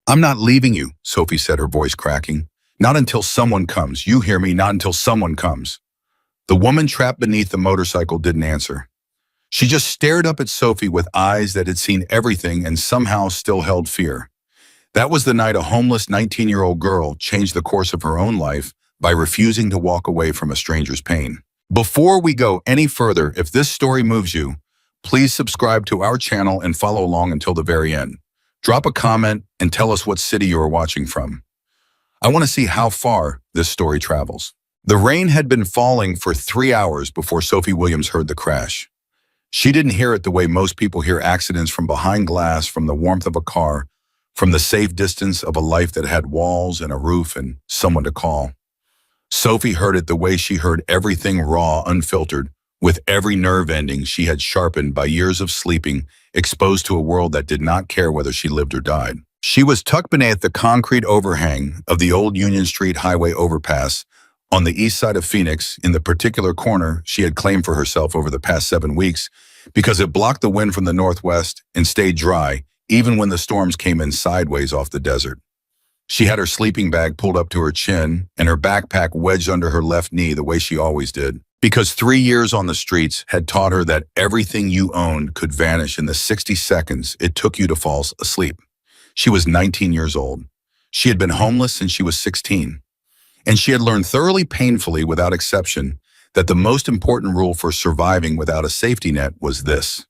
I'm not leaving you, Sophie said, her voice cracking. Not until someone comes. You hear me? Not until someone comes. The woman trapped beneath the motorcycle didn't answer. She just stared up at Sophie with eyes that had seen everything and somehow still held fear. That was the night a homeless 19-year-old girl changed the course of her own life by refusing to walk away from a stranger's pain. Before we go any further, if this story moves you, please subscribe to our channel and follow along until the very end. Drop a comment and tell us what city you are watching from. I want to see how far this story travels. The rain had been falling for 3 hours before Sophie Williams heard the crash. She didn't hear it the way most people hear accidents, from behind glass, from the warmth of a car, from the safe distance of a life that had walls and a roof and someone to call. Sophie heard it the way she heard everything, raw, unfiltered, with every nerve ending she had sharpened by years of sleeping, exposed to a world that did not care whether she lived or died. She was tucked beneath the concrete overhang of the old Union Street highway overpass on the east side of Phoenix, in the particular corner she had claimed for herself over the past 7 weeks, because it blocked the wind from the northwest and stayed dry even when the storms came in sideways off the desert. She had her sleeping bag pulled up to her chin and her backpack wedged under her left knee the way she always did, because 3 years on the streets had taught her that everything you owned could vanish in the 60 seconds it took you to fall asleep. She was 19 years old. She had been homeless since she was 16. And she had learned thoroughly, painfully, without exception, that the most important rule for surviving without a safety net was this: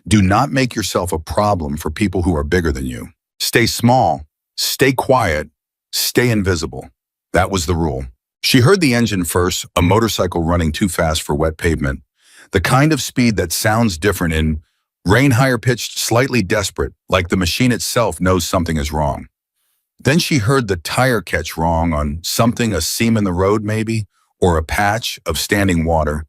do not make yourself a problem for people who are bigger than you. Stay small, stay quiet, stay invisible. That was the rule. She heard the engine first, a motorcycle running too fast for wet pavement, the kind of speed that sounds different in rain, higher pitched, slightly desperate, like the machine itself knows something is wrong. Then she heard the tire catch wrong on something, a seam in the road maybe, or a patch of standing water,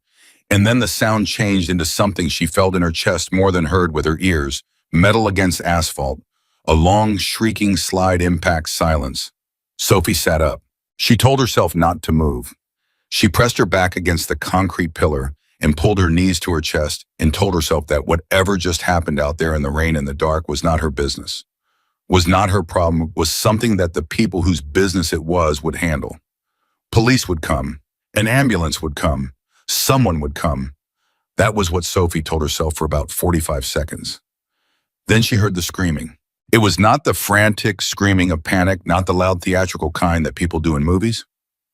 and then the sound changed into something she felt in her chest more than heard with her ears, metal against asphalt, a long, shrieking slide impact silence. Sophie sat up. She told herself not to move. She pressed her back against the concrete pillar and pulled her knees to her chest and told herself that whatever just happened out there in the rain and the dark was not her business, was not her problem, was something that the people whose business it was would handle. Police would come. An ambulance would come. Someone would come. That was what Sophie told herself for about 45 seconds. Then she heard the screaming. It was not the frantic screaming of panic, not the loud theatrical kind that people do in movies.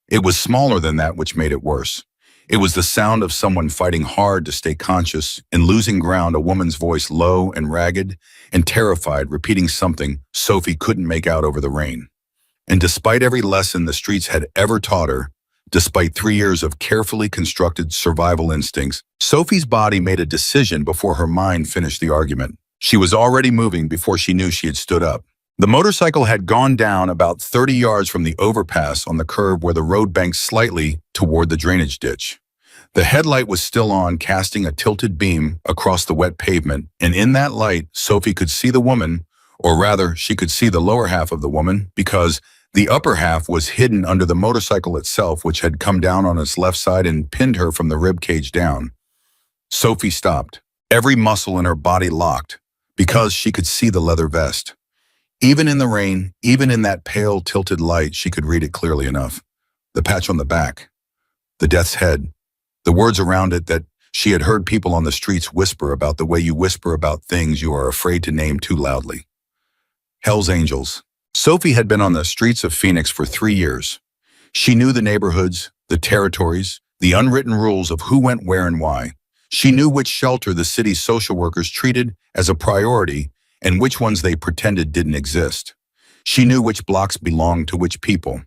It was smaller than that, which made it worse. It was the sound of someone fighting hard to stay conscious and losing ground, a woman's voice, low and ragged and terrified, repeating something Sophie couldn't make out over the rain. And despite every lesson the streets had ever taught her, despite 3 years of carefully constructed survival instincts, Sophie's body made a decision before her mind finished the argument. She was already moving before she knew she had stood up. The motorcycle had gone down about 30 yards from the overpass on the curve where the road banked slightly toward the drainage ditch. The headlight was still on, casting a tilted beam across the wet pavement, and in that light, Sophie could see the woman, or rather, she could see the lower half of the woman, because the upper half was hidden under the motorcycle itself, which had come down on its left side and pinned her from the rib cage down. Sophie stopped, every muscle in her body locked, because she could see the leather vest. Even in the rain, even in that pale, tilted light, she could read it clearly enough. The patch on the back, the death's head, the words around it that she had heard people on the streets whisper about, the way you whisper about things you are afraid to name too loudly. HELLS Angels. Sophie had been on the streets of Phoenix for 3 years. She knew the neighborhoods, the territories, the unwritten rules of who went where and why. She knew which shelter the city's social workers treated as a priority and which ones they pretended didn't exist. She knew which blocks belonged to which people.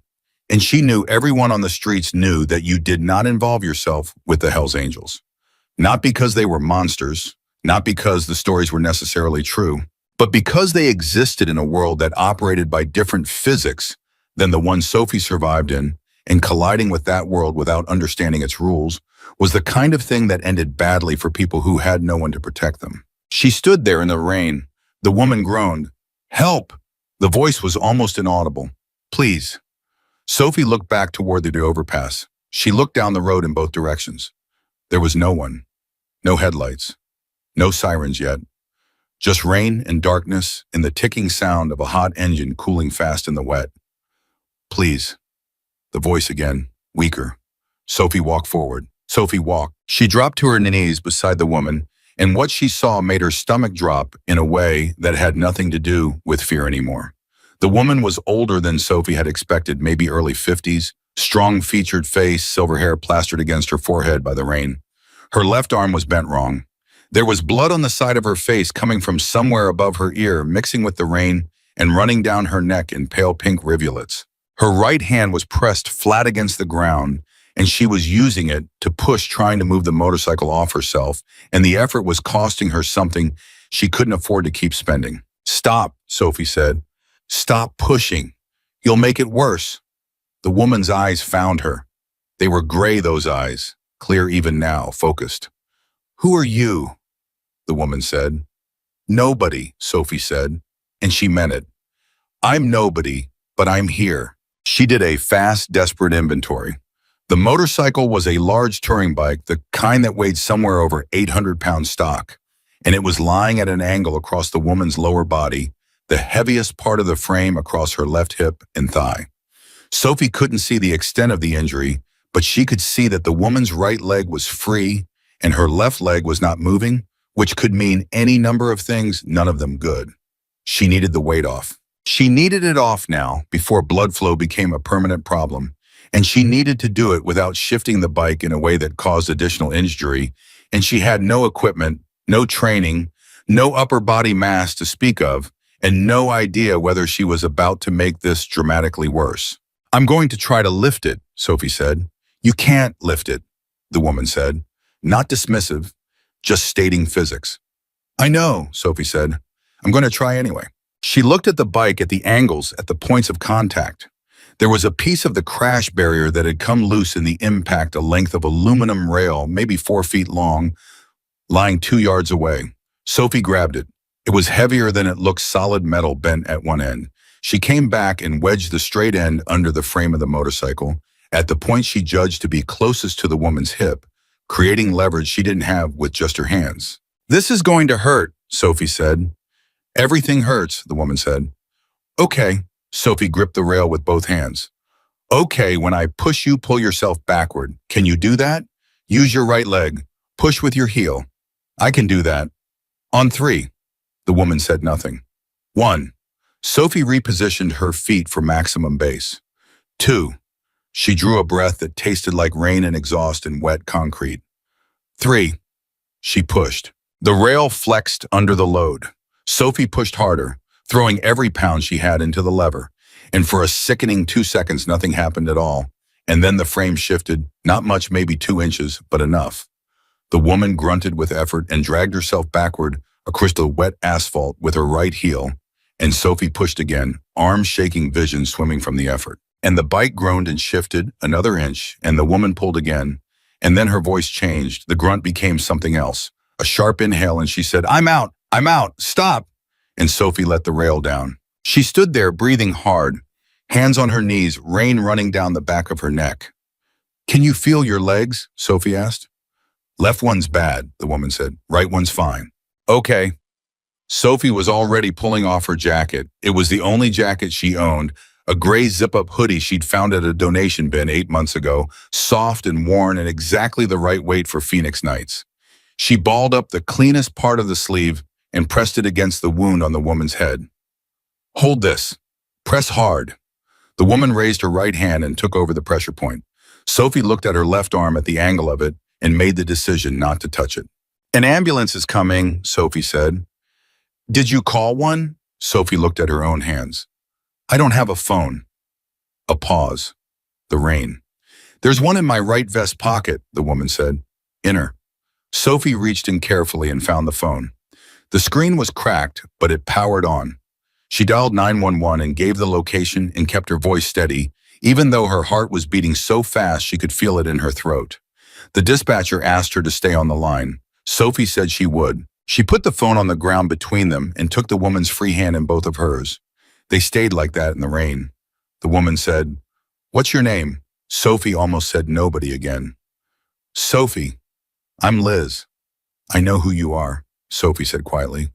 And she knew everyone on the streets knew that you did not involve yourself with the HELLS Angels. Not because they were monsters, not because the stories were necessarily true, but because they existed in a world that operated by different physics than the one Sophie survived in, and colliding with that world without understanding its rules was the kind of thing that ended badly for people who had no one to protect them. She stood there in the rain. The woman groaned. "Help!" The voice was almost inaudible. "Please." Sophie looked back toward the overpass. She looked down the road in both directions. There was no one. No headlights. No sirens yet. Just rain and darkness and the ticking sound of a hot engine cooling fast in the wet. Please. The voice again, weaker. Sophie walked forward. Sophie walked. She dropped to her knees beside the woman, and what she saw made her stomach drop in a way that had nothing to do with fear anymore. The woman was older than Sophie had expected, maybe early 50s, strong-featured face, silver hair plastered against her forehead by the rain. Her left arm was bent wrong. There was blood on the side of her face coming from somewhere above her ear, mixing with the rain and running down her neck in pale pink rivulets. Her right hand was pressed flat against the ground, and she was using it to push, trying to move the motorcycle off herself, and the effort was costing her something she couldn't afford to keep spending. "Stop," Sophie said. "Stop pushing. You'll make it worse." The woman's eyes found her. They were gray, those eyes, clear even now, focused. "Who are you?" the woman said. "Nobody," Sophie said, and she meant it. "I'm nobody, but I'm here." She did a fast, desperate inventory. The motorcycle was a large touring bike, the kind that weighed somewhere over 800 pounds stock, and it was lying at an angle across the woman's lower body, the heaviest part of the frame across her left hip and thigh. Sophie couldn't see the extent of the injury, but she could see that the woman's right leg was free and her left leg was not moving, which could mean any number of things, none of them good. She needed the weight off. She needed it off now before blood flow became a permanent problem, and she needed to do it without shifting the bike in a way that caused additional injury, and she had no equipment, no training, no upper body mass to speak of, and no idea whether she was about to make this dramatically worse. "I'm going to try to lift it," Sophie said. "You can't lift it," the woman said, not dismissive, just stating physics. "I know," Sophie said. "I'm going to try anyway." She looked at the bike, at the angles, at the points of contact. There was a piece of the crash barrier that had come loose in the impact, a length of aluminum rail, maybe 4 feet long, lying 2 yards away. Sophie grabbed it. It was heavier than it looked, solid metal bent at one end. She came back and wedged the straight end under the frame of the motorcycle, at the point she judged to be closest to the woman's hip, creating leverage she didn't have with just her hands. "This is going to hurt," Sophie said. "Everything hurts," the woman said. "Okay." Sophie gripped the rail with both hands. "Okay, when I push you, pull yourself backward. Can you do that? Use your right leg. Push with your heel." "I can do that." "On 3. The woman said nothing. 1. Sophie repositioned her feet for maximum base. 2. She drew a breath that tasted like rain and exhaust in wet concrete. 3. She pushed. The rail flexed under the load. Sophie pushed harder, throwing every pound she had into the lever, and for a sickening 2 seconds nothing happened at all, and then the frame shifted, not much, maybe 2 inches, but enough. The woman grunted with effort and dragged herself backward across the wet asphalt with her right heel, and Sophie pushed again, arms shaking, vision swimming from the effort. And the bike groaned and shifted another inch, and the woman pulled again, and then her voice changed. The grunt became something else, a sharp inhale, and she said, I'm out, stop." And Sophie let the rail down. She stood there breathing hard, hands on her knees, rain running down the back of her neck. "Can you feel your legs?" Sophie asked. "Left one's bad," the woman said. "Right one's fine." "Okay." Sophie was already pulling off her jacket. It was the only jacket she owned, a gray zip-up hoodie she'd found at a donation bin 8 months ago, soft and worn and exactly the right weight for Phoenix nights. She balled up the cleanest part of the sleeve and pressed it against the wound on the woman's head. "Hold this. Press hard." The woman raised her right hand and took over the pressure point. Sophie looked at her left arm at the angle of it and made the decision not to touch it. "An ambulance is coming," Sophie said. "Did you call one?" Sophie looked at her own hands. "I don't have a phone." A pause. The rain. "There's one in my right vest pocket," the woman said. "Inner." Sophie reached in carefully and found the phone. The screen was cracked, but it powered on. She dialed 911 and gave the location and kept her voice steady, even though her heart was beating so fast she could feel it in her throat. The dispatcher asked her to stay on the line. Sophie said she would. She put the phone on the ground between them and took the woman's free hand in both of hers. They stayed like that in the rain. The woman said, "What's your name?" Sophie almost said nobody again. "Sophie, I'm Liz." "I know who you are," Sophie said quietly.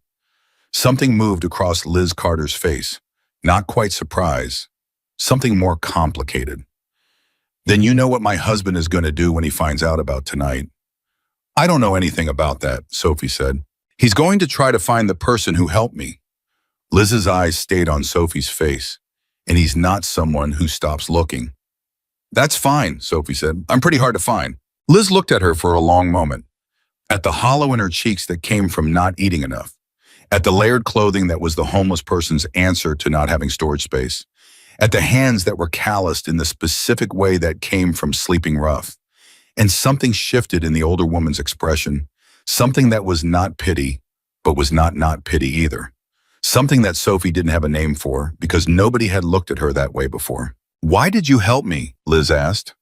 Something moved across Liz Carter's face. Not quite surprise. Something more complicated. Then you know what my husband is going to do when he finds out about tonight. I don't know anything about that, Sophie said. He's going to try to find the person who helped me. Liz's eyes stayed on Sophie's face, and he's not someone who stops looking. That's fine, Sophie said. I'm pretty hard to find. Liz looked at her for a long moment, at the hollow in her cheeks that came from not eating enough, at the layered clothing that was the homeless person's answer to not having storage space, at the hands that were calloused in the specific way that came from sleeping rough. And something shifted in the older woman's expression, something that was not pity, but was not pity either. Something that Sophie didn't have a name for because nobody had looked at her that way before. Why did you help me? Liz asked.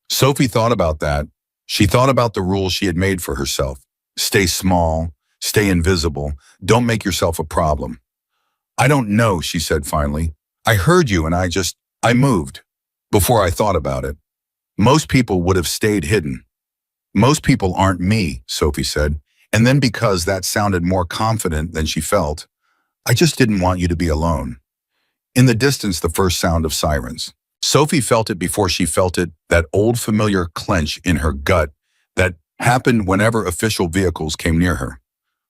Sophie thought about that. She thought about the rules she had made for herself. Stay small, stay invisible, don't make yourself a problem. I don't know, she said finally. I heard you and I moved before I thought about it. Most people would have stayed hidden. Most people aren't me, Sophie said, and then because that sounded more confident than she felt, I just didn't want you to be alone. In the distance, the first sound of sirens. Sophie felt it before she felt it, that old familiar clench in her gut that happened whenever official vehicles came near her.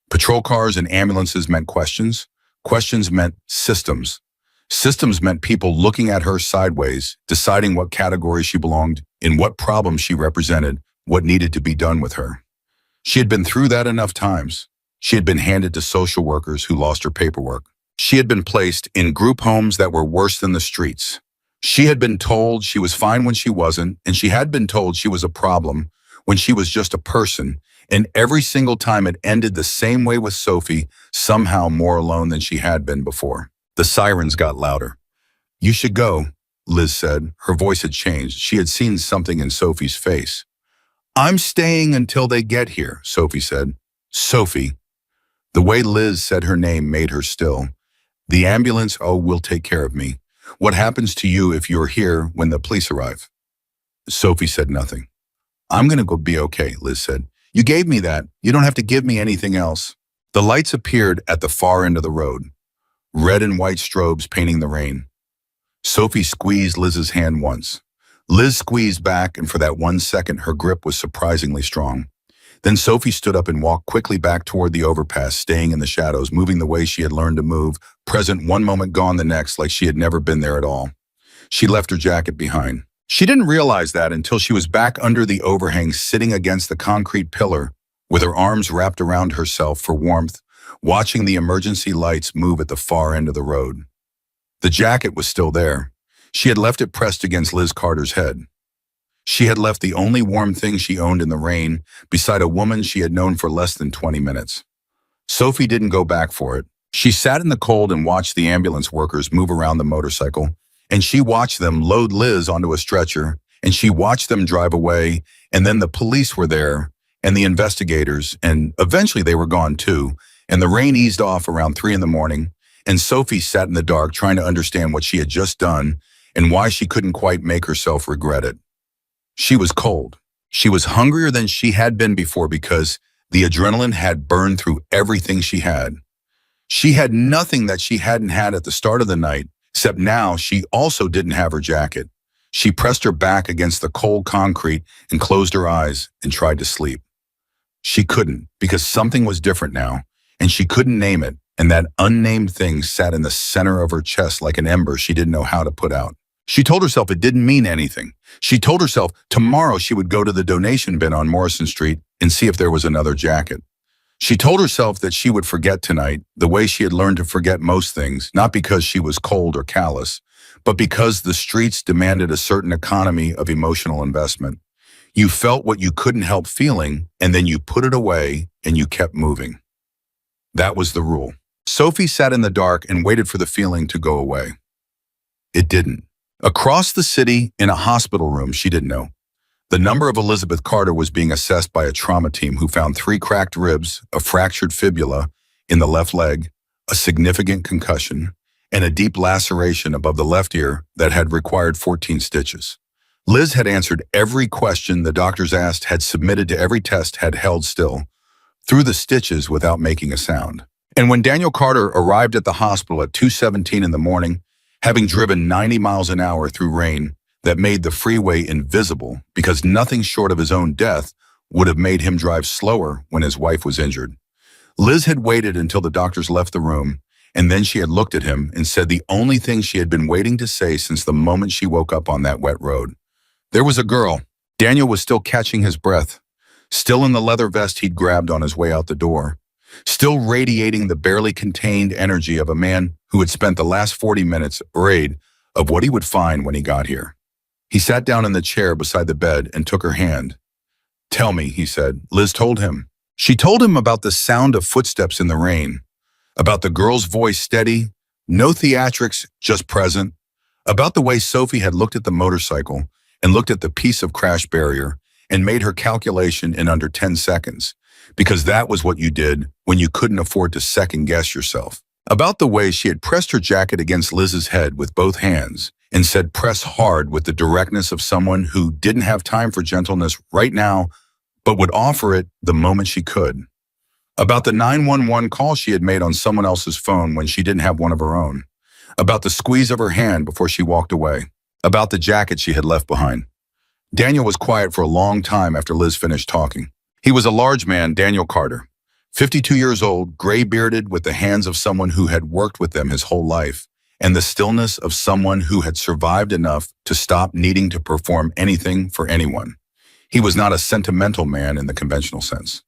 Patrol cars and ambulances meant questions. Questions meant systems. Systems meant people looking at her sideways, deciding what category she belonged, in what problem she represented, what needed to be done with her. She had been through that enough times. She had been handed to social workers who lost her paperwork. She had been placed in group homes that were worse than the streets. She had been told she was fine when she wasn't, and she had been told she was a problem when she was just a person, and every single time it ended the same way with Sophie, somehow more alone than she had been before. The sirens got louder. You should go, Liz said. Her voice had changed. She had seen something in Sophie's face. I'm staying until they get here, Sophie said. Sophie. The way Liz said her name made her still. The ambulance, oh, will take care of me. What happens to you if you're here when the police arrive? Sophie said nothing. I'm going to go be okay, Liz said. You gave me that. You don't have to give me anything else. The lights appeared at the far end of the road. Red and white strobes painting the rain. Sophie squeezed Liz's hand once. Liz squeezed back, and for that 1 second, her grip was surprisingly strong. Then Sophie stood up and walked quickly back toward the overpass, staying in the shadows, moving the way she had learned to move, present one moment, gone the next, like she had never been there at all. She left her jacket behind. She didn't realize that until she was back under the overhang, sitting against the concrete pillar, with her arms wrapped around herself for warmth, watching the emergency lights move at the far end of the road. The jacket was still there. She had left it pressed against Liz Carter's head. She had left the only warm thing she owned in the rain beside a woman she had known for less than 20 minutes. Sophie didn't go back for it. She sat in the cold and watched the ambulance workers move around the motorcycle, and she watched them load Liz onto a stretcher, and she watched them drive away, and then the police were there, and the investigators, and eventually they were gone too, and the rain eased off around 3 a.m, and Sophie sat in the dark trying to understand what she had just done and why she couldn't quite make herself regret it. She was cold. She was hungrier than she had been before because the adrenaline had burned through everything she had. She had nothing that she hadn't had at the start of the night, except now she also didn't have her jacket. She pressed her back against the cold concrete and closed her eyes and tried to sleep. She couldn't because something was different now, and she couldn't name it, and that unnamed thing sat in the center of her chest like an ember she didn't know how to put out. She told herself it didn't mean anything. She told herself tomorrow she would go to the donation bin on Morrison Street and see if there was another jacket. She told herself that she would forget tonight the way she had learned to forget most things, not because she was cold or callous, but because the streets demanded a certain economy of emotional investment. You felt what you couldn't help feeling, and then you put it away and you kept moving. That was the rule. Sophie sat in the dark and waited for the feeling to go away. It didn't. Across the city, in a hospital room she didn't know, the number of Elizabeth Carter was being assessed by a trauma team who found 3 cracked ribs, a fractured fibula in the left leg, a significant concussion, and a deep laceration above the left ear that had required 14 stitches. Liz had answered every question the doctors asked, had submitted to every test, had held still, through the stitches without making a sound. And when Daniel Carter arrived at the hospital at 2:17 in the morning, having driven 90 miles an hour through rain that made the freeway invisible because nothing short of his own death would have made him drive slower when his wife was injured. Liz had waited until the doctors left the room, and then she had looked at him and said the only thing she had been waiting to say since the moment she woke up on that wet road. There was a girl. Daniel was still catching his breath, still in the leather vest he'd grabbed on his way out the door, still radiating the barely contained energy of a man who had spent the last 40 minutes afraid of what he would find when he got here. He sat down in the chair beside the bed and took her hand. "Tell me," he said. Liz told him. She told him about the sound of footsteps in the rain, about the girl's voice steady, no theatrics, just present, about the way Sophie had looked at the motorcycle and looked at the piece of crash barrier and made her calculation in under 10 seconds, because that was what you did when you couldn't afford to second-guess yourself. About the way she had pressed her jacket against Liz's head with both hands and said press hard with the directness of someone who didn't have time for gentleness right now, but would offer it the moment she could. About the 911 call she had made on someone else's phone when she didn't have one of her own. About the squeeze of her hand before she walked away. About the jacket she had left behind. Daniel was quiet for a long time after Liz finished talking. He was a large man, Daniel Carter, 52 years old, gray-bearded, with the hands of someone who had worked with them his whole life, and the stillness of someone who had survived enough to stop needing to perform anything for anyone. He was not a sentimental man in the conventional sense.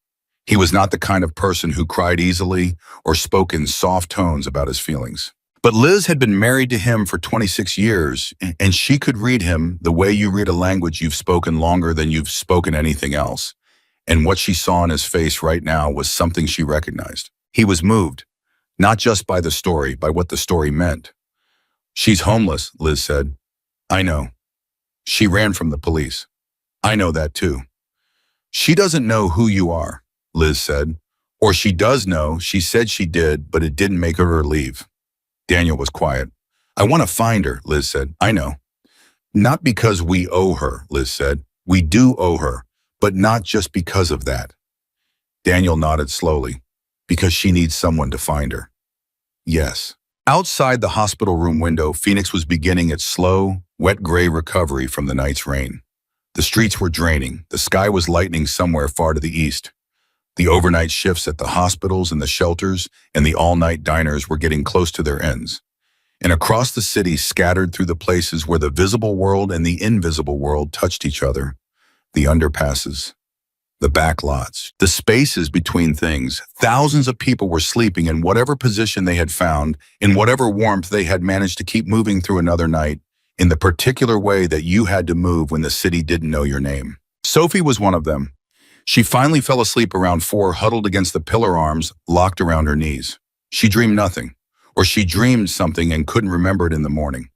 He was not the kind of person who cried easily or spoke in soft tones about his feelings. But Liz had been married to him for 26 years, and she could read him the way you read a language you've spoken longer than you've spoken anything else. And what she saw in his face right now was something she recognized. He was moved, not just by the story, by what the story meant. "She's homeless," Liz said. "I know. She ran from the police. I know that too." "She doesn't know who you are," Liz said. "Or she does know, she said she did, but it didn't make her leave." Daniel was quiet. "I want to find her," Liz said. "I know." "Not because we owe her," Liz said. "We do owe her, but not just because of that." Daniel nodded slowly. "Because she needs someone to find her." "Yes." Outside the hospital room window, Phoenix was beginning its slow, wet gray recovery from the night's rain. The streets were draining. The sky was lightening somewhere far to the east. The overnight shifts at the hospitals and the shelters and the all-night diners were getting close to their ends. And across the city, scattered through the places where the visible world and the invisible world touched each other, the underpasses, the backlots, the spaces between things, thousands of people were sleeping in whatever position they had found, in whatever warmth they had managed to keep moving through another night, in the particular way that you had to move when the city didn't know your name. Sophie was one of them. She finally fell asleep around 4, huddled against the pillar arms locked around her knees. She dreamed nothing, or she dreamed something and couldn't remember it in the morning.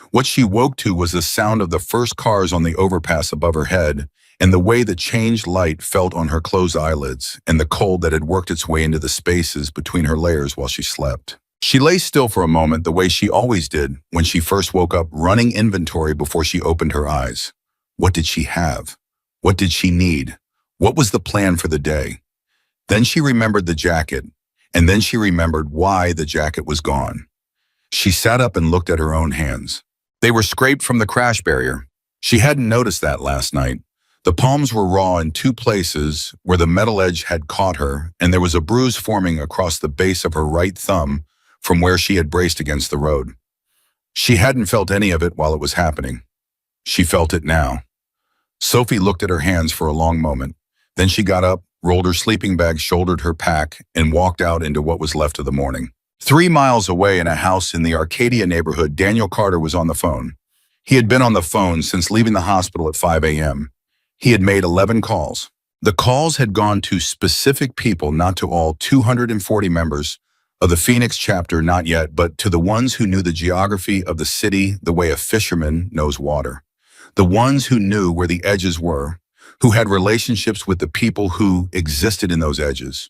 What she woke to was the sound of the first cars on the overpass above her head, and the way the changed light felt on her closed eyelids, and the cold that had worked its way into the spaces between her layers while she slept. She lay still for a moment the way she always did when she first woke up, running inventory before she opened her eyes. What did she have? What did she need? What was the plan for the day? Then she remembered the jacket, and then she remembered why the jacket was gone. She sat up and looked at her own hands. They were scraped from the crash barrier. She hadn't noticed that last night. The palms were raw in 2 places where the metal edge had caught her, and there was a bruise forming across the base of her right thumb from where she had braced against the road. She hadn't felt any of it while it was happening. She felt it now. Sophie looked at her hands for a long moment. Then she got up, rolled her sleeping bag, shouldered her pack, and walked out into what was left of the morning. 3 miles away in a house in the Arcadia neighborhood, Daniel Carter was on the phone. He had been on the phone since leaving the hospital at 5 a.m. He had made 11 calls. The calls had gone to specific people, not to all 240 members of the Phoenix chapter, not yet, but to the ones who knew the geography of the city the way a fisherman knows water. The ones who knew where the edges were, who had relationships with the people who existed in those edges,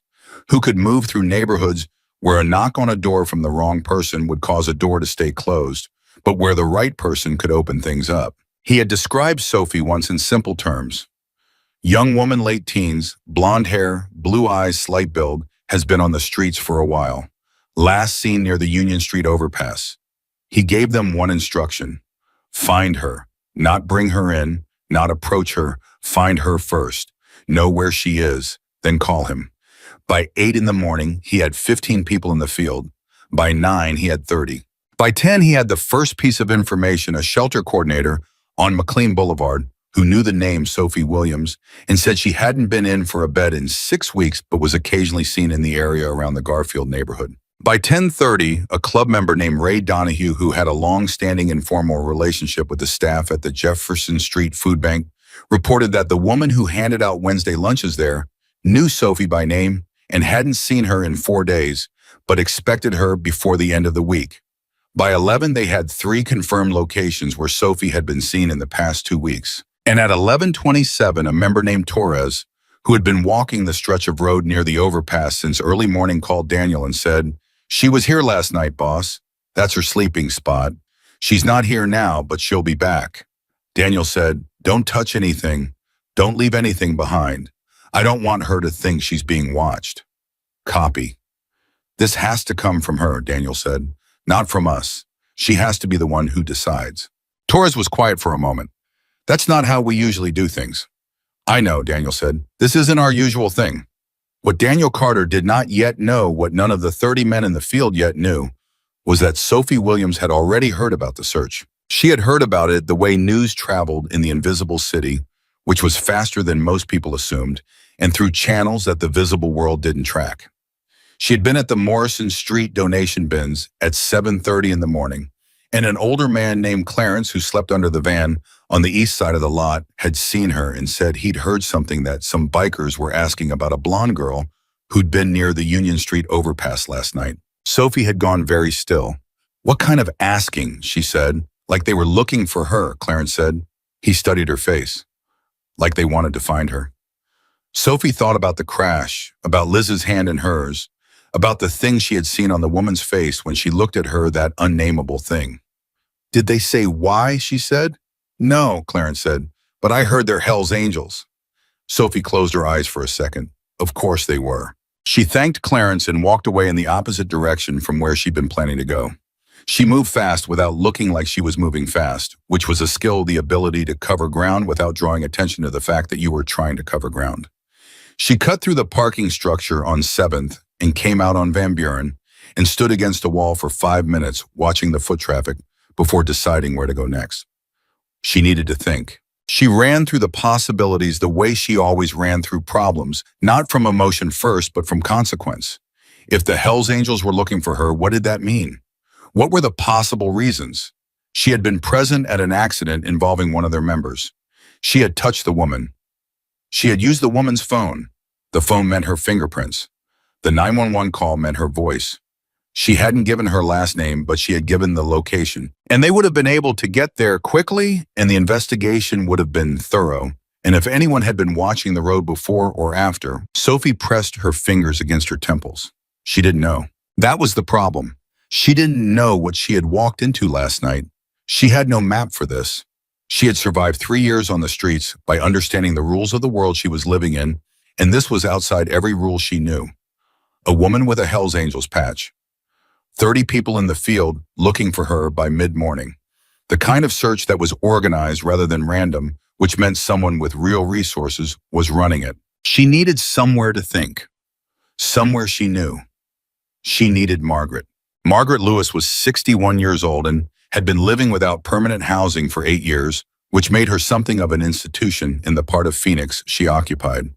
who could move through neighborhoods where a knock on a door from the wrong person would cause a door to stay closed, but where the right person could open things up. He had described Sophie once in simple terms. Young woman, late teens, blonde hair, blue eyes, slight build, has been on the streets for a while. Last seen near the Union Street overpass. He gave them one instruction. Find her. Not bring her in, not approach her. Find her first. Know where she is, then call him. By 8 in the morning, he had 15 people in the field. By 9, he had 30. By 10, he had the first piece of information, a shelter coordinator on McLean Boulevard, who knew the name Sophie Williams and said she hadn't been in for a bed in 6 weeks but was occasionally seen in the area around the Garfield neighborhood. By 10:30, a club member named Ray Donahue, who had a long-standing informal relationship with the staff at the Jefferson Street Food Bank, reported that the woman who handed out Wednesday lunches there knew Sophie by name and hadn't seen her in 4 days, but expected her before the end of the week. By 11, they had 3 confirmed locations where Sophie had been seen in the past 2 weeks. And at 11:27, a member named Torres, who had been walking the stretch of road near the overpass since early morning, called Daniel and said, "She was here last night, boss. That's her sleeping spot. She's not here now, but she'll be back." Daniel said, "Don't touch anything. Don't leave anything behind. I don't want her to think she's being watched." Copy. "This has to come from her," Daniel said. "Not from us. She has to be the one who decides." Torres was quiet for a moment. "That's not how we usually do things." "I know," Daniel said. "This isn't our usual thing." What Daniel Carter did not yet know, what none of the 30 men in the field yet knew, was that Sophie Williams had already heard about the search. She had heard about it the way news traveled in the invisible city, which was faster than most people assumed, and through channels that the visible world didn't track. She had been at the Morrison Street donation bins at 7:30 in the morning, and an older man named Clarence, who slept under the van on the east side of the lot, had seen her and said he'd heard something, that some bikers were asking about a blonde girl who'd been near the Union Street overpass last night. Sophie had gone very still. "What kind of asking?" she said. "Like they were looking for her," Clarence said. He studied her face. "Like they wanted to find her." Sophie thought about the crash, about Liz's hand in hers, about the thing she had seen on the woman's face when she looked at her, that unnameable thing. "Did they say why?" she said. "No," Clarence said, "but I heard they're Hell's Angels." Sophie closed her eyes for a second. Of course they were. She thanked Clarence and walked away in the opposite direction from where she'd been planning to go. She moved fast without looking like she was moving fast, which was a skill, the ability to cover ground without drawing attention to the fact that you were trying to cover ground. She cut through the parking structure on 7th and came out on Van Buren and stood against a wall for 5 minutes watching the foot traffic before deciding where to go next. She needed to think. She ran through the possibilities the way she always ran through problems, not from emotion first, but from consequence. If the Hells Angels were looking for her, what did that mean? What were the possible reasons? She had been present at an accident involving one of their members. She had touched the woman. She had used the woman's phone. The phone meant her fingerprints. The 911 call meant her voice. She hadn't given her last name, but she had given the location. And they would have been able to get there quickly, and the investigation would have been thorough. And if anyone had been watching the road before or after, Sophie pressed her fingers against her temples. She didn't know. That was the problem. She didn't know what she had walked into last night. She had no map for this. She had survived 3 years on the streets by understanding the rules of the world she was living in, and this was outside every rule she knew. A woman with a Hells Angels patch. 30 people in the field looking for her by mid-morning. The kind of search that was organized rather than random, which meant someone with real resources was running it. She needed somewhere to think. Somewhere she knew. She needed Margaret. Margaret Lewis was 61 years old and had been living without permanent housing for 8 years, which made her something of an institution in the part of Phoenix she occupied.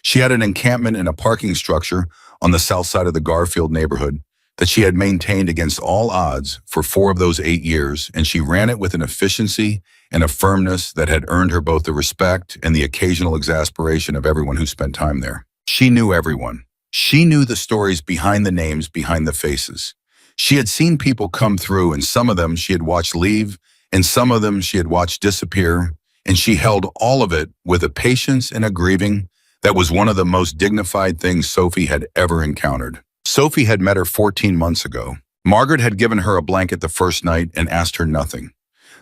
She had an encampment in a parking structure on the south side of the Garfield neighborhood that she had maintained against all odds for 4 of those 8 years, and she ran it with an efficiency and a firmness that had earned her both the respect and the occasional exasperation of everyone who spent time there. She knew everyone. She knew the stories behind the names, behind the faces. She had seen people come through, and some of them she had watched leave, and some of them she had watched disappear, and she held all of it with a patience and a grieving that was one of the most dignified things Sophie had ever encountered. Sophie had met her 14 months ago. Margaret had given her a blanket the first night and asked her nothing.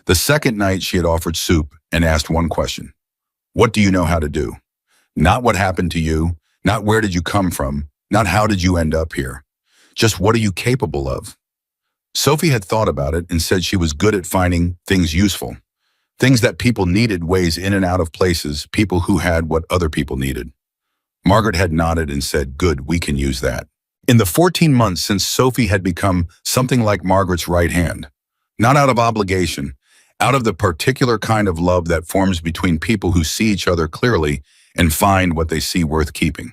The second night she had offered soup and asked one question. "What do you know how to do?" Not what happened to you, not where did you come from, not how did you end up here. Just what are you capable of? Sophie had thought about it and said she was good at finding things useful, things that people needed ways in and out of places, people who had what other people needed. Margaret had nodded and said, "Good, we can use that." In the 14 months since Sophie had become something like Margaret's right hand, not out of obligation, out of the particular kind of love that forms between people who see each other clearly and find what they see worth keeping.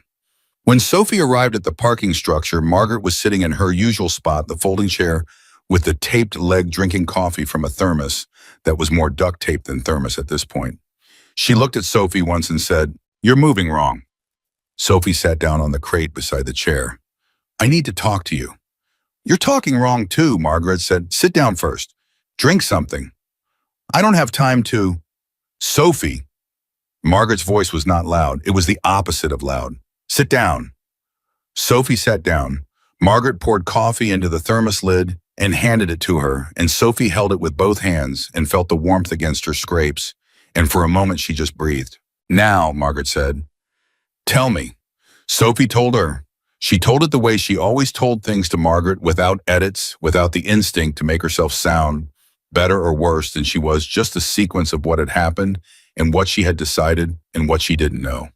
When Sophie arrived at the parking structure, Margaret was sitting in her usual spot, the folding chair, with the taped leg drinking coffee from a thermos that was more duct tape than thermos at this point. She looked at Sophie once and said, "You're moving wrong." Sophie sat down on the crate beside the chair. "I need to talk to you." "You're talking wrong too," Margaret said. "Sit down first. Drink something." "I don't have time to." "Sophie." Margaret's voice was not loud. It was the opposite of loud. "Sit down." Sophie sat down. Margaret poured coffee into the thermos lid and handed it to her, and Sophie held it with both hands and felt the warmth against her scrapes, and for a moment she just breathed. "Now," Margaret said, "tell me." Sophie told her. She told it the way she always told things to Margaret, without edits, without the instinct to make herself sound better or worse than she was, just a sequence of what had happened and what she had decided and what she didn't know.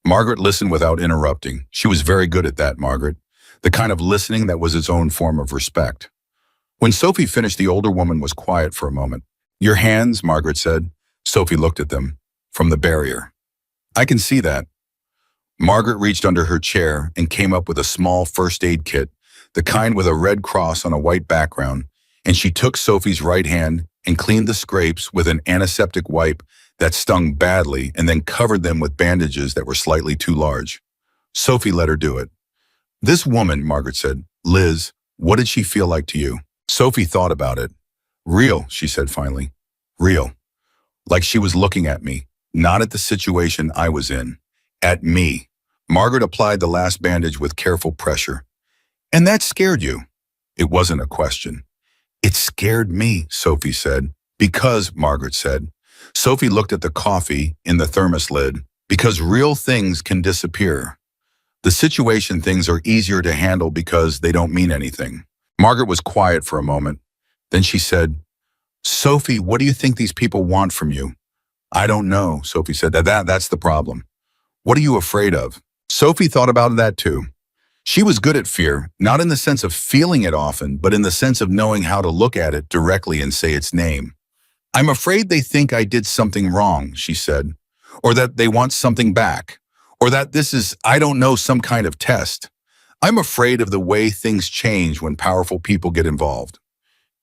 Margaret listened without interrupting. She was very good at that, Margaret, the kind of listening that was its own form of respect. When Sophie finished, the older woman was quiet for a moment. "Your hands," Margaret said. Sophie looked at them from the barrier. "I can see that." Margaret reached under her chair and came up with a small first aid kit, the kind with a red cross on a white background, and she took Sophie's right hand and cleaned the scrapes with an antiseptic wipe that stung badly and then covered them with bandages that were slightly too large. Sophie let her do it. "This woman," Margaret said, "Liz, what did she feel like to you?" Sophie thought about it. "Real," she said finally. "Real. Like she was looking at me, not at the situation I was in. At me." Margaret applied the last bandage with careful pressure. "And that scared you?" It wasn't a question. "It scared me," Sophie said. "Because," Margaret said. Sophie looked at the coffee in the thermos lid. "Because real things can disappear. The situation things are easier to handle because they don't mean anything." Margaret was quiet for a moment. Then she said, "Sophie, what do you think these people want from you?" "I don't know," Sophie said. That's the problem. "What are you afraid of?" Sophie thought about that too. She was good at fear, not in the sense of feeling it often, but in the sense of knowing how to look at it directly and say its name. "I'm afraid they think I did something wrong," she said, "or that they want something back, or that this is, I don't know, some kind of test. I'm afraid of the way things change when powerful people get involved."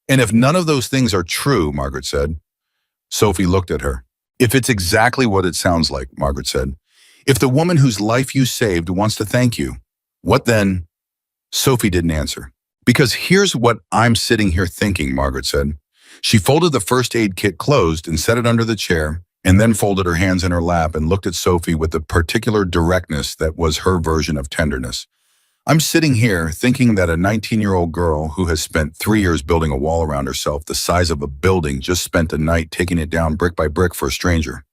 "And if none of those things are true," Margaret said. Sophie looked at her. "If it's exactly what it sounds like," Margaret said. "If the woman whose life you saved wants to thank you, what then?" Sophie didn't answer. "Because here's what I'm sitting here thinking," Margaret said. She folded the first aid kit closed and set it under the chair, and then folded her hands in her lap and looked at Sophie with the particular directness that was her version of tenderness. "I'm sitting here thinking that a 19-year-old girl who has spent 3 years building a wall around herself the size of a building just spent a night taking it down brick by brick for a stranger.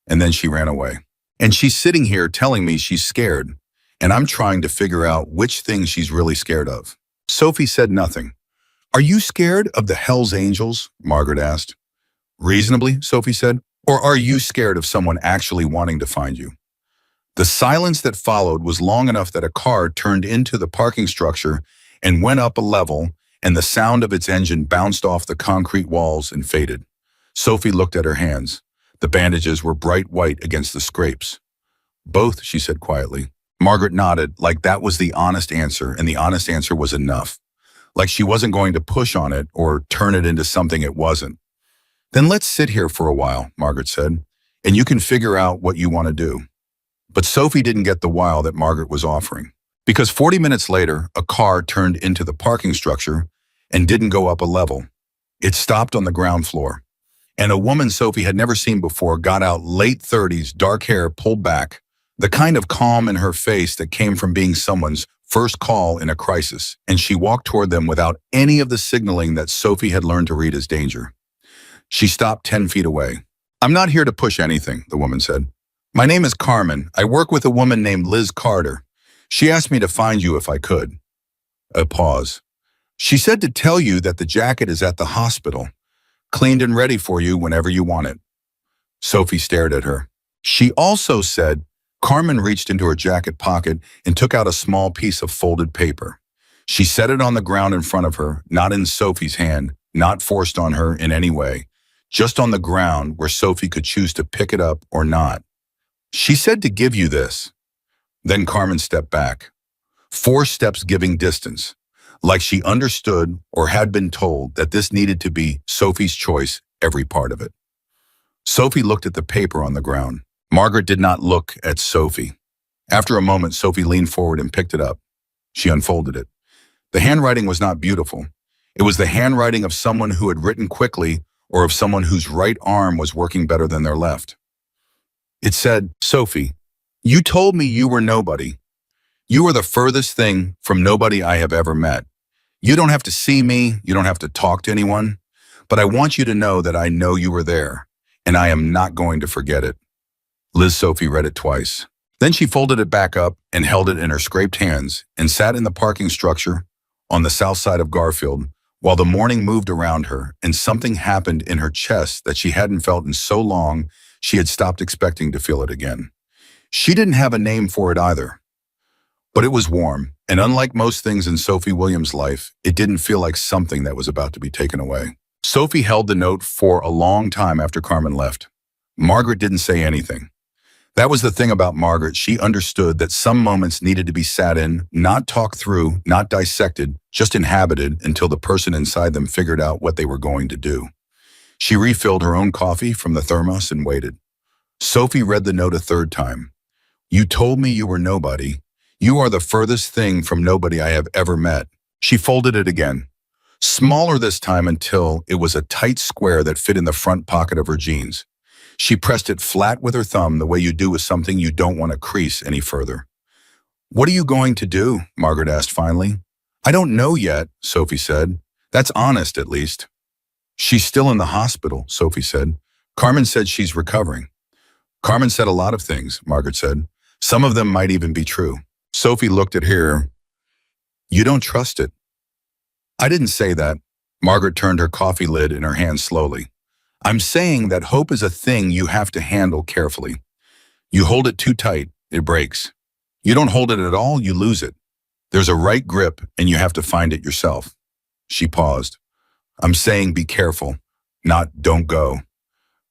And then she ran away. And she's sitting here telling me she's scared, and I'm trying to figure out which thing she's really scared of." Sophie said nothing. "Are you scared of the HELLS angels?" Margaret asked. "Reasonably," Sophie said. "Or are you scared of someone actually wanting to find you?" The silence that followed was long enough that a car turned into the parking structure and went up a level, and the sound of its engine bounced off the concrete walls and faded. Sophie looked at her hands. The bandages were bright white against the scrapes. "Both," she said quietly. Margaret nodded, like that was the honest answer, and the honest answer was enough. Like she wasn't going to push on it or turn it into something it wasn't. "Then let's sit here for a while," Margaret said, "and you can figure out what you want to do." But Sophie didn't get the while that Margaret was offering. Because 40 minutes later, a car turned into the parking structure and didn't go up a level. It stopped on the ground floor. And a woman Sophie had never seen before got out, late 30s, dark hair pulled back, the kind of calm in her face that came from being someone's first call in a crisis, and she walked toward them without any of the signaling that Sophie had learned to read as danger. She stopped 10 feet away. "I'm not here to push anything," the woman said. "My name is Carmen. I work with a woman named Liz Carter. She asked me to find you if I could." A pause. She said to tell you that the jacket is at the hospital, cleaned and ready for you whenever you want it. Sophie stared at her. She also said, Carmen reached into her jacket pocket and took out a small piece of folded paper. She set it on the ground in front of her, not in Sophie's hand, not forced on her in any way, just on the ground where Sophie could choose to pick it up or not. She said to give you this. Then Carmen stepped back. 4 steps giving distance, like she understood or had been told that this needed to be Sophie's choice, every part of it. Sophie looked at the paper on the ground. Margaret did not look at Sophie. After a moment, Sophie leaned forward and picked it up. She unfolded it. The handwriting was not beautiful. It was the handwriting of someone who had written quickly or of someone whose right arm was working better than their left. It said, Sophie, you told me you were nobody. You are the furthest thing from nobody I have ever met. You don't have to see me, you don't have to talk to anyone, but I want you to know that I know you were there, and I am not going to forget it. Sophie read it twice. Then she folded it back up and held it in her scraped hands and sat in the parking structure on the south side of Garfield while the morning moved around her and something happened in her chest that she hadn't felt in so long she had stopped expecting to feel it again. She didn't have a name for it either. But it was warm, and unlike most things in Sophie Williams' life, it didn't feel like something that was about to be taken away. Sophie held the note for a long time after Carmen left. Margaret didn't say anything. That was the thing about Margaret. She understood that some moments needed to be sat in, not talked through, not dissected, just inhabited until the person inside them figured out what they were going to do. She refilled her own coffee from the thermos and waited. Sophie read the note a third time. You told me you were nobody. You are the furthest thing from nobody I have ever met. She folded it again, smaller this time until it was a tight square that fit in the front pocket of her jeans. She pressed it flat with her thumb the way you do with something you don't want to crease any further. What are you going to do? Margaret asked finally. I don't know yet, Sophie said. That's honest, at least. She's still in the hospital, Sophie said. Carmen said she's recovering. Carmen said a lot of things, Margaret said. Some of them might even be true. Sophie looked at her. You don't trust it. I didn't say that. Margaret turned her coffee lid in her hand slowly. I'm saying that hope is a thing you have to handle carefully. You hold it too tight, it breaks. You don't hold it at all, you lose it. There's a right grip, and you have to find it yourself. She paused. I'm saying be careful, not don't go.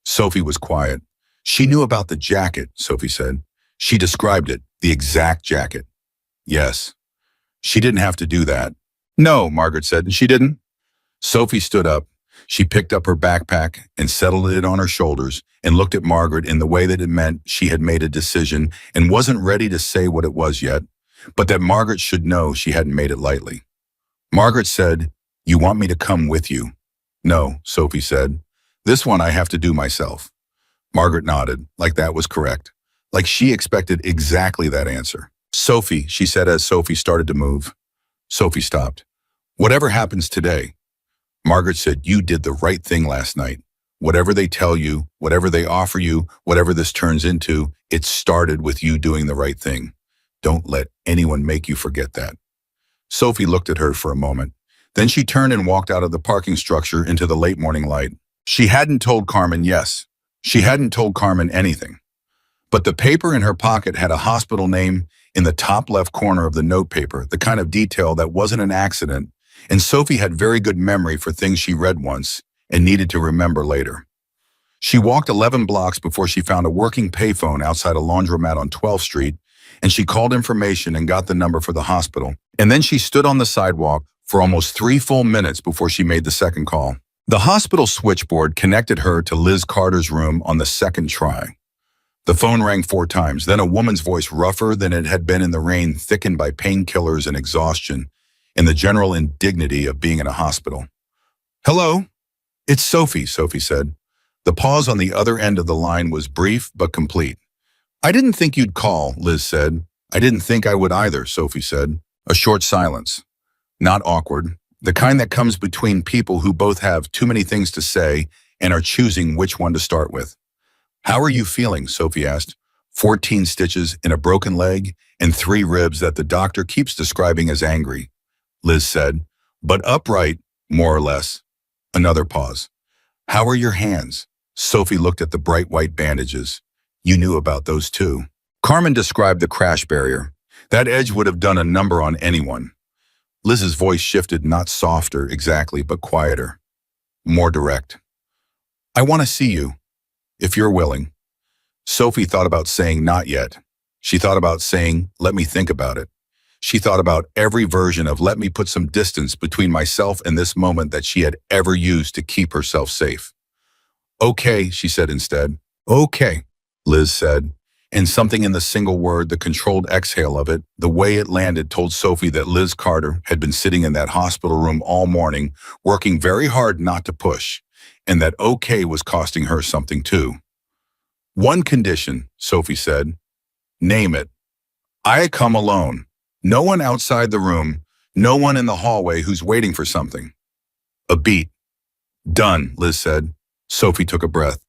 Sophie was quiet. She knew about the jacket, Sophie said. She described it, the exact jacket. Yes. She didn't have to do that. No, Margaret said. She didn't. Sophie stood up. She picked up her backpack and settled it on her shoulders and looked at Margaret in the way that it meant she had made a decision and wasn't ready to say what it was yet, but that Margaret should know she hadn't made it lightly. Margaret said, You want me to come with you? No, Sophie said. This one I have to do myself. Margaret nodded, like that was correct, like she expected exactly that answer. Sophie, she said as Sophie started to move. Sophie stopped. Whatever happens today. Margaret said, You did the right thing last night. Whatever they tell you, whatever they offer you, whatever this turns into, it started with you doing the right thing. Don't let anyone make you forget that. Sophie looked at her for a moment. Then she turned and walked out of the parking structure into the late morning light. She hadn't told Carmen yes. She hadn't told Carmen anything. But the paper in her pocket had a hospital name in the top left corner of the notepaper, the kind of detail that wasn't an accident, and Sophie had very good memory for things she read once and needed to remember later. She walked 11 blocks before she found a working payphone outside a laundromat on 12th Street, and she called information and got the number for the hospital. And then she stood on the sidewalk for almost 3 full minutes before she made the second call. The hospital switchboard connected her to Liz Carter's room on the second try. The phone rang 4 times, then a woman's voice rougher than it had been in the rain, thickened by painkillers and exhaustion, and the general indignity of being in a hospital. Hello? It's Sophie, Sophie said. The pause on the other end of the line was brief but complete. I didn't think you'd call, Liz said. I didn't think I would either, Sophie said. A short silence. Not awkward. The kind that comes between people who both have too many things to say and are choosing which one to start with. How are you feeling? Sophie asked. 14 stitches in a broken leg and 3 ribs that the doctor keeps describing as angry. Liz said, but upright, more or less. Another pause. How are your hands? Sophie looked at the bright white bandages. You knew about those too. Carmen described the crash barrier. That edge would have done a number on anyone. Liz's voice shifted, not softer exactly, but quieter. More direct. I want to see you, if you're willing. Sophie thought about saying not yet. She thought about saying, let me think about it. She thought about every version of let me put some distance between myself and this moment that she had ever used to keep herself safe. Okay, she said instead. Okay, Liz said. And something in the single word, the controlled exhale of it, the way it landed told Sophie that Liz Carter had been sitting in that hospital room all morning, working very hard not to push, and that okay was costing her something too. One condition, Sophie said. Name it. I come alone. No one outside the room, no one in the hallway who's waiting for something. A beat. Done, Liz said. Sophie took a breath.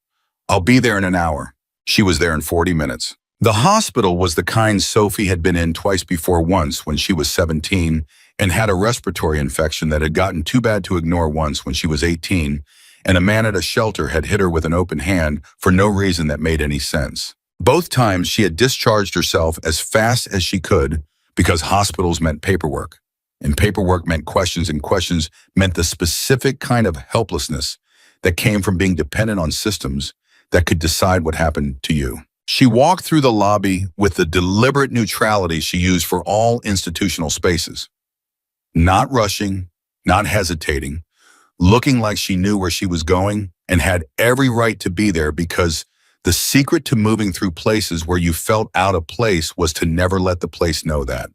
I'll be there in an hour. She was there in 40 minutes. The hospital was the kind Sophie had been in twice before, once when she was 17 and had a respiratory infection that had gotten too bad to ignore once when she was 18, and a man at a shelter had hit her with an open hand for no reason that made any sense. Both times she had discharged herself as fast as she could because hospitals meant paperwork, and paperwork meant questions, and questions meant the specific kind of helplessness that came from being dependent on systems that could decide what happened to you. She walked through the lobby with the deliberate neutrality she used for all institutional spaces. Not rushing, not hesitating, looking like she knew where she was going and had every right to be there, because the secret to moving through places where you felt out of place was to never let the place know that.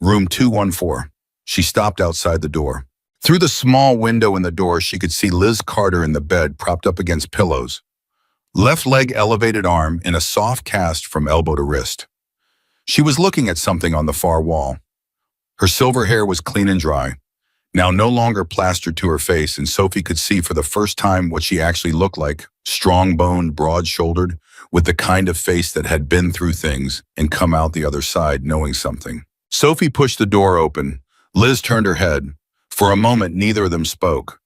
Room 214. She stopped outside the door. Through the small window in the door, she could see Liz Carter in the bed, propped up against pillows. Left leg elevated, arm in a soft cast from elbow to wrist. She was looking at something on the far wall. Her silver hair was clean and dry, now no longer plastered to her face, and Sophie could see for the first time what she actually looked like, strong-boned, broad-shouldered, with the kind of face that had been through things and come out the other side knowing something. Sophie pushed the door open. Liz turned her head. For a moment, neither of them spoke.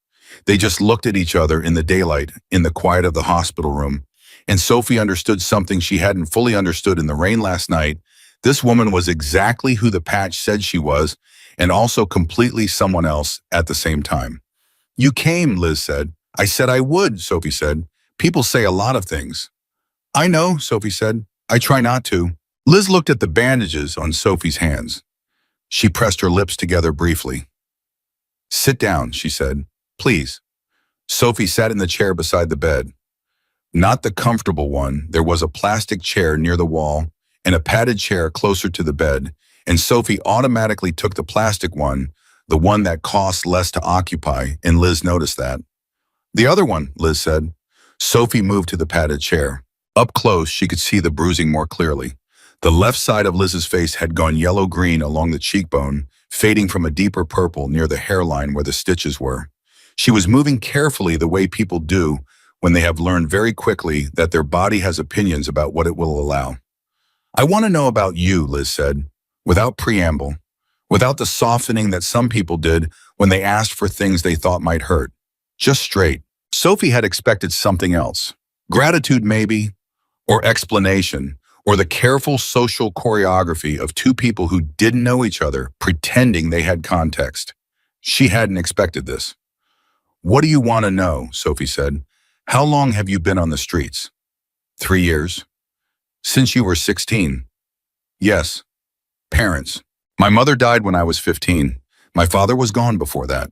They just looked at each other in the daylight, in the quiet of the hospital room, and Sophie understood something she hadn't fully understood in the rain last night. This woman was exactly who the patch said she was, and also completely someone else at the same time. You came, Liz said. I said I would, Sophie said. People say a lot of things. I know, Sophie said. I try not to. Liz looked at the bandages on Sophie's hands. She pressed her lips together briefly. Sit down, she said. Please. Sophie sat in the chair beside the bed. Not the comfortable one. There was a plastic chair near the wall and a padded chair closer to the bed, and Sophie automatically took the plastic one, the one that cost less to occupy, and Liz noticed that. The other one, Liz said. Sophie moved to the padded chair. Up close, she could see the bruising more clearly. The left side of Liz's face had gone yellow-green along the cheekbone, fading from a deeper purple near the hairline where the stitches were. She was moving carefully, the way people do when they have learned very quickly that their body has opinions about what it will allow. I want to know about you, Liz said, without preamble, without the softening that some people did when they asked for things they thought might hurt. Just straight. Sophie had expected something else. Gratitude maybe, or explanation, or the careful social choreography of two people who didn't know each other pretending they had context. She hadn't expected this. What do you want to know? Sophie said. How long have you been on the streets? 3 years. Since you were 16. Yes. Parents. My mother died when I was 15. My father was gone before that.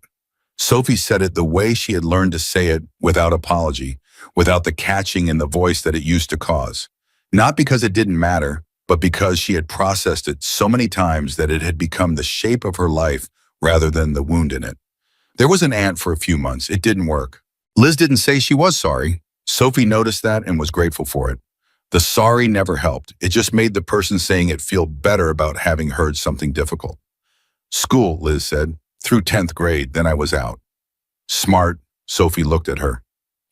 Sophie said it the way she had learned to say it, without apology, without the catching in the voice that it used to cause. Not because it didn't matter, but because she had processed it so many times that it had become the shape of her life rather than the wound in it. There was an aunt for a few months. It didn't work. Liz didn't say she was sorry. Sophie noticed that and was grateful for it. The sorry never helped. It just made the person saying it feel better about having heard something difficult. School, Liz said, through 10th grade, then I was out. Smart, Sophie looked at her.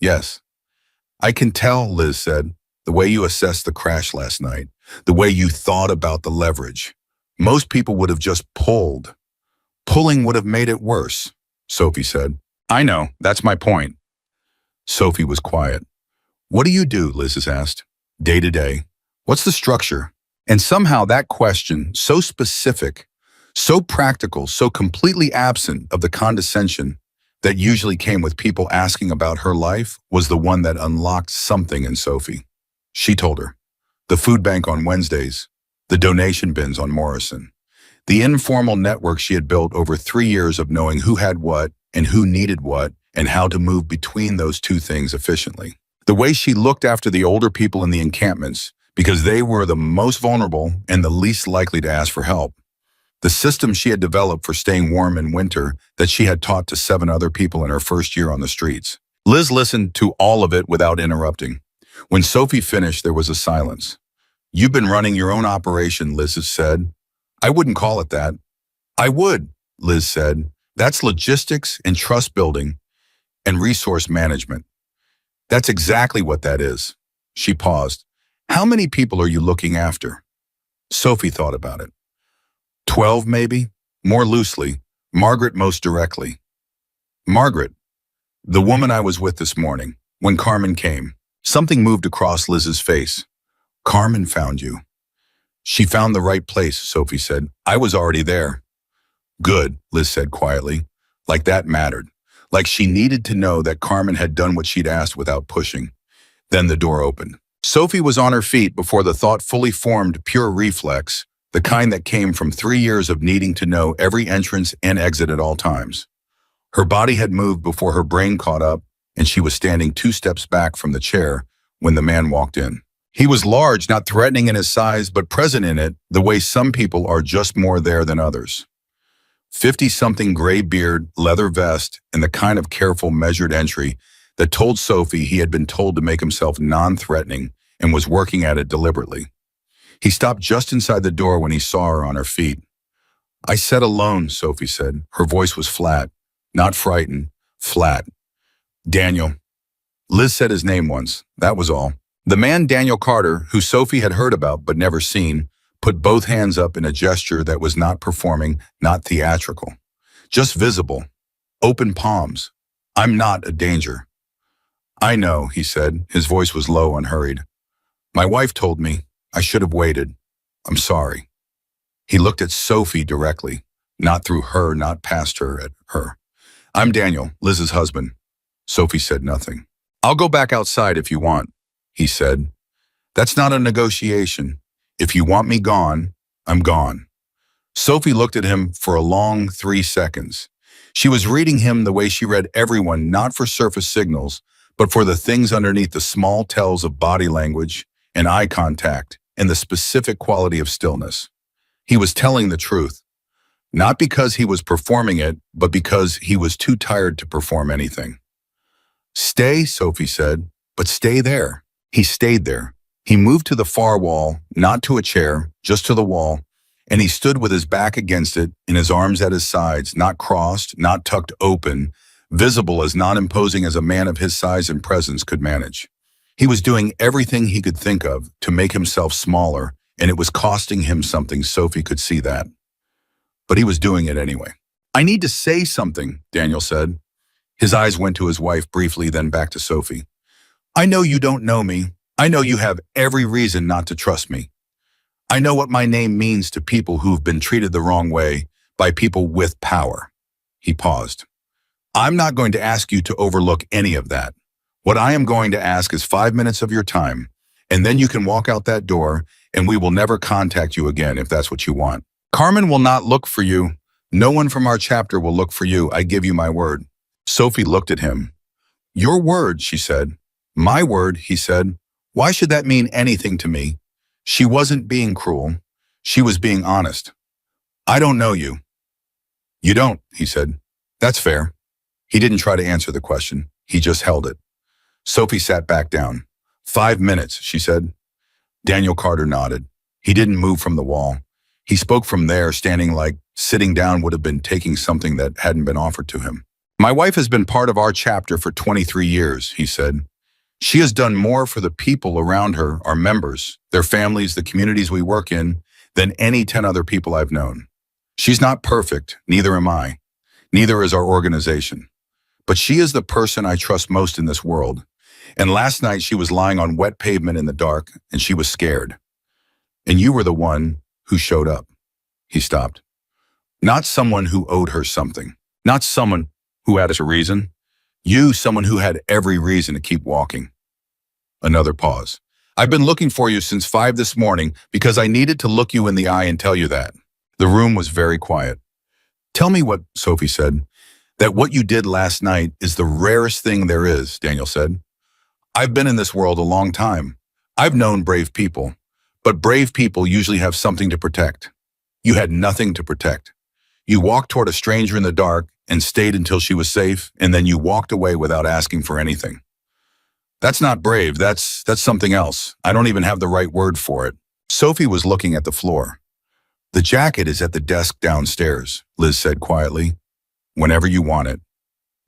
Yes. I can tell, Liz said, the way you assessed the crash last night, the way you thought about the leverage. Most people would have just pulled Pulling would have made it worse, Sophie said. I know, that's my point. Sophie was quiet. What do you do, Liz asked. Day to day. What's the structure? And somehow that question, so specific, so practical, so completely absent of the condescension that usually came with people asking about her life, was the one that unlocked something in Sophie. She told her. The food bank on Wednesdays, the donation bins on Morrison, the informal network she had built over 3 years of knowing who had what and who needed what and how to move between those two things efficiently. The way she looked after the older people in the encampments because they were the most vulnerable and the least likely to ask for help. The system she had developed for staying warm in winter that she had taught to 7 other people in her first year on the streets. Liz listened to all of it without interrupting. When Sophie finished, there was a silence. You've been running your own operation, Liz said. I wouldn't call it that. I would, Liz said. That's logistics and trust building and resource management. That's exactly what that is. She paused. How many people are you looking after? Sophie thought about it. 12, maybe? More loosely. Margaret most directly. Margaret, the woman I was with this morning, when Carmen came. Something moved across Liz's face. Carmen found you. She found the right place, Sophie said. I was already there. Good, Liz said quietly. Like that mattered. Like she needed to know that Carmen had done what she'd asked without pushing. Then the door opened. Sophie was on her feet before the thought fully formed pure reflex, the kind that came from 3 years of needing to know every entrance and exit at all times. Her body had moved before her brain caught up, and she was standing 2 steps back from the chair when the man walked in. He was large, not threatening in his size, but present in it, the way some people are just more there than others. 50-something gray beard, leather vest, and the kind of careful, measured entry that told Sophie he had been told to make himself non-threatening and was working at it deliberately. He stopped just inside the door when he saw her on her feet. I said alone, Sophie said. Her voice was flat, not frightened, flat. Daniel. Liz said his name once, that was all. The man Daniel Carter, who Sophie had heard about but never seen, put both hands up in a gesture that was not performing, not theatrical. Just visible. Open palms. I'm not a danger. I know, he said. His voice was low and hurried. My wife told me. I should have waited. I'm sorry. He looked at Sophie directly, not through her, not past her, at her. I'm Daniel, Liz's husband. Sophie said nothing. I'll go back outside if you want, he said. That's not a negotiation. If you want me gone, I'm gone. Sophie looked at him for a long 3 seconds. She was reading him the way she read everyone, not for surface signals, but for the things underneath the small tells of body language and eye contact and the specific quality of stillness. He was telling the truth, not because he was performing it, but because he was too tired to perform anything. Stay, Sophie said, but stay there. He stayed there. He moved to the far wall, not to a chair, just to the wall, and he stood with his back against it and his arms at his sides, not crossed, not tucked open, visible as non-imposing as a man of his size and presence could manage. He was doing everything he could think of to make himself smaller, and it was costing him something. Sophie could see that. But he was doing it anyway. I need to say something, Daniel said. His eyes went to his wife briefly, then back to Sophie. I know you don't know me. I know you have every reason not to trust me. I know what my name means to people who've been treated the wrong way by people with power. He paused. I'm not going to ask you to overlook any of that. What I am going to ask is 5 minutes of your time, and then you can walk out that door, and we will never contact you again if that's what you want. Carmen will not look for you. No one from our chapter will look for you. I give you my word. Sophie looked at him. Your word, she said. My word, he said. Why should that mean anything to me? She wasn't being cruel. She was being honest. I don't know you. You don't, he said. That's fair. He didn't try to answer the question. He just held it. Sophie sat back down. 5 minutes, she said. Daniel Carter nodded. He didn't move from the wall. He spoke from there, standing like sitting down would have been taking something that hadn't been offered to him. My wife has been part of our chapter for 23 years, he said. She has done more for the people around her, our members, their families, the communities we work in, than any 10 other people I've known. She's not perfect, neither am I. Neither is our organization. But she is the person I trust most in this world. And last night she was lying on wet pavement in the dark, and she was scared. And you were the one who showed up. He stopped. Not someone who owed her something. Not someone who had a reason. You, someone who had every reason to keep walking. Another pause. I've been looking for you since 5 this morning because I needed to look you in the eye and tell you that. The room was very quiet. Tell me what, Sophie said. That what you did last night is the rarest thing there is, Daniel said. I've been in this world a long time. I've known brave people, but brave people usually have something to protect. You had nothing to protect. You walked toward a stranger in the dark and stayed until she was safe, and then you walked away without asking for anything. That's not brave, that's something else. I don't even have the right word for it. Sophie was looking at the floor. The jacket is at the desk downstairs, Liz said quietly. Whenever you want it.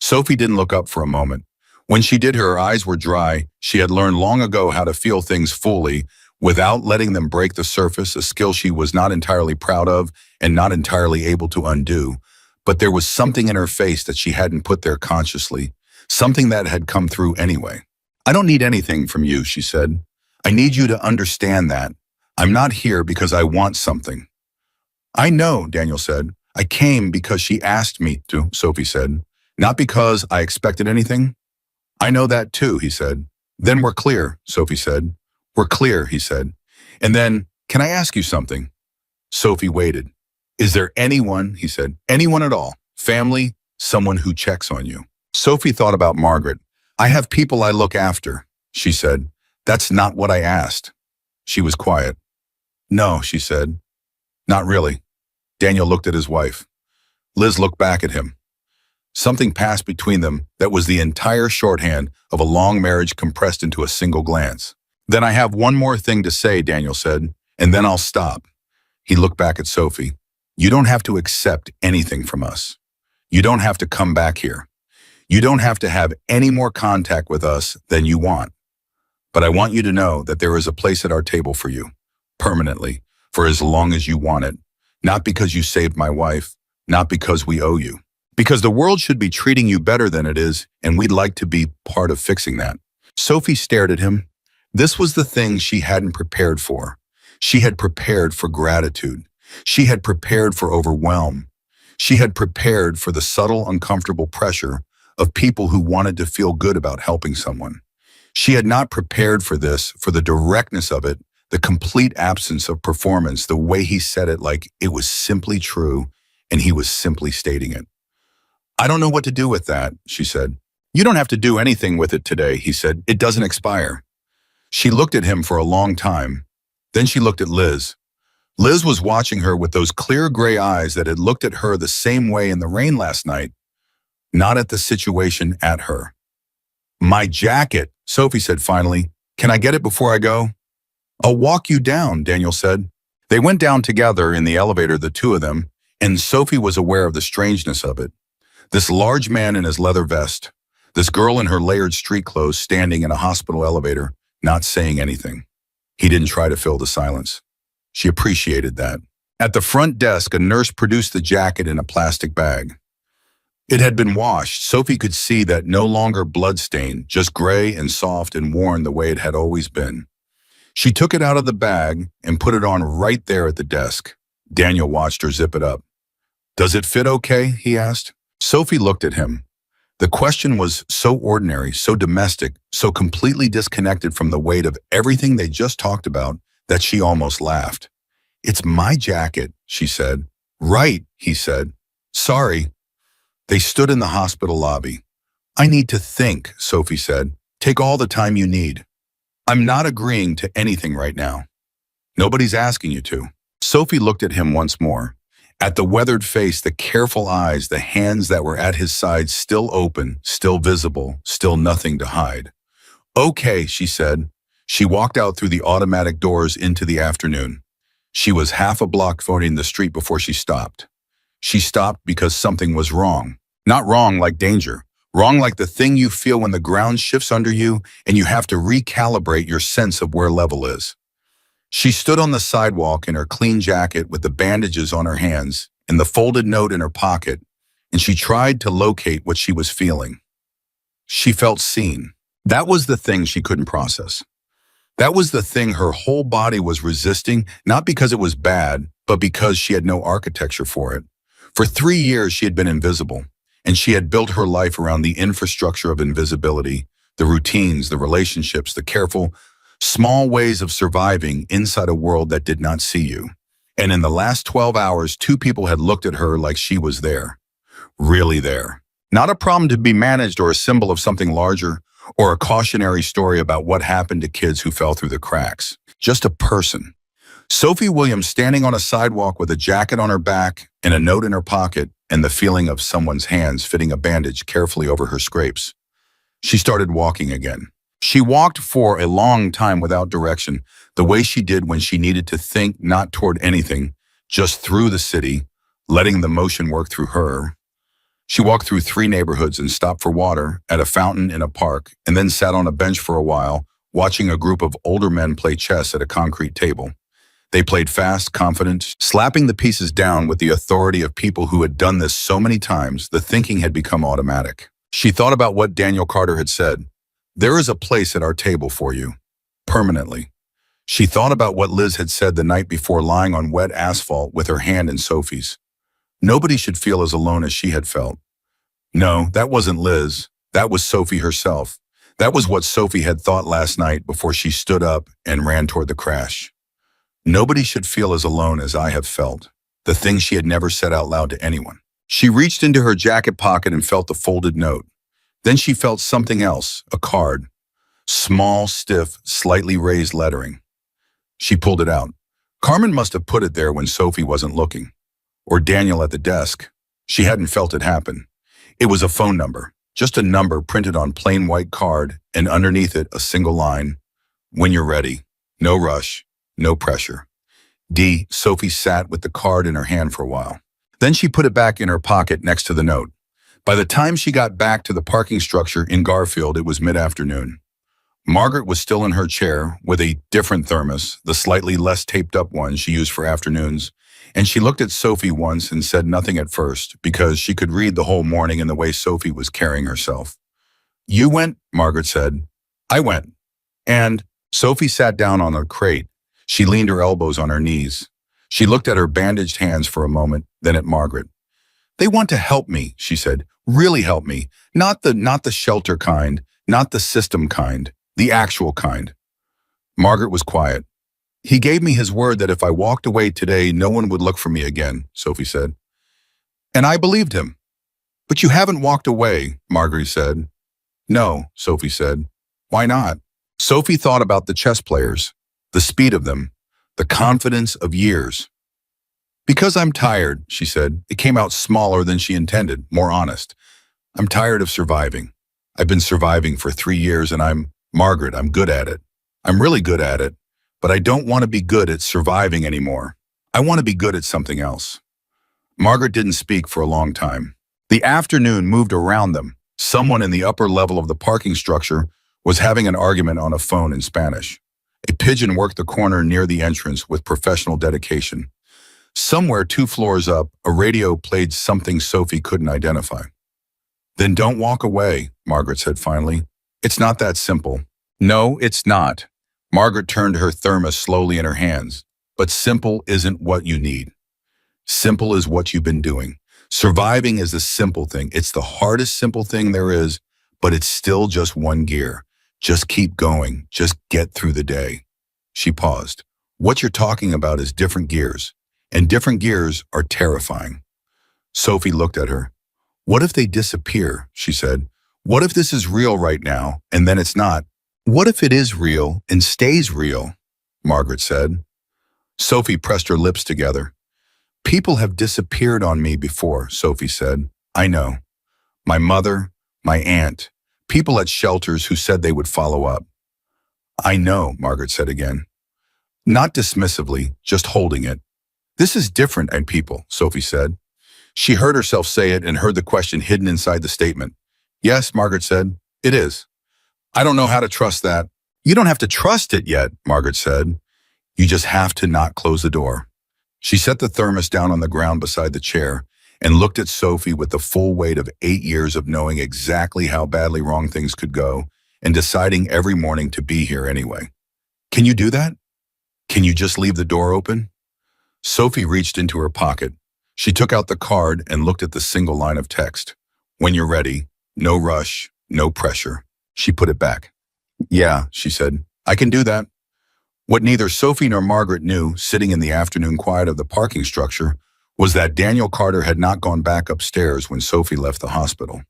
Sophie didn't look up for a moment. When she did, her eyes were dry. She had learned long ago how to feel things fully without letting them break the surface, a skill she was not entirely proud of and not entirely able to undo. But there was something in her face that she hadn't put there consciously, something that had come through anyway. I don't need anything from you, she said. I need you to understand that. I'm not here because I want something. I know, Daniel said. I came because she asked me to, Sophie said. Not because I expected anything. I know that too, he said. Then we're clear, Sophie said. We're clear, he said. And then, can I ask you something? Sophie waited. Is there anyone, he said, anyone at all, family, someone who checks on you? Sophie thought about Margaret. I have people I look after, she said. That's not what I asked. She was quiet. No, she said. Not really. Daniel looked at his wife. Liz looked back at him. Something passed between them that was the entire shorthand of a long marriage compressed into a single glance. Then I have one more thing to say, Daniel said, and then I'll stop. He looked back at Sophie. You don't have to accept anything from us. You don't have to come back here. You don't have to have any more contact with us than you want. But I want you to know that there is a place at our table for you, permanently, for as long as you want it. Not because you saved my wife, not because we owe you. Because the world should be treating you better than it is, and we'd like to be part of fixing that. Sophie stared at him. This was the thing she hadn't prepared for. She had prepared for gratitude. She had prepared for overwhelm. She had prepared for the subtle, uncomfortable pressure of people who wanted to feel good about helping someone. She had not prepared for this, for the directness of it, the complete absence of performance, the way he said it like it was simply true, and he was simply stating it. I don't know what to do with that, she said. You don't have to do anything with it today, he said. It doesn't expire. She looked at him for a long time. Then she looked at Liz. Liz was watching her with those clear gray eyes that had looked at her the same way in the rain last night, not at the situation at her. My jacket, Sophie said finally. Can I get it before I go? I'll walk you down, Daniel said. They went down together in the elevator, the two of them, and Sophie was aware of the strangeness of it. This large man in his leather vest, this girl in her layered street clothes standing in a hospital elevator, not saying anything. He didn't try to fill the silence. She appreciated that. At the front desk, a nurse produced the jacket in a plastic bag. It had been washed. Sophie could see that no longer bloodstained, just gray and soft and worn the way it had always been. She took it out of the bag and put it on right there at the desk. Daniel watched her zip it up. Does it fit okay? He asked. Sophie looked at him. The question was so ordinary, so domestic, so completely disconnected from the weight of everything they just talked about that she almost laughed. It's my jacket, she said. Right, he said. Sorry. They stood in the hospital lobby. I need to think, Sophie said. Take all the time you need. I'm not agreeing to anything right now. Nobody's asking you to. Sophie looked at him once more. At the weathered face, the careful eyes, the hands that were at his side still open, still visible, still nothing to hide. Okay, she said. She walked out through the automatic doors into the afternoon. She was half a block avoiding the street before she stopped. She stopped because something was wrong. Not wrong like danger. Wrong like the thing you feel when the ground shifts under you and you have to recalibrate your sense of where level is. She stood on the sidewalk in her clean jacket with the bandages on her hands, and the folded note in her pocket, and she tried to locate what she was feeling. She felt seen. That was the thing she couldn't process. That was the thing her whole body was resisting, not because it was bad, but because she had no architecture for it. For 3 years, she had been invisible, and she had built her life around the infrastructure of invisibility, the routines, the relationships, the careful, small ways of surviving inside a world that did not see you. And in the last 12 hours, 2 people had looked at her like she was there. Really there. Not a problem to be managed or a symbol of something larger, or a cautionary story about what happened to kids who fell through the cracks. Just a person. Sophie Williams standing on a sidewalk with a jacket on her back and a note in her pocket and the feeling of someone's hands fitting a bandage carefully over her scrapes. She started walking again. She walked for a long time without direction, the way she did when she needed to think not toward anything, just through the city, letting the motion work through her. She walked through 3 neighborhoods and stopped for water at a fountain in a park, and then sat on a bench for a while, watching a group of older men play chess at a concrete table. They played fast, confident, slapping the pieces down with the authority of people who had done this so many times, the thinking had become automatic. She thought about what Daniel Carter had said. There is a place at our table for you, permanently. She thought about what Liz had said the night before, lying on wet asphalt with her hand in Sophie's. Nobody should feel as alone as she had felt. No, that wasn't Liz. That was Sophie herself. That was what Sophie had thought last night before she stood up and ran toward the crash. Nobody should feel as alone as I have felt. The thing she had never said out loud to anyone. She reached into her jacket pocket and felt the folded note. Then she felt something else, a card. Small, stiff, slightly raised lettering. She pulled it out. Carmen must have put it there when Sophie wasn't looking. Or Daniel at the desk. She hadn't felt it happen. It was a phone number, just a number printed on plain white card, and underneath it a single line. When you're ready. No rush. No pressure. Sophie sat with the card in her hand for a while. Then she put it back in her pocket next to the note. By the time she got back to the parking structure in Garfield, it was mid-afternoon. Margaret was still in her chair with a different thermos, the slightly less taped up one she used for afternoons, and she looked at Sophie once and said nothing at first because she could read the whole morning in the way Sophie was carrying herself. You went, Margaret said. I went. And Sophie sat down on a crate. She leaned her elbows on her knees. She looked at her bandaged hands for a moment, then at Margaret. They want to help me, she said. Really help me. Not the shelter kind, not the system kind, the actual kind. Margaret was quiet. He gave me his word that if I walked away today, no one would look for me again, Sophie said. And I believed him. But you haven't walked away, Margaret said. No, Sophie said. Why not? Sophie thought about the chess players, the speed of them, the confidence of years. Because I'm tired, she said. It came out smaller than she intended, more honest. I'm tired of surviving. I've been surviving for 3 years and Margaret, I'm good at it. I'm really good at it, but I don't want to be good at surviving anymore. I want to be good at something else. Margaret didn't speak for a long time. The afternoon moved around them. Someone in the upper level of the parking structure was having an argument on a phone in Spanish. A pigeon worked the corner near the entrance with professional dedication. Somewhere 2 floors up, a radio played something Sophie couldn't identify. Then don't walk away, Margaret said finally. It's not that simple. No, it's not. Margaret turned her thermos slowly in her hands. But simple isn't what you need. Simple is what you've been doing. Surviving is the simple thing. It's the hardest simple thing there is, but it's still just one gear. Just keep going. Just get through the day. She paused. What you're talking about is different gears, and different gears are terrifying. Sophie looked at her. What if they disappear, she said. What if this is real right now, and then it's not? What if it is real and stays real? Margaret said. Sophie pressed her lips together. People have disappeared on me before, Sophie said. I know. My mother, my aunt, people at shelters who said they would follow up. I know, Margaret said again. Not dismissively, just holding it. This is different, and people, Sophie said. She heard herself say it and heard the question hidden inside the statement. Yes, Margaret said, it is. I don't know how to trust that. You don't have to trust it yet, Margaret said. You just have to not close the door. She set the thermos down on the ground beside the chair and looked at Sophie with the full weight of 8 years of knowing exactly how badly wrong things could go and deciding every morning to be here anyway. Can you do that? Can you just leave the door open? Sophie reached into her pocket. She took out the card and looked at the single line of text. When you're ready, no rush, no pressure. She put it back. Yeah, she said, I can do that. What neither Sophie nor Margaret knew, sitting in the afternoon quiet of the parking structure, was that Daniel Carter had not gone back upstairs when Sophie left the hospital.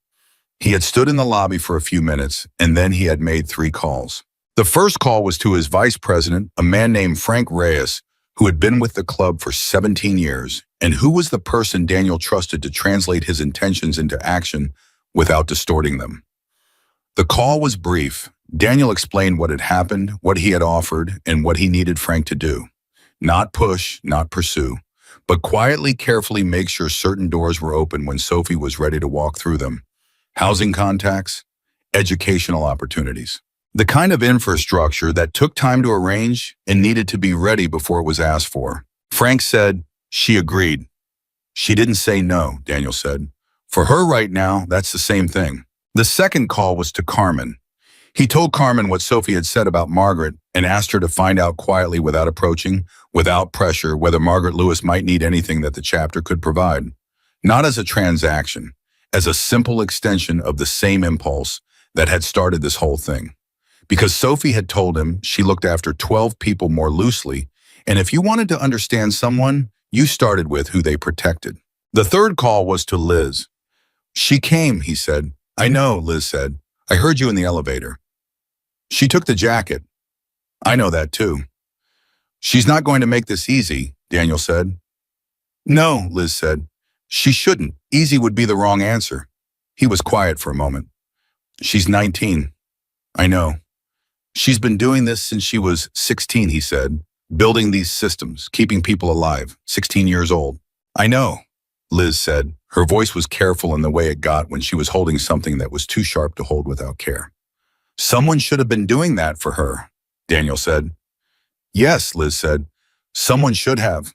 He had stood in the lobby for a few minutes, and then he had made 3 calls. The first call was to his vice president, a man named Frank Reyes, who had been with the club for 17 years, and who was the person Daniel trusted to translate his intentions into action without distorting them. The call was brief. Daniel explained what had happened, what he had offered, and what he needed Frank to do. Not push, not pursue, but quietly, carefully make sure certain doors were open when Sophie was ready to walk through them. Housing contacts, educational opportunities. The kind of infrastructure that took time to arrange and needed to be ready before it was asked for. Frank said, she agreed. She didn't say no, Daniel said. For her right now, that's the same thing. The second call was to Carmen. He told Carmen what Sophie had said about Margaret and asked her to find out quietly without approaching, without pressure, whether Margaret Lewis might need anything that the chapter could provide. Not as a transaction, as a simple extension of the same impulse that had started this whole thing. Because Sophie had told him she looked after 12 people more loosely, and if you wanted to understand someone, you started with who they protected. The third call was to Liz. She came, he said. I know, Liz said. I heard you in the elevator. She took the jacket. I know that too. She's not going to make this easy, Daniel said. No, Liz said. She shouldn't. Easy would be the wrong answer. He was quiet for a moment. She's 19. I know. She's been doing this since she was 16, he said, building these systems, keeping people alive, 16 years old. I know, Liz said. Her voice was careful in the way it got when she was holding something that was too sharp to hold without care. Someone should have been doing that for her, Daniel said. Yes, Liz said. Someone should have.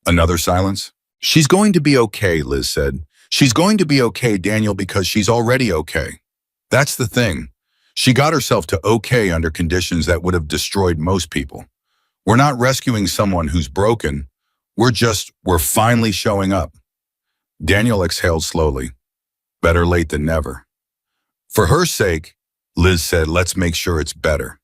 Another silence. She's going to be okay, Liz said. She's going to be okay, Daniel, because she's already okay. That's the thing. She got herself to okay under conditions that would have destroyed most people. We're not rescuing someone who's broken. We're finally showing up. Daniel exhaled slowly. Better late than never. For her sake, Liz said, let's make sure it's better.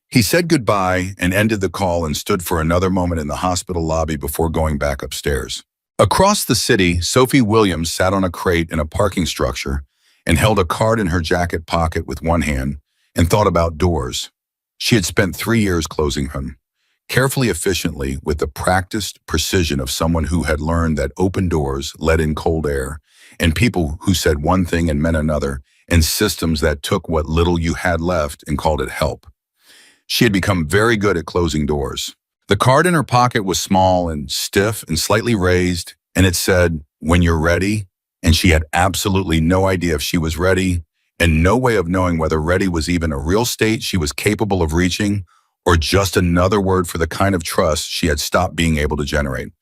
He said goodbye and ended the call and stood for another moment in the hospital lobby before going back upstairs. Across the city, Sophie Williams sat on a crate in a parking structure and held a card in her jacket pocket with one hand and thought about doors. She had spent 3 years closing them, carefully, efficiently, with the practiced precision of someone who had learned that open doors let in cold air, and people who said one thing and meant another, and systems that took what little you had left and called it help. She had become very good at closing doors. The card in her pocket was small and stiff and slightly raised, and it said, when you're ready, and she had absolutely no idea if she was ready, and no way of knowing whether ready was even a real state she was capable of reaching, or just another word for the kind of trust she had stopped being able to generate.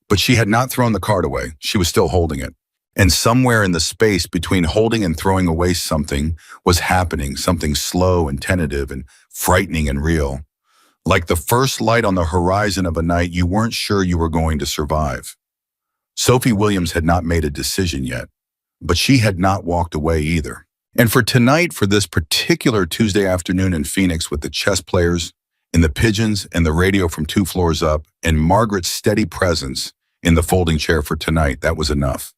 But she had not thrown the card away. She was still holding it. And somewhere in the space between holding and throwing away something was happening, something slow and tentative and frightening and real. Like the first light on the horizon of a night you weren't sure you were going to survive. Sophie Williams had not made a decision yet, but she had not walked away either. And for tonight, for this particular Tuesday afternoon in Phoenix with the chess players, and the pigeons and the radio from 2 floors up, and Margaret's steady presence in the folding chair for tonight, that was enough.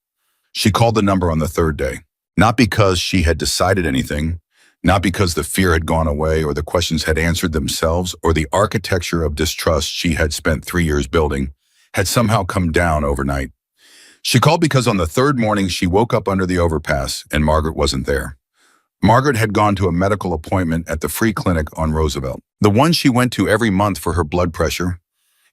She called the number on the 3rd day, not because she had decided anything, not because the fear had gone away or the questions had answered themselves or the architecture of distrust she had spent 3 years building had somehow come down overnight. She called because on the 3rd morning she woke up under the overpass and Margaret wasn't there. Margaret had gone to a medical appointment at the free clinic on Roosevelt, the one she went to every month for her blood pressure,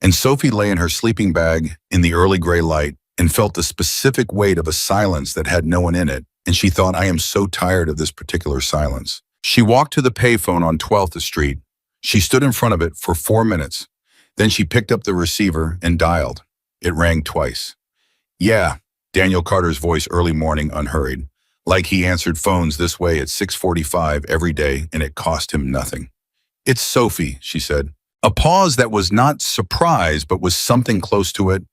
and Sophie lay in her sleeping bag in the early gray light and felt the specific weight of a silence that had no one in it, and she thought, I am so tired of this particular silence. She walked to the payphone on 12th Street. She stood in front of it for 4 minutes. Then she picked up the receiver and dialed. It rang twice. Yeah, Daniel Carter's voice early morning unhurried, like he answered phones this way at 6:45 every day and it cost him nothing. It's Sophie, she said. A pause that was not surprise but was something close to it,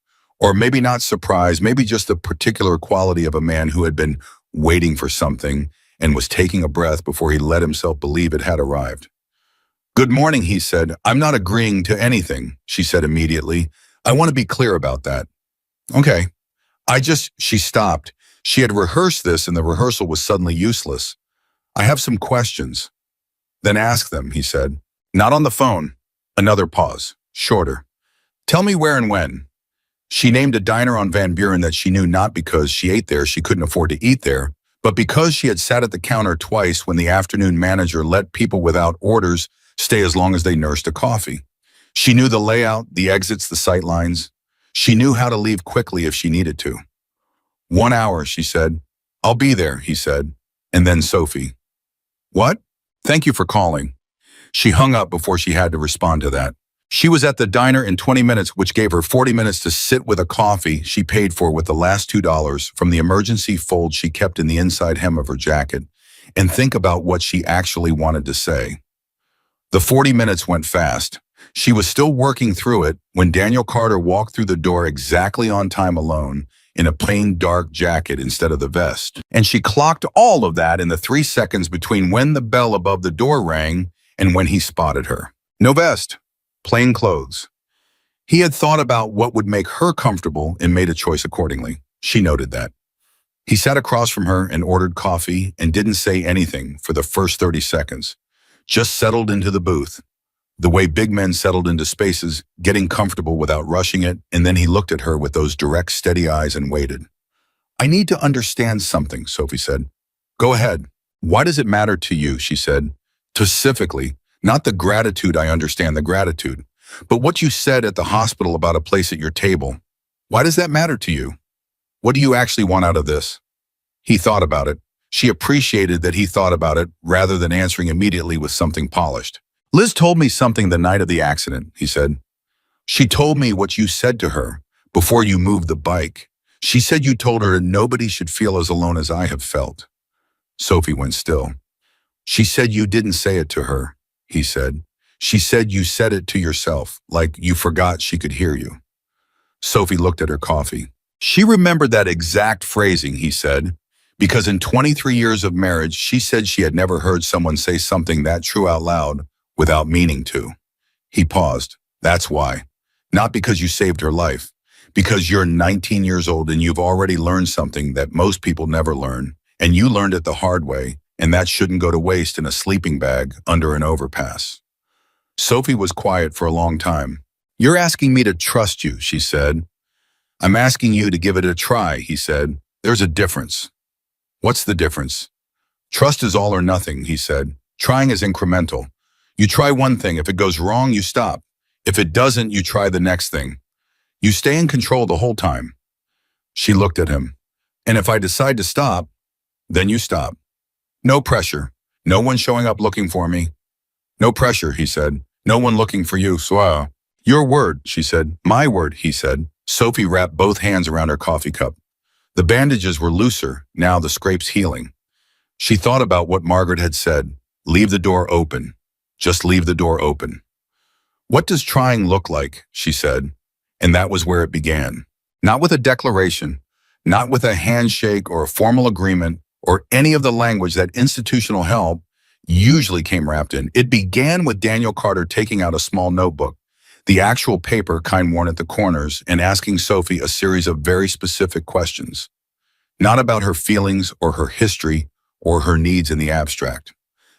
or maybe not surprise, maybe just the particular quality of a man who had been waiting for something and was taking a breath before he let himself believe it had arrived. Good morning, he said. I'm not agreeing to anything, she said immediately. I want to be clear about that. Okay. She stopped. She had rehearsed this and the rehearsal was suddenly useless. I have some questions. Then ask them, he said. Not on the phone. Another pause, shorter. Tell me where and when. She named a diner on Van Buren that she knew not because she ate there, she couldn't afford to eat there, but because she had sat at the counter twice when the afternoon manager let people without orders stay as long as they nursed a coffee. She knew the layout, the exits, the sight lines. She knew how to leave quickly if she needed to. 1 hour, she said. I'll be there, he said. And then Sophie. What? Thank you for calling. She hung up before she had to respond to that. She was at the diner in 20 minutes, which gave her 40 minutes to sit with a coffee she paid for with the last $2 from the emergency fold she kept in the inside hem of her jacket and think about what she actually wanted to say. The 40 minutes went fast. She was still working through it when Daniel Carter walked through the door exactly on time alone in a plain dark jacket instead of the vest. And she clocked all of that in the 3 seconds between when the bell above the door rang and when he spotted her. No vest, plain clothes. He had thought about what would make her comfortable and made a choice accordingly. She noted that. He sat across from her and ordered coffee and didn't say anything for the first 30 seconds, just settled into the booth. The way big men settled into spaces, getting comfortable without rushing it, and then he looked at her with those direct, steady eyes and waited. I need to understand something, Sophie said. Go ahead. Why does it matter to you, she said. Specifically, not the gratitude, I understand the gratitude, but what you said at the hospital about a place at your table. Why does that matter to you? What do you actually want out of this? He thought about it. She appreciated that he thought about it rather than answering immediately with something polished. Liz told me something the night of the accident, he said. She told me what you said to her before you moved the bike. She said you told her nobody should feel as alone as I have felt. Sophie went still. She said you didn't say it to her, he said. She said you said it to yourself, like you forgot she could hear you. Sophie looked at her coffee. She remembered that exact phrasing, he said, because in 23 years of marriage, she said she had never heard someone say something that true out loud without meaning to. He paused. That's why. Not because you saved her life, because you're 19 years old and you've already learned something that most people never learn, and you learned it the hard way, and that shouldn't go to waste in a sleeping bag under an overpass. Sophie was quiet for a long time. You're asking me to trust you, she said. I'm asking you to give it a try, he said. There's a difference. What's the difference? Trust is all or nothing, he said. Trying is incremental. You try one thing. If it goes wrong, you stop. If it doesn't, you try the next thing. You stay in control the whole time. She looked at him. And if I decide to stop, then you stop. No pressure. No one showing up looking for me. No pressure, he said. No one looking for you, so Your word, she said. My word, he said. Sophie wrapped both hands around her coffee cup. The bandages were looser, now the scrapes healing. She thought about what Margaret had said. Leave the door open. Just leave the door open. What does trying look like, she said. And that was where it began. Not with a declaration, not with a handshake or a formal agreement or any of the language that institutional help usually came wrapped in. It began with Daniel Carter taking out a small notebook, the actual paper kind worn at the corners, and asking Sophie a series of very specific questions. Not about her feelings or her history or her needs in the abstract.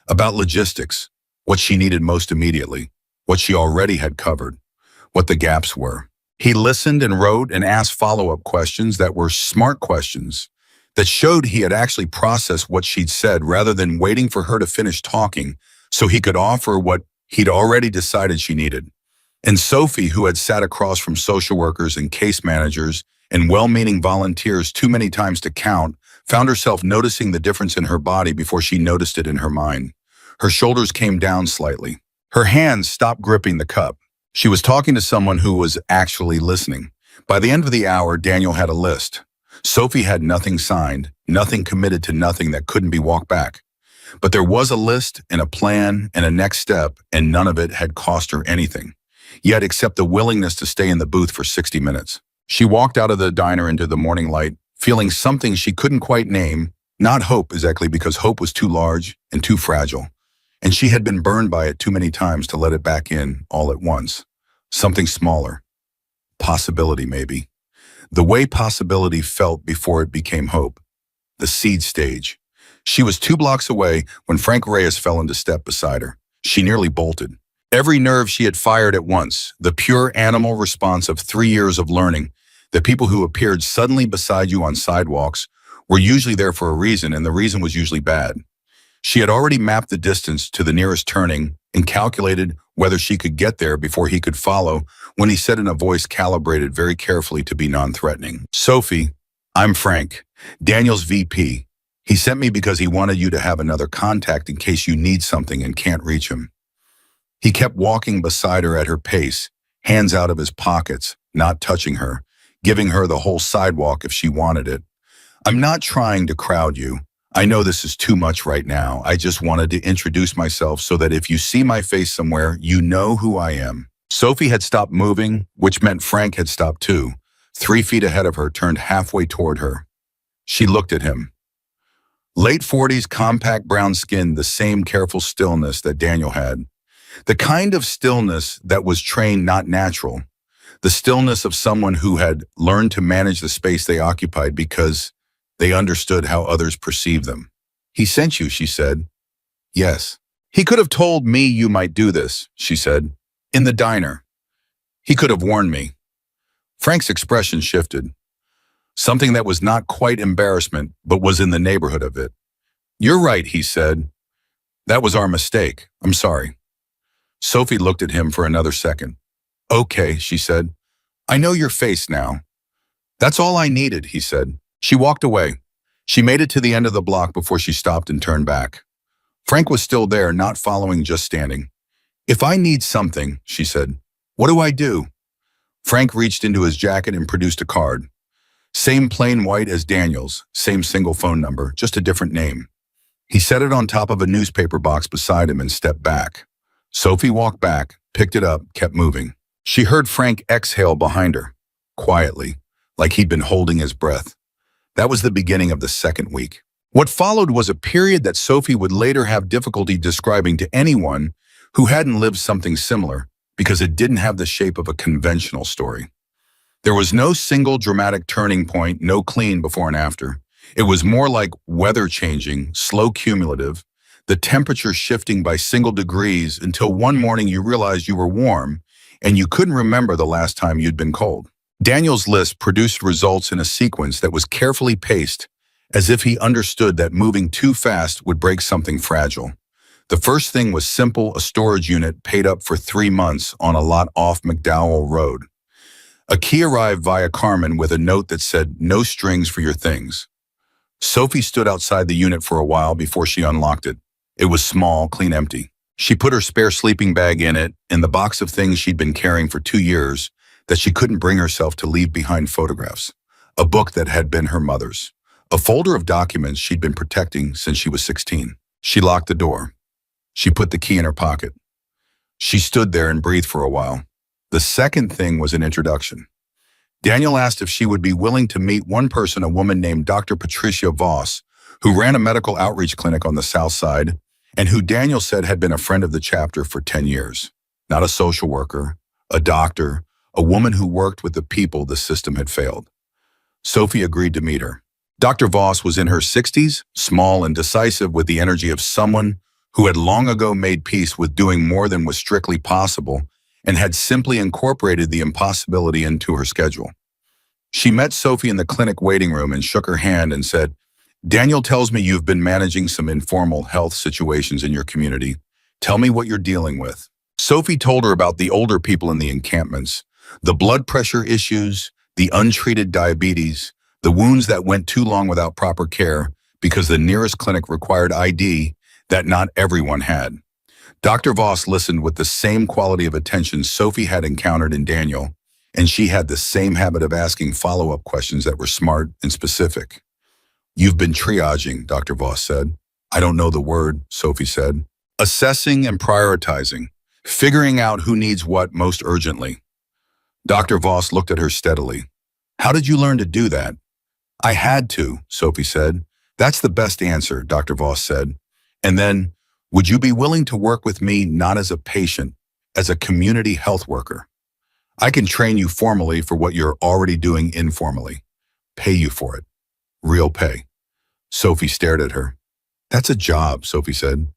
About logistics, what she needed most immediately, what she already had covered, what the gaps were. He listened and wrote and asked follow-up questions that were smart questions that showed he had actually processed what she'd said rather than waiting for her to finish talking so he could offer what he'd already decided she needed. And Sophie, who had sat across from social workers and case managers and well-meaning volunteers too many times to count, found herself noticing the difference in her body before she noticed it in her mind. Her shoulders came down slightly. Her hands stopped gripping the cup. She was talking to someone who was actually listening. By the end of the hour, Daniel had a list. Sophie had nothing signed, nothing committed to nothing that couldn't be walked back. But there was a list and a plan and a next step, and none of it had cost her anything. Yet except the willingness to stay in the booth for 60 minutes. She walked out of the diner into the morning light, feeling something she couldn't quite name, not hope exactly because hope was too large and too fragile. And she had been burned by it too many times to let it back in all at once. Something smaller. Possibility, maybe. The way possibility felt before it became hope. The seed stage. She was 2 blocks away when Frank Reyes fell into step beside her. She nearly bolted. Every nerve she had fired at once, the pure animal response of 3 years of learning, that people who appeared suddenly beside you on sidewalks were usually there for a reason, and the reason was usually bad. She had already mapped the distance to the nearest turning and calculated whether she could get there before he could follow when he said in a voice calibrated very carefully to be non-threatening, "Sophie, I'm Frank, Daniel's VP. He sent me because he wanted you to have another contact in case you need something and can't reach him." He kept walking beside her at her pace, hands out of his pockets, not touching her, giving her the whole sidewalk if she wanted it. "I'm not trying to crowd you. I know this is too much right now. I just wanted to introduce myself so that if you see my face somewhere, you know who I am." Sophie had stopped moving, which meant Frank had stopped too. 3 feet ahead of her, turned halfway toward her. She looked at him. Late 40s, compact brown skin, the same careful stillness that Daniel had. The kind of stillness that was trained, not natural. The stillness of someone who had learned to manage the space they occupied because they understood how others perceived them. "He sent you," she said. "Yes." "He could have told me you might do this," she said. "In the diner. He could have warned me." Frank's expression shifted. Something that was not quite embarrassment, but was in the neighborhood of it. "You're right," he said. "That was our mistake. I'm sorry." Sophie looked at him for another second. "Okay," she said. "I know your face now." "That's all I needed," he said. She walked away. She made it to the end of the block before she stopped and turned back. Frank was still there, not following, just standing. "If I need something," she said, "what do I do?" Frank reached into his jacket and produced a card. Same plain white as Daniel's, same single phone number, just a different name. He set it on top of a newspaper box beside him and stepped back. Sophie walked back, picked it up, kept moving. She heard Frank exhale behind her, quietly, like he'd been holding his breath. That was the beginning of the second week. What followed was a period that Sophie would later have difficulty describing to anyone who hadn't lived something similar, because it didn't have the shape of a conventional story. There was no single dramatic turning point, no clean before and after. It was more like weather changing, slow cumulative, the temperature shifting by single degrees until one morning you realized you were warm and you couldn't remember the last time you'd been cold. Daniel's list produced results in a sequence that was carefully paced, as if he understood that moving too fast would break something fragile. The first thing was simple, a storage unit paid up for 3 months on a lot off McDowell Road. A key arrived via Carmen with a note that said, "No strings for your things." Sophie stood outside the unit for a while before she unlocked it. It was small, clean empty. She put her spare sleeping bag in it and the box of things she'd been carrying for 2 years that she couldn't bring herself to leave behind: photographs, a book that had been her mother's, a folder of documents she'd been protecting since she was 16. She locked the door. She put the key in her pocket. She stood there and breathed for a while. The second thing was an introduction. Daniel asked if she would be willing to meet one person, a woman named Dr. Patricia Voss, who ran a medical outreach clinic on the South Side, and who Daniel said had been a friend of the chapter for 10 years. Not a social worker, a doctor, a woman who worked with the people the system had failed. Sophie agreed to meet her. Dr. Voss was in her 60s, small and decisive, with the energy of someone who had long ago made peace with doing more than was strictly possible and had simply incorporated the impossibility into her schedule. She met Sophie in the clinic waiting room and shook her hand and said, "Daniel tells me you've been managing some informal health situations in your community. Tell me what you're dealing with." Sophie told her about the older people in the encampments, the blood pressure issues, the untreated diabetes, the wounds that went too long without proper care because the nearest clinic required ID that not everyone had. Dr. Voss listened with the same quality of attention Sophie had encountered in Daniel, and she had the same habit of asking follow-up questions that were smart and specific. You've been triaging, Dr. Voss said. I don't know the word, Sophie said. Assessing and prioritizing, figuring out who needs what most urgently. Dr. Voss looked at her steadily. How did you learn to do that? I had to, Sophie said. That's the best answer, Dr. Voss said. And then, would you be willing to work with me not as a patient, as a community health worker? I can train you formally for what you're already doing informally. Pay you for it. Real pay. Sophie stared at her. That's a job, Sophie said.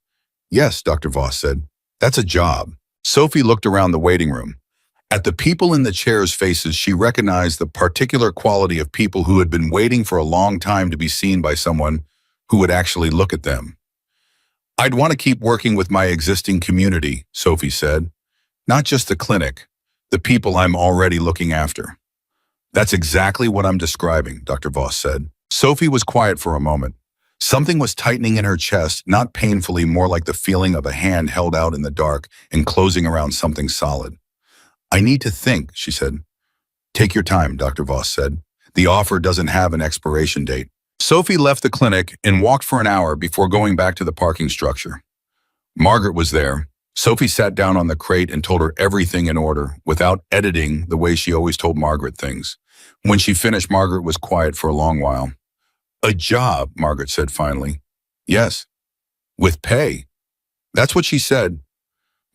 Yes, Dr. Voss said. That's a job. Sophie looked around the waiting room. At the people in the chairs' faces, she recognized the particular quality of people who had been waiting for a long time to be seen by someone who would actually look at them. I'd want to keep working with my existing community, Sophie said. Not just the clinic, the people I'm already looking after. That's exactly what I'm describing, Dr. Voss said. Sophie was quiet for a moment. Something was tightening in her chest, not painfully, more like the feeling of a hand held out in the dark and closing around something solid. I need to think, she said. Take your time, Dr. Voss said. The offer doesn't have an expiration date. Sophie left the clinic and walked for an hour before going back to the parking structure. Margaret was there. Sophie sat down on the crate and told her everything in order, without editing the way she always told Margaret things. When she finished, Margaret was quiet for a long while. A job, Margaret said finally. Yes. With pay. That's what she said.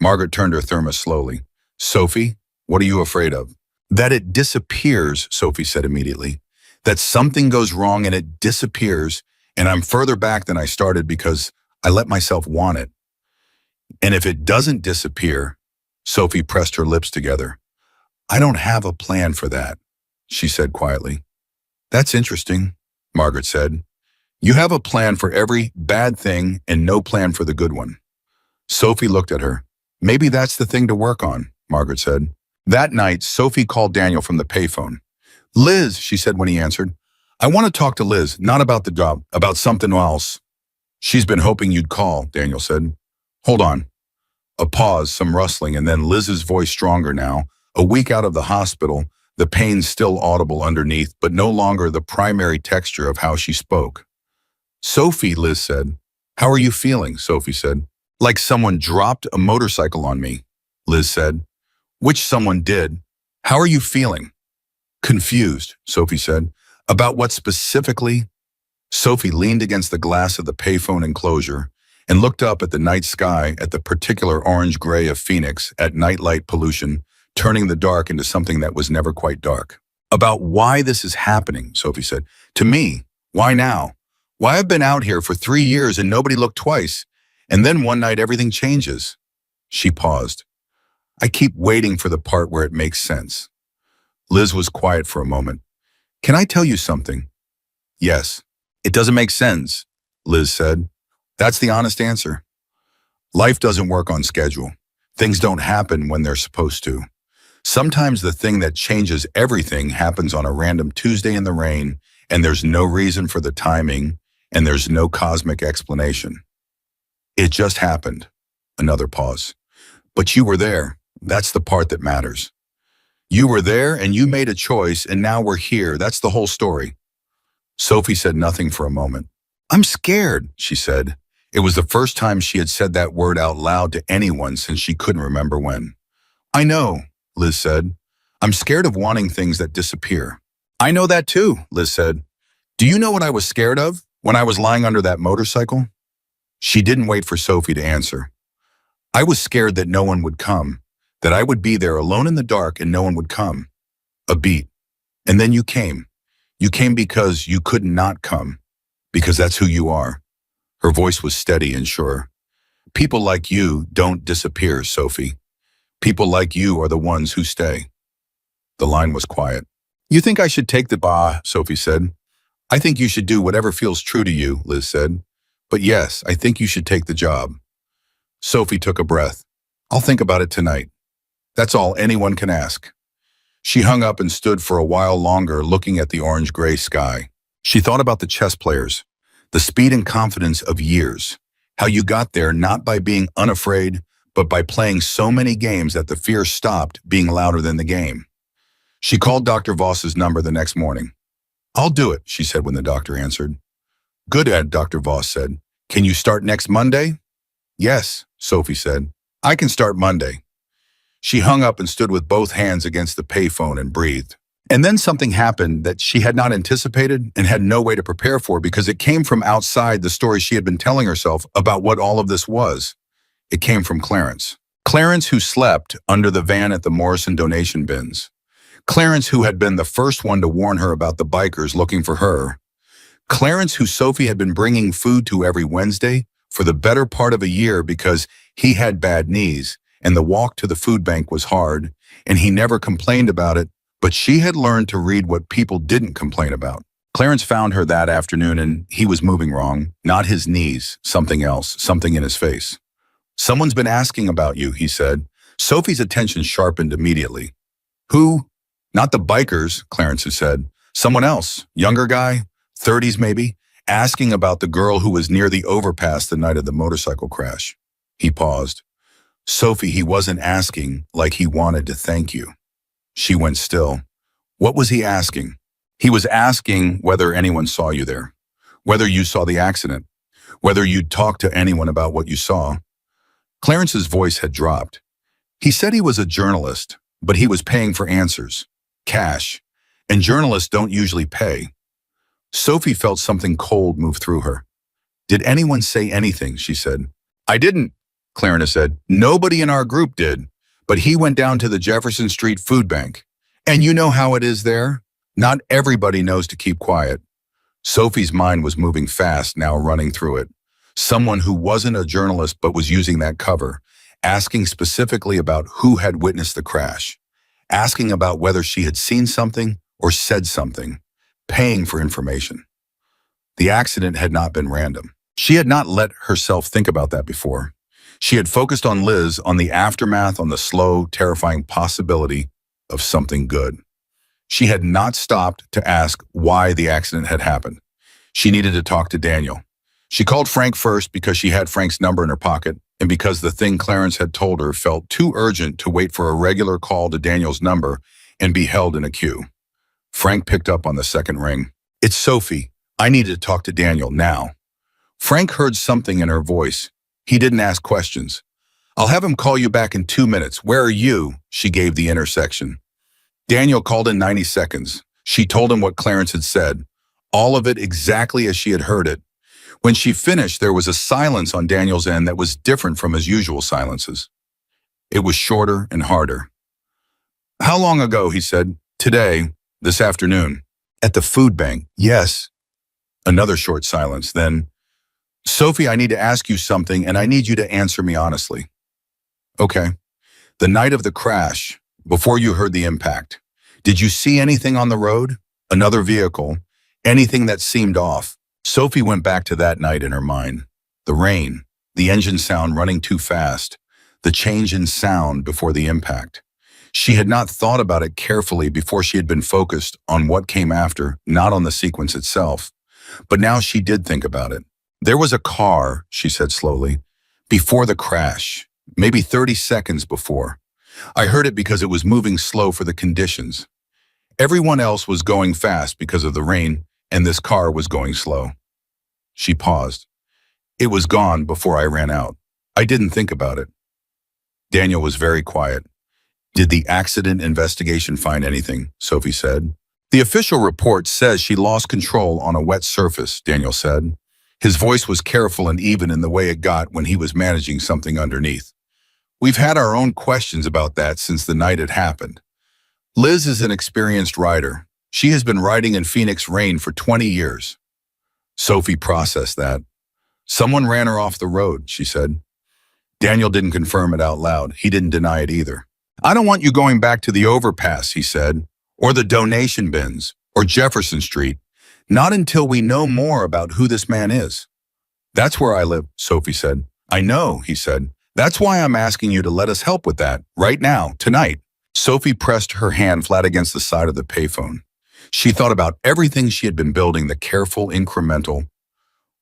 Margaret turned her thermos slowly. Sophie, what are you afraid of? That it disappears, Sophie said immediately. That something goes wrong and it disappears, and I'm further back than I started because I let myself want it. And if it doesn't disappear, Sophie pressed her lips together. I don't have a plan for that, she said quietly. That's interesting, Margaret said. You have a plan for every bad thing and no plan for the good one. Sophie looked at her. Maybe that's the thing to work on, Margaret said. That night, Sophie called Daniel from the payphone. Liz, she said when he answered. I want to talk to Liz, not about the job, about something else. She's been hoping you'd call, Daniel said. Hold on. A pause, some rustling, and then Liz's voice stronger now. A week out of the hospital, the pain still audible underneath, but no longer the primary texture of how she spoke. Sophie, Liz said. How are you feeling? Sophie said. Like someone dropped a motorcycle on me, Liz said. Which someone did. How are you feeling? Confused, Sophie said. About what specifically? Sophie leaned against the glass of the payphone enclosure and looked up at the night sky, at the particular orange-gray of Phoenix, at nightlight pollution, turning the dark into something that was never quite dark. About why this is happening, Sophie said. To me, why now? Why I've been out here for 3 years and nobody looked twice, and then one night everything changes. She paused. I keep waiting for the part where it makes sense. Liz was quiet for a moment. Can I tell you something? Yes. It doesn't make sense, Liz said. That's the honest answer. Life doesn't work on schedule. Things don't happen when they're supposed to. Sometimes the thing that changes everything happens on a random Tuesday in the rain, and there's no reason for the timing, and there's no cosmic explanation. It just happened. Another pause. But you were there. That's the part that matters. You were there and you made a choice, and now we're here. That's the whole story. Sophie said nothing for a moment. I'm scared, she said. It was the first time she had said that word out loud to anyone since she couldn't remember when. I know, Liz said. I'm scared of wanting things that disappear. I know that too, Liz said. Do you know what I was scared of when I was lying under that motorcycle? She didn't wait for Sophie to answer. I was scared that no one would come, that I would be there alone in the dark and no one would come. A beat. And then you came. You came because you could not come, because that's who you are. Her voice was steady and sure. People like you don't disappear, Sophie. People like you are the ones who stay. The line was quiet. You think I should take the bah, Sophie said. I think you should do whatever feels true to you, Liz said. But yes, I think you should take the job. Sophie took a breath. I'll think about it tonight. That's all anyone can ask. She hung up and stood for a while longer, looking at the orange-gray sky. She thought about the chess players, the speed and confidence of years, how you got there not by being unafraid, but by playing so many games that the fear stopped being louder than the game. She called Dr. Voss's number the next morning. "I'll do it," she said when the doctor answered. "Good, Ed," Dr. Voss said. "Can you start next Monday?" "Yes," Sophie said. "I can start Monday." She hung up and stood with both hands against the payphone and breathed. And then something happened that she had not anticipated and had no way to prepare for because it came from outside the story she had been telling herself about what all of this was. It came from Clarence. Clarence, who slept under the van at the Morrison donation bins. Clarence, who had been the first one to warn her about the bikers looking for her. Clarence, who Sophie had been bringing food to every Wednesday for the better part of a year because he had bad knees and the walk to the food bank was hard, and he never complained about it, but she had learned to read what people didn't complain about. Clarence found her that afternoon and he was moving wrong, not his knees, something else, something in his face. "Someone's been asking about you," he said. Sophie's attention sharpened immediately. "Who?" "Not the bikers," Clarence had said. "Someone else, younger guy, 30s maybe, asking about the girl who was near the overpass the night of the motorcycle crash." He paused. "Sophie, he wasn't asking like he wanted to thank you." She went still. What was he asking? He was asking whether anyone saw you there, whether you saw the accident, whether you'd talked to anyone about what you saw. Clarence's voice had dropped. He said he was a journalist, but he was paying for answers. Cash. And journalists don't usually pay. Sophie felt something cold move through her. "Did anyone say anything?" she said. "I didn't," Clarence said. "Nobody in our group did, but he went down to the Jefferson Street food bank. And you know how it is there? Not everybody knows to keep quiet." Sophie's mind was moving fast, now running through it. Someone who wasn't a journalist but was using that cover, asking specifically about who had witnessed the crash, asking about whether she had seen something or said something, paying for information. The accident had not been random. She had not let herself think about that before. She had focused on Liz, on the aftermath, on the slow, terrifying possibility of something good. She had not stopped to ask why the accident had happened. She needed to talk to Daniel. She called Frank first because she had Frank's number in her pocket and because the thing Clarence had told her felt too urgent to wait for a regular call to Daniel's number and be held in a queue. Frank picked up on the second ring. "It's Sophie. I need to talk to Daniel now." Frank heard something in her voice. He didn't ask questions. "I'll have him call you back in 2 minutes. Where are you?" She gave the intersection. Daniel called in 90 seconds. She told him what Clarence had said, all of it exactly as she had heard it. When she finished, there was a silence on Daniel's end that was different from his usual silences. It was shorter and harder. "How long ago?" he said. "Today, this afternoon." "At the food bank." "Yes." Another short silence, then, "Sophie, I need to ask you something, and I need you to answer me honestly." "Okay. The night of the crash, before you heard the impact, did you see anything on the road? Another vehicle? Anything that seemed off?" Sophie went back to that night in her mind. The rain, the engine sound running too fast, the change in sound before the impact. She had not thought about it carefully before she had been focused on what came after, not on the sequence itself. But now she did think about it. "There was a car," she said slowly, "before the crash, maybe 30 seconds before. I heard it because it was moving slow for the conditions. Everyone else was going fast because of the rain, and this car was going slow." She paused. "It was gone before I ran out. I didn't think about it." Daniel was very quiet. "Did the accident investigation find anything?" Sophie said. "The official report says she lost control on a wet surface," Daniel said. His voice was careful and even in the way it got when he was managing something underneath. "We've had our own questions about that since the night it happened. Liz is an experienced rider. She has been riding in Phoenix rain for 20 years. Sophie processed that. "Someone ran her off the road," she said. Daniel didn't confirm it out loud. He didn't deny it either. "I don't want you going back to the overpass," he said, "or the donation bins, or Jefferson Street. Not until we know more about who this man is." "That's where I live," Sophie said. "I know," he said. "That's why I'm asking you to let us help with that, right now, tonight." Sophie pressed her hand flat against the side of the payphone. She thought about everything she had been building, the careful, incremental,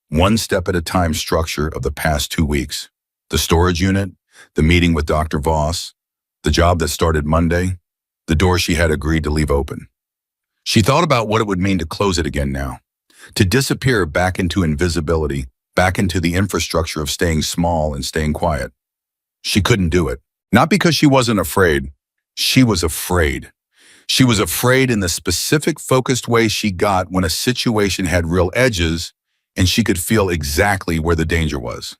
one step at a time structure of the past 2 weeks. The storage unit, the meeting with Dr. Voss, the job that started Monday, the door she had agreed to leave open. She thought about what it would mean to close it again now, to disappear back into invisibility, back into the infrastructure of staying small and staying quiet. She couldn't do it. Not because she wasn't afraid. She was afraid. She was afraid in the specific focused way she got when a situation had real edges and she could feel exactly where the danger was.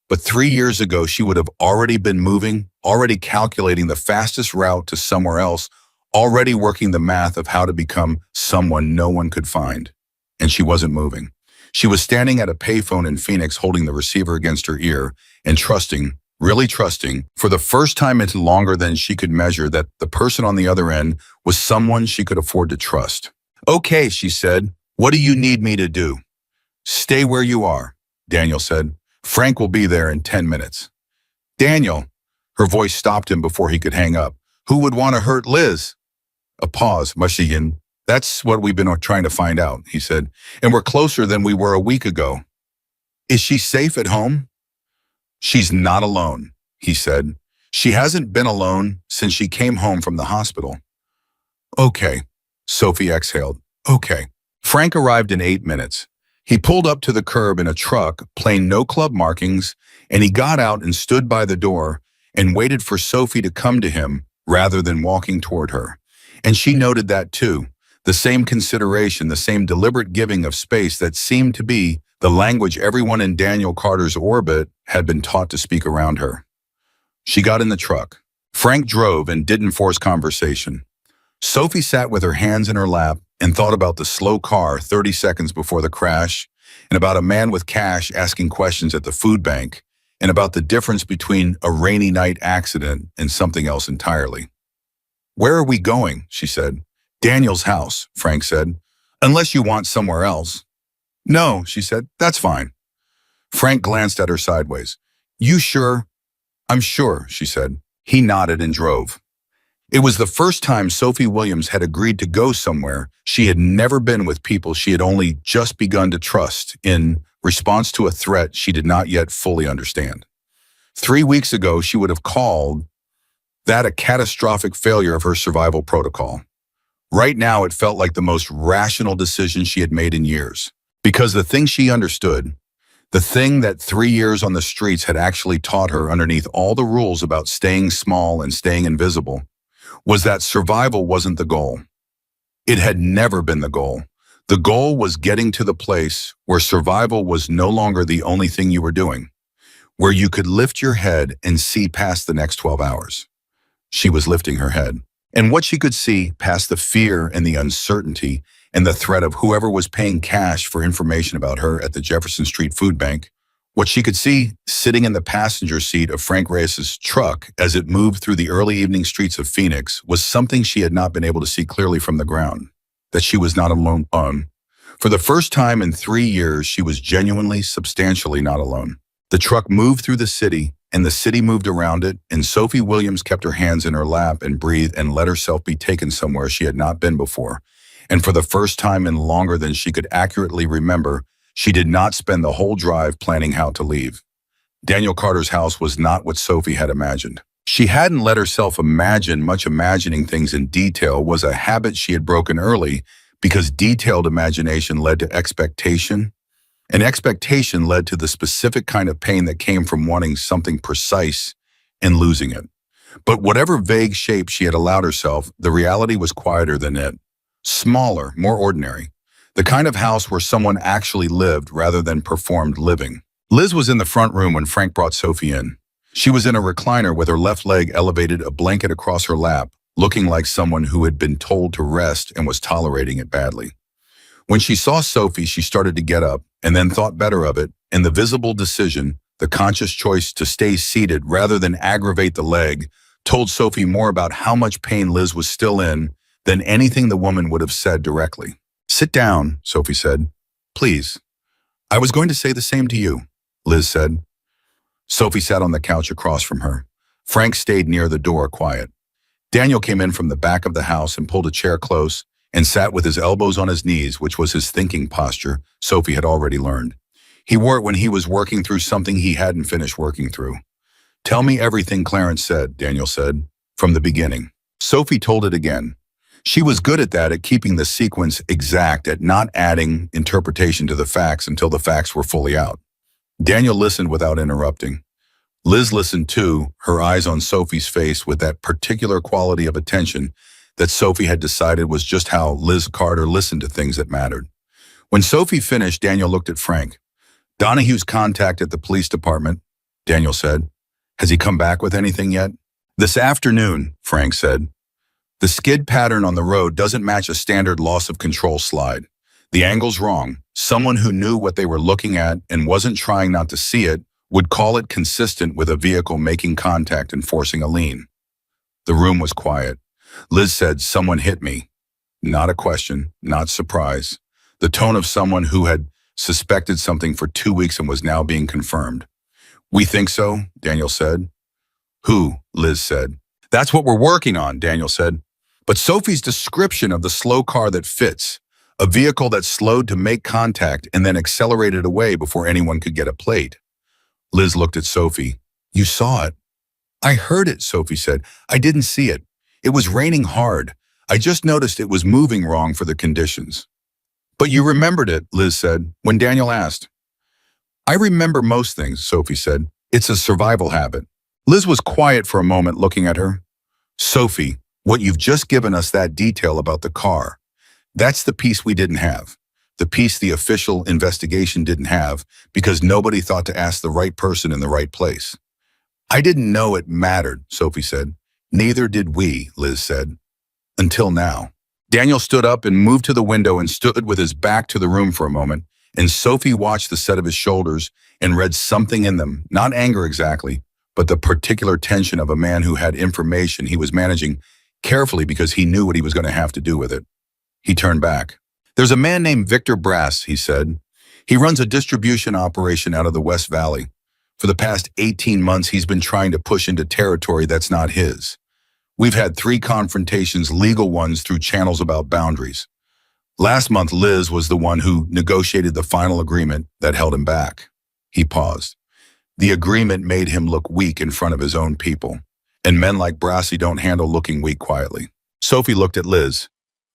But 3 years ago, she would have already been moving, already calculating the fastest route to somewhere else, already working the math of how to become someone no one could find. And she wasn't moving. She was standing at a payphone in Phoenix holding the receiver against her ear and trusting, really trusting, for the first time in longer than she could measure, that the person on the other end was someone she could afford to trust. "Okay," she said. "What do you need me to do?" "Stay where you are," Daniel said. "Frank will be there in 10 minutes. "Daniel," her voice stopped him before he could hang up. "Who would want to hurt Liz?" A pause. "Michigan, that's what we've been trying to find out," he said. "And we're closer than we were a week ago." "Is she safe at home?" "She's not alone," he said. "She hasn't been alone since she came home from the hospital." "Okay," Sophie exhaled. "Okay." Frank arrived in 8 minutes. He pulled up to the curb in a truck, plain no club markings, and he got out and stood by the door and waited for Sophie to come to him rather than walking toward her. And she noted that too, the same consideration, the same deliberate giving of space that seemed to be the language everyone in Daniel Carter's orbit had been taught to speak around her. She got in the truck. Frank drove and didn't force conversation. Sophie sat with her hands in her lap and thought about the slow car 30 seconds before the crash, and about a man with cash asking questions at the food bank, and about the difference between a rainy night accident and something else entirely. "Where are we going?" she said. "Daniel's house," Frank said. "Unless you want somewhere else." "No," she said. "That's fine." Frank glanced at her sideways. "You sure?" "I'm sure," she said. He nodded and drove. It was the first time Sophie Williams had agreed to go somewhere she had never been with people she had only just begun to trust in response to a threat she did not yet fully understand. 3 weeks ago, she would have called that a catastrophic failure of her survival protocol. Right now, it felt like the most rational decision she had made in years. Because the thing she understood, the thing that 3 years on the streets had actually taught her underneath all the rules about staying small and staying invisible, was that survival wasn't the goal. It had never been the goal. The goal was getting to the place where survival was no longer the only thing you were doing, where you could lift your head and see past the next 12 hours. She was lifting her head. And what she could see past the fear and the uncertainty and the threat of whoever was paying cash for information about her at the Jefferson Street Food Bank, what she could see sitting in the passenger seat of Frank Reyes's truck as it moved through the early evening streets of Phoenix was something she had not been able to see clearly from the ground, that she was not alone. For the first time in 3 years, she was genuinely, substantially not alone. The truck moved through the city, and the city moved around it, and Sophie Williams kept her hands in her lap and breathed and let herself be taken somewhere she had not been before. And for the first time in longer than she could accurately remember, she did not spend the whole drive planning how to leave. Daniel Carter's house was not what Sophie had imagined. She hadn't let herself imagine much. Imagining things in detail was a habit she had broken early because detailed imagination led to expectation, and expectation led to the specific kind of pain that came from wanting something precise and losing it. But whatever vague shape she had allowed herself, the reality was quieter than it. Smaller, more ordinary. The kind of house where someone actually lived rather than performed living. Liz was in the front room when Frank brought Sophie in. She was in a recliner with her left leg elevated, a blanket across her lap, looking like someone who had been told to rest and was tolerating it badly. When she saw Sophie, she started to get up and then thought better of it, and the visible decision, the conscious choice to stay seated rather than aggravate the leg, told Sophie more about how much pain Liz was still in than anything the woman would have said directly. "Sit down," Sophie said. "Please." "I was going to say the same to you," Liz said. Sophie sat on the couch across from her. Frank stayed near the door, quiet. Daniel came in from the back of the house and pulled a chair close and sat with his elbows on his knees, which was his thinking posture Sophie had already learned. He wore it when he was working through something he hadn't finished working through. Tell me everything Clarence said, Daniel said, from the beginning. Sophie told it again. She was good at that, at keeping the sequence exact, at not adding interpretation to the facts until the facts were fully out. Daniel listened without interrupting. Liz listened too, her eyes on Sophie's face with that particular quality of attention that Sophie had decided was just how Liz Carter listened to things that mattered. When Sophie finished, Daniel looked at Frank. Donahue's contact at the police department, Daniel said. Has he come back with anything yet? This afternoon, Frank said. The skid pattern on the road doesn't match a standard loss of control slide. The angle's wrong. Someone who knew what they were looking at and wasn't trying not to see it would call it consistent with a vehicle making contact and forcing a lean. The room was quiet. Liz said, "Someone hit me." Not a question, not surprise. The tone of someone who had suspected something for 2 weeks and was now being confirmed. "We think so," Daniel said. "Who?" Liz said. "That's what we're working on," Daniel said. But Sophie's description of the slow car that fits, a vehicle that slowed to make contact and then accelerated away before anyone could get a plate. Liz looked at Sophie. "You saw it." "I heard it," Sophie said. "I didn't see it. It was raining hard. I just noticed it was moving wrong for the conditions." "But you remembered it," Liz said, when Daniel asked. "I remember most things," Sophie said. "It's a survival habit." Liz was quiet for a moment, looking at her. "Sophie, what you've just given us, that detail about the car, that's the piece we didn't have. The piece the official investigation didn't have because nobody thought to ask the right person in the right place." "I didn't know it mattered," Sophie said. "Neither did we," Liz said. "Until now." Daniel stood up and moved to the window and stood with his back to the room for a moment, and Sophie watched the set of his shoulders and read something in them, not anger exactly, but the particular tension of a man who had information he was managing carefully because he knew what he was going to have to do with it. He turned back. "There's a man named Victor Brass," he said. "He runs a distribution operation out of the West Valley. For the past 18 months, he's been trying to push into territory that's not his. We've had 3 confrontations, legal ones through channels about boundaries. Last month, Liz was the one who negotiated the final agreement that held him back." He paused. "The agreement made him look weak in front of his own people, and men like Brassy don't handle looking weak quietly." Sophie looked at Liz.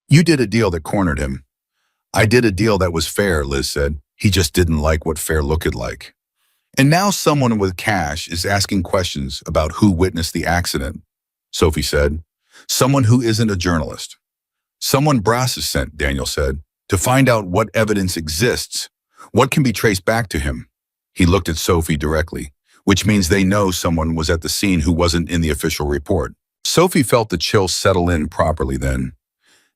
"You did a deal that cornered him." "I did a deal that was fair," Liz said. "He just didn't like what fair looked like. And now someone with cash is asking questions about who witnessed the accident," Sophie said. "Someone who isn't a journalist. Someone Brass has sent," Daniel said, "to find out what evidence exists, what can be traced back to him." He looked at Sophie directly, which means they know someone was at the scene who wasn't in the official report. Sophie felt the chill settle in properly then.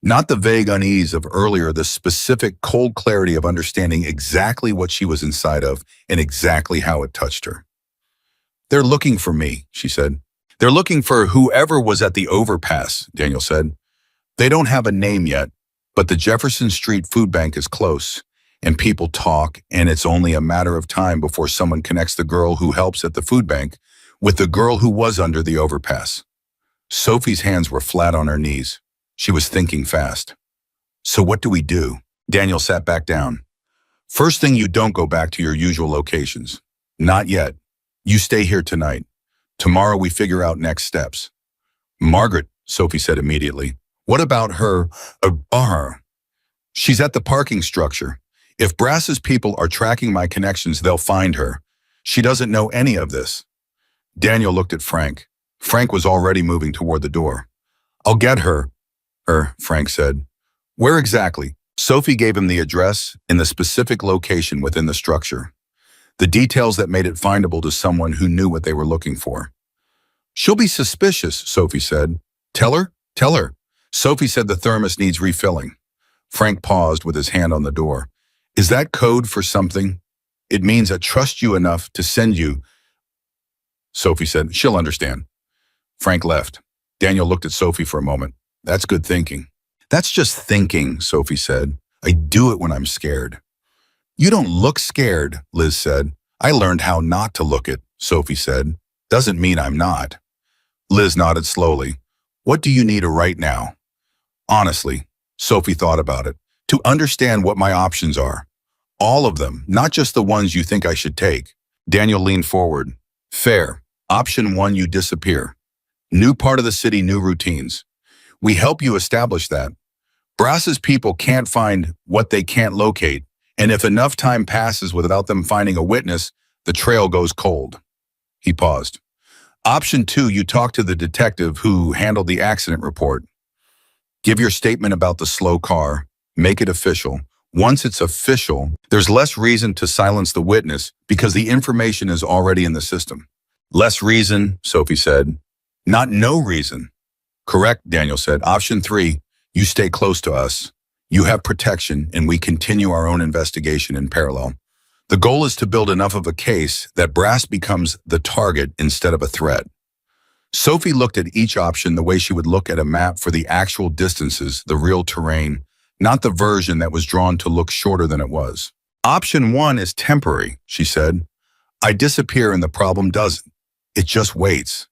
Not the vague unease of earlier, the specific cold clarity of understanding exactly what she was inside of and exactly how it touched her. "They're looking for me," she said. "They're looking for whoever was at the overpass," Daniel said. "They don't have a name yet, but the Jefferson Street Food Bank is close, and people talk, and it's only a matter of time before someone connects the girl who helps at the food bank with the girl who was under the overpass." Sophie's hands were flat on her knees. She was thinking fast. "So what do we do?" Daniel sat back down. "First thing, you don't go back to your usual locations. Not yet. You stay here tonight. Tomorrow we figure out next steps." "Margaret," Sophie said immediately. "What about her? Her? She's at the parking structure. If Brass's people are tracking my connections, they'll find her. She doesn't know any of this." Daniel looked at Frank. Frank was already moving toward the door. "I'll get her," Frank said. "Where exactly?" Sophie gave him the address and the specific location within the structure, the details that made it findable to someone who knew what they were looking for. "She'll be suspicious," Sophie said. "Tell her? Tell her." Sophie said the thermos needs refilling. Frank paused with his hand on the door. "Is that code for something?" "It means I trust you enough to send you." Sophie said, "She'll understand." Frank left. Daniel looked at Sophie for a moment. "That's good thinking." "That's just thinking," Sophie said. "I do it when I'm scared." "You don't look scared," Liz said. "I learned how not to look it," Sophie said. "Doesn't mean I'm not." Liz nodded slowly. "What do you need right now?" "Honestly," Sophie thought about it, "to understand what my options are. All of them, not just the ones you think I should take." Daniel leaned forward. "Fair. Option 1, you disappear. New part of the city, new routines. We help you establish that. Brass's people can't find what they can't locate, and if enough time passes without them finding a witness, the trail goes cold. He paused. Option 2, you talk to the detective who handled the accident report. Give your statement about the slow car. Make it official. Once it's official, there's less reason to silence the witness because the information is already in the system. Less reason, Sophie said. Not no reason. Correct, Daniel said. Option 3, you stay close to us. You have protection, and we continue our own investigation in parallel. The goal is to build enough of a case that Brass becomes the target instead of a threat. Sophie looked at each option the way she would look at a map for the actual distances, the real terrain, not the version that was drawn to look shorter than it was. Option 1 is temporary, she said. I disappear and the problem doesn't. It just waits.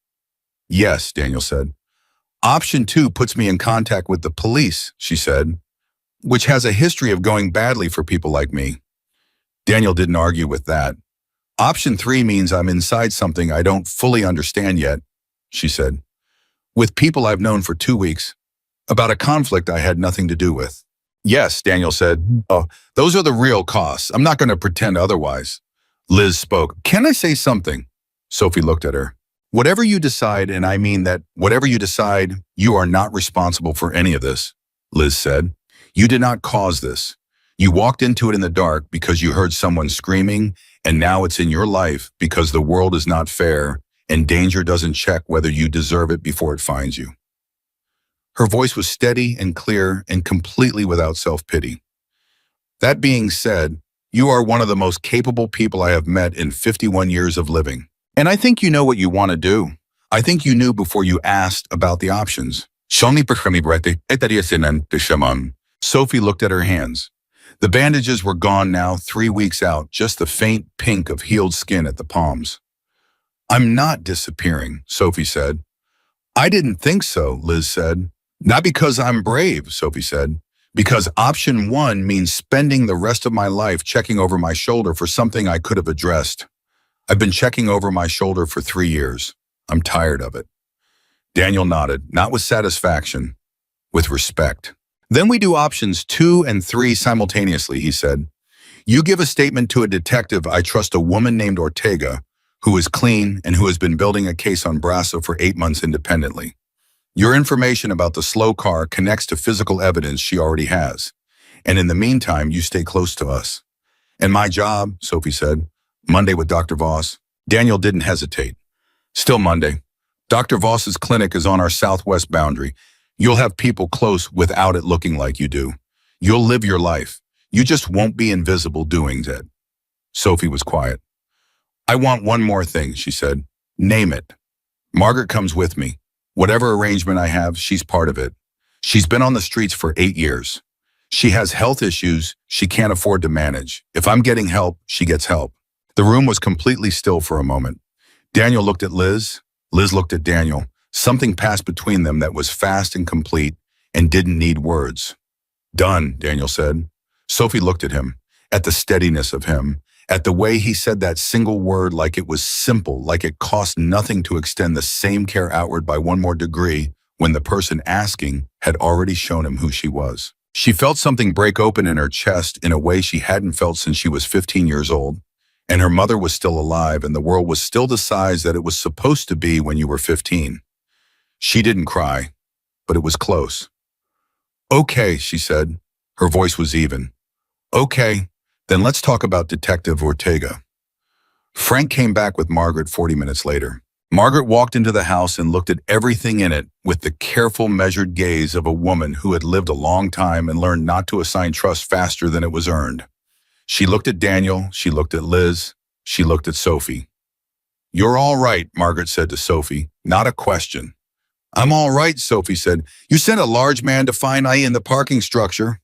Yes, Daniel said. Option 2 puts me in contact with the police, she said, which has a history of going badly for people like me. Daniel didn't argue with that. Option 3 means I'm inside something I don't fully understand yet, she said, with people I've known for 2 weeks, about a conflict I had nothing to do with. Yes, Daniel said. Oh, those are the real costs. I'm not going to pretend otherwise. Liz spoke. Can I say something? Sophie looked at her. Whatever you decide, and I mean that whatever you decide, you are not responsible for any of this, Liz said. You did not cause this. You walked into it in the dark because you heard someone screaming, and now it's in your life because the world is not fair, and danger doesn't check whether you deserve it before it finds you. Her voice was steady and clear and completely without self-pity. That being said, you are one of the most capable people I have met in 51 years of living. And I think you know what you want to do. I think you knew before you asked about the options. Sophie looked at her hands. The bandages were gone now, 3 weeks out, just the faint pink of healed skin at the palms. I'm not disappearing, Sophie said. I didn't think so, Liz said. Not because I'm brave, Sophie said. Because option 1 means spending the rest of my life checking over my shoulder for something I could have addressed. I've been checking over my shoulder for 3 years. I'm tired of it. Daniel nodded, not with satisfaction, with respect. Then we do options 2 and 3 simultaneously, he said. You give a statement to a detective I trust, a woman named Ortega, who is clean and who has been building a case on Brasso for 8 months independently. Your information about the slow car connects to physical evidence she already has. And in the meantime, you stay close to us. And my job, Sophie said, Monday with Dr. Voss. Daniel didn't hesitate. Still Monday. Dr. Voss's clinic is on our southwest boundary. You'll have people close without it looking like you do. You'll live your life. You just won't be invisible doing it. Sophie was quiet. I want one more thing, she said. Name it. Margaret comes with me. Whatever arrangement I have, she's part of it. She's been on the streets for 8 years. She has health issues she can't afford to manage. If I'm getting help, she gets help. The room was completely still for a moment. Daniel looked at Liz. Liz looked at Daniel. Something passed between them that was fast and complete and didn't need words. Done, Daniel said. Sophie looked at him, at the steadiness of him, at the way he said that single word like it was simple, like it cost nothing to extend the same care outward by 1 more degree when the person asking had already shown him who she was. She felt something break open in her chest in a way she hadn't felt since she was 15 years old. And her mother was still alive, and the world was still the size that it was supposed to be when you were 15. She didn't cry, but it was close. Okay, she said. Her voice was even. Okay, then let's talk about Detective Ortega. Frank came back with Margaret 40 minutes later. Margaret walked into the house and looked at everything in it with the careful, measured gaze of a woman who had lived a long time and learned not to assign trust faster than it was earned. She looked at Daniel, she looked at Liz, she looked at Sophie. You're all right, Margaret said to Sophie, not a question. I'm all right, Sophie said. You sent a large man to find I in the parking structure.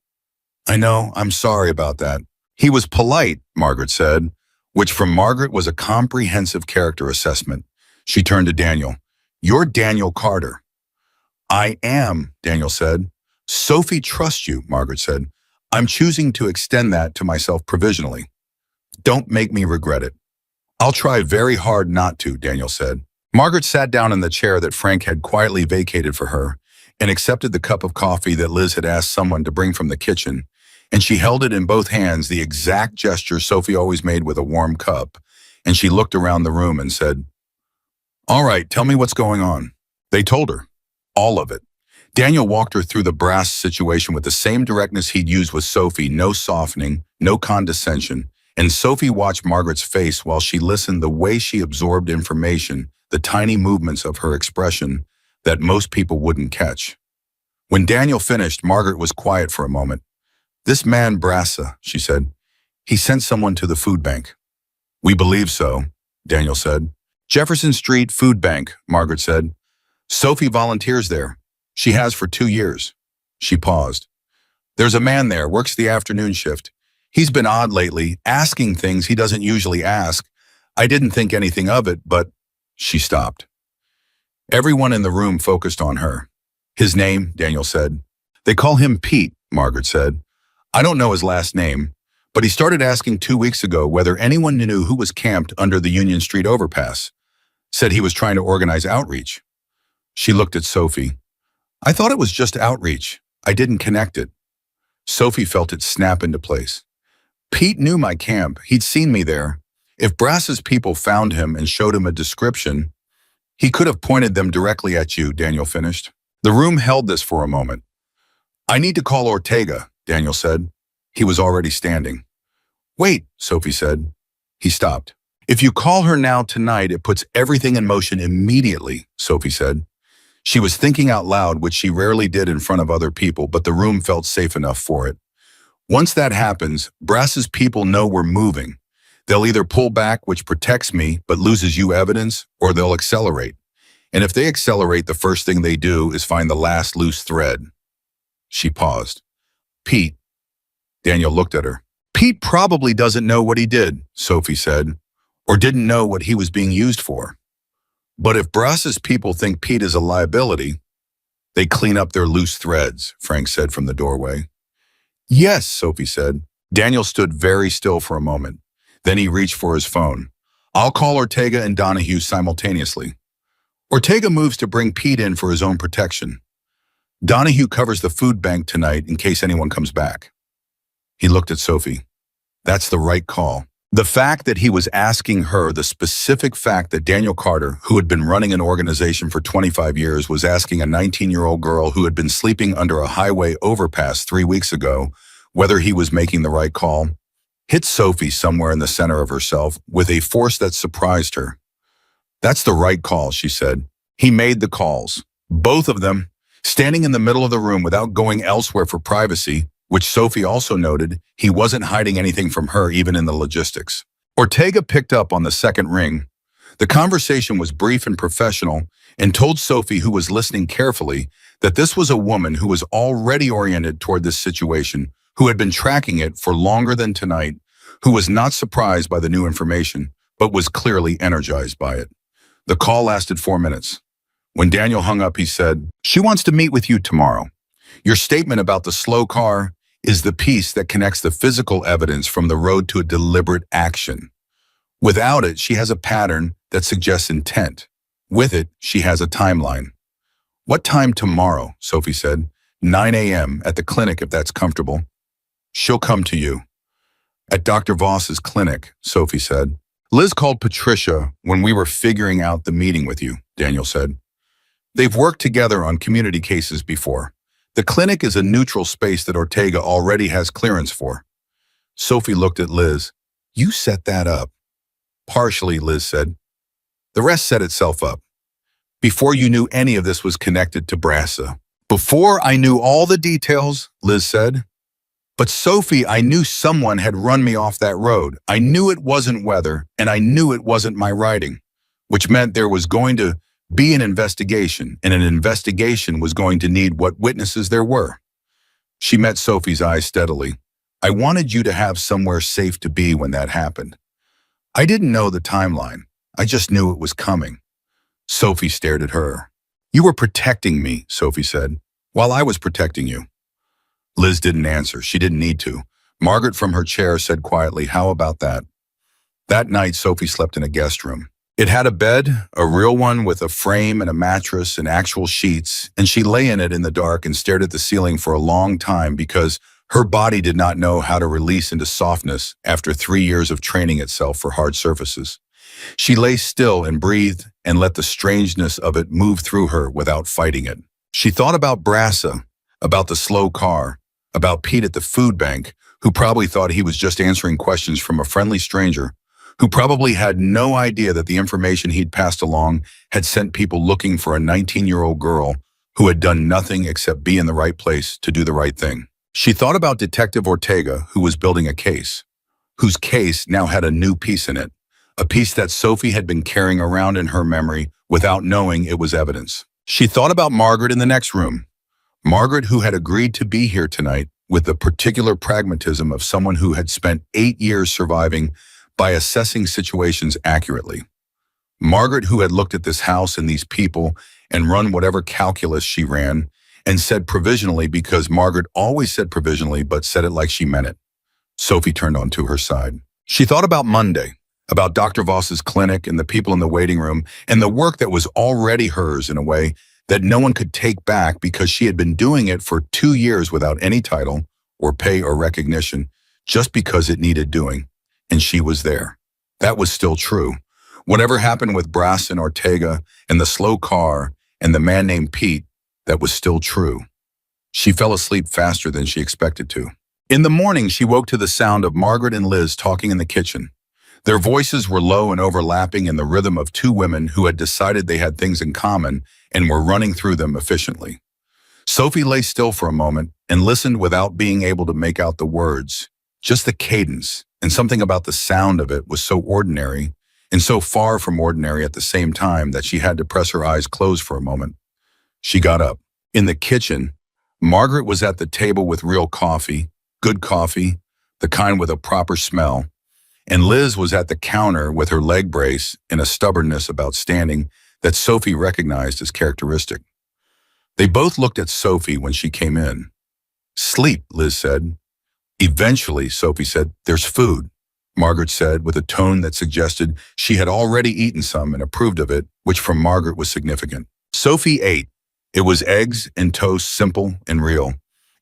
I know, I'm sorry about that. He was polite, Margaret said, which from Margaret was a comprehensive character assessment. She turned to Daniel. You're Daniel Carter. I am, Daniel said. Sophie trusts you, Margaret said. I'm choosing to extend that to myself provisionally. Don't make me regret it. I'll try very hard not to, Daniel said. Margaret sat down in the chair that Frank had quietly vacated for her and accepted the cup of coffee that Liz had asked someone to bring from the kitchen, and she held it in both hands, the exact gesture Sophie always made with a warm cup, and she looked around the room and said, "All right, tell me what's going on." They told her. All of it. Daniel walked her through the brass situation with the same directness he'd used with Sophie, no softening, no condescension, and Sophie watched Margaret's face while she listened, the way she absorbed information, the tiny movements of her expression that most people wouldn't catch. When Daniel finished, Margaret was quiet for a moment. "This man Brassa," she said, "he sent someone to the food bank." "We believe so," Daniel said. "Jefferson Street Food Bank," Margaret said. "Sophie volunteers there. She has for 2 years. She paused. "There's a man there, works the afternoon shift. He's been odd lately, asking things he doesn't usually ask. I didn't think anything of it, but—" She stopped. Everyone in the room focused on her. "His name," Daniel said. "They call him Pete," Margaret said. "I don't know his last name, but he started asking 2 weeks ago whether anyone knew who was camped under the Union Street overpass. Said he was trying to organize outreach." She looked at Sophie. "I thought it was just outreach. I didn't connect it." Sophie felt it snap into place. "Pete knew my camp. He'd seen me there. If Brass's people found him and showed him a description, he could have pointed them directly at you," Daniel finished. The room held this for a moment. "I need to call Ortega," Daniel said. He was already standing. "Wait," Sophie said. He stopped. "If you call her now tonight, it puts everything in motion immediately," Sophie said. She was thinking out loud, which she rarely did in front of other people, but the room felt safe enough for it. "Once that happens, Brass's people know we're moving. They'll either pull back, which protects me but loses you evidence, or they'll accelerate. And if they accelerate, the first thing they do is find the last loose thread." She paused. "Pete." Daniel looked at her. "Pete probably doesn't know what he did," Sophie said, "or didn't know what he was being used for. But if Brass's people think Pete is a liability, they clean up their loose threads," Frank said from the doorway. "Yes," Sophie said. Daniel stood very still for a moment. Then he reached for his phone. "I'll call Ortega and Donahue simultaneously." Ortega moves to bring Pete in for his own protection. Donahue covers the food bank tonight in case anyone comes back. He looked at Sophie. That's the right call. The fact that he was asking her, the specific fact that Daniel Carter, who had been running an organization for 25 years, was asking a 19-year-old girl who had been sleeping under a highway overpass 3 weeks ago whether he was making the right call, hit Sophie somewhere in the center of herself with a force that surprised her. "That's the right call," she said. He made the calls. Both of them, standing in the middle of the room without going elsewhere for privacy, which Sophie also noted, he wasn't hiding anything from her even in the logistics. Ortega picked up on the second ring. The conversation was brief and professional and told Sophie, who was listening carefully, that this was a woman who was already oriented toward this situation, who had been tracking it for longer than tonight, who was not surprised by the new information, but was clearly energized by it. The call lasted 4 minutes. When Daniel hung up, he said, "She wants to meet with you tomorrow. Your statement about the slow car is the piece that connects the physical evidence from the road to a deliberate action. Without it, she has a pattern that suggests intent. With it, she has a timeline." "What time tomorrow?" Sophie said. 9 a.m. at the clinic, if that's comfortable." "She'll come to you." "At Dr. Voss's clinic," Sophie said. "Liz called Patricia when we were figuring out the meeting with you," Daniel said. "They've worked together on community cases before. The clinic is a neutral space that Ortega already has clearance for." Sophie looked at Liz. "You set that up." "Partially," Liz said. "The rest set itself up. Before you knew any of this was connected to Brassa." "Before I knew all the details," Liz said. "But Sophie, I knew someone had run me off that road. I knew it wasn't weather, and I knew it wasn't my writing, which meant there was going to be an investigation, and an investigation was going to need what witnesses there were." She met Sophie's eyes steadily. "I wanted you to have somewhere safe to be when that happened. I didn't know the timeline. I just knew it was coming." Sophie stared at her. "You were protecting me," Sophie said, "while I was protecting you." Liz didn't answer. She didn't need to. Margaret from her chair said quietly, "How about that?" That night, Sophie slept in a guest room. It had a bed, a real one with a frame and a mattress and actual sheets, and she lay in it in the dark and stared at the ceiling for a long time because her body did not know how to release into softness after 3 years of training itself for hard surfaces. She lay still and breathed and let the strangeness of it move through her without fighting it. She thought about Brassa, about the slow car, about Pete at the food bank, who probably thought he was just answering questions from a friendly stranger, who probably had no idea that the information he'd passed along had sent people looking for a 19-year-old girl who had done nothing except be in the right place to do the right thing. She thought about Detective Ortega, who was building a case, whose case now had a new piece in it, a piece that Sophie had been carrying around in her memory without knowing it was evidence. She thought about Margaret in the next room, Margaret who had agreed to be here tonight with the particular pragmatism of someone who had spent 8 years surviving by assessing situations accurately. Margaret who had looked at this house and these people and run whatever calculus she ran and said provisionally because Margaret always said provisionally but said it like she meant it. Sophie turned onto her side. She thought about Monday, about Dr. Voss's clinic and the people in the waiting room and the work that was already hers in a way that no one could take back because she had been doing it for 2 years without any title or pay or recognition just because it needed doing. And she was there. That was still true. Whatever happened with Brass and Ortega and the slow car and the man named Pete, that was still true. She fell asleep faster than she expected to. In the morning, she woke to the sound of Margaret and Liz talking in the kitchen. Their voices were low and overlapping in the rhythm of two women who had decided they had things in common and were running through them efficiently. Sophie lay still for a moment and listened without being able to make out the words, just the cadence, and something about the sound of it was so ordinary and so far from ordinary at the same time that she had to press her eyes closed for a moment. She got up. In the kitchen, Margaret was at the table with real coffee, good coffee, the kind with a proper smell, and Liz was at the counter with her leg brace and a stubbornness about standing that Sophie recognized as characteristic. They both looked at Sophie when she came in. "Sleep," Liz said. "Eventually," Sophie said. "There's food," Margaret said with a tone that suggested she had already eaten some and approved of it, which from Margaret was significant. Sophie ate. It was eggs and toast, simple and real.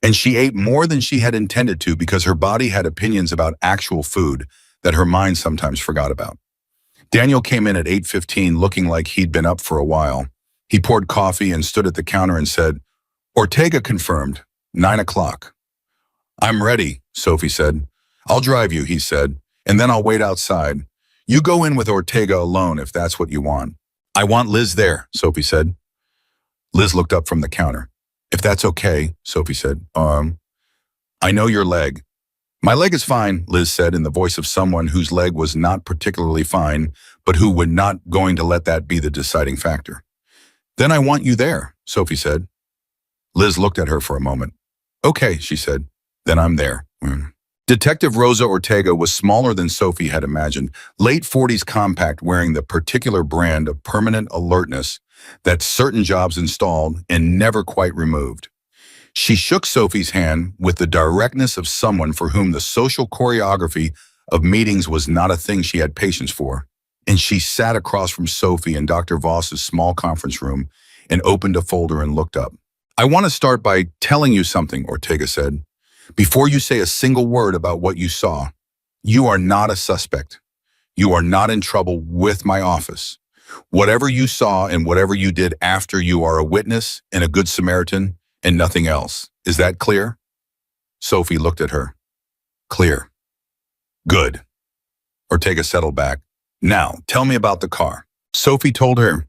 And she ate more than she had intended to because her body had opinions about actual food that her mind sometimes forgot about. Daniel came in at 8:15 looking like he'd been up for a while. He poured coffee and stood at the counter and said, "Ortega confirmed, 9 o'clock. "I'm ready," Sophie said. "I'll drive you," he said, "and then I'll wait outside. You go in with Ortega alone if that's what you want." "I want Liz there," Sophie said. Liz looked up from the counter. "If that's okay," Sophie said. I know your leg." "My leg is fine," Liz said in the voice of someone whose leg was not particularly fine, but who would not going to let that be the deciding factor. "Then I want you there," Sophie said. Liz looked at her for a moment. "Okay," she said. "Then I'm there." Detective Rosa Ortega was smaller than Sophie had imagined, late 40s compact wearing the particular brand of permanent alertness that certain jobs installed and never quite removed. She shook Sophie's hand with the directness of someone for whom the social choreography of meetings was not a thing she had patience for, and she sat across from Sophie in Dr. Voss's small conference room and opened a folder and looked up. "I want to start by telling you something," Ortega said. "Before you say a single word about what you saw, you are not a suspect. You are not in trouble with my office. Whatever you saw and whatever you did after, you are a witness and a good Samaritan and nothing else. Is that clear?" Sophie looked at her. "Clear." "Good." Ortega settled back. "Now, tell me about the car." Sophie told her,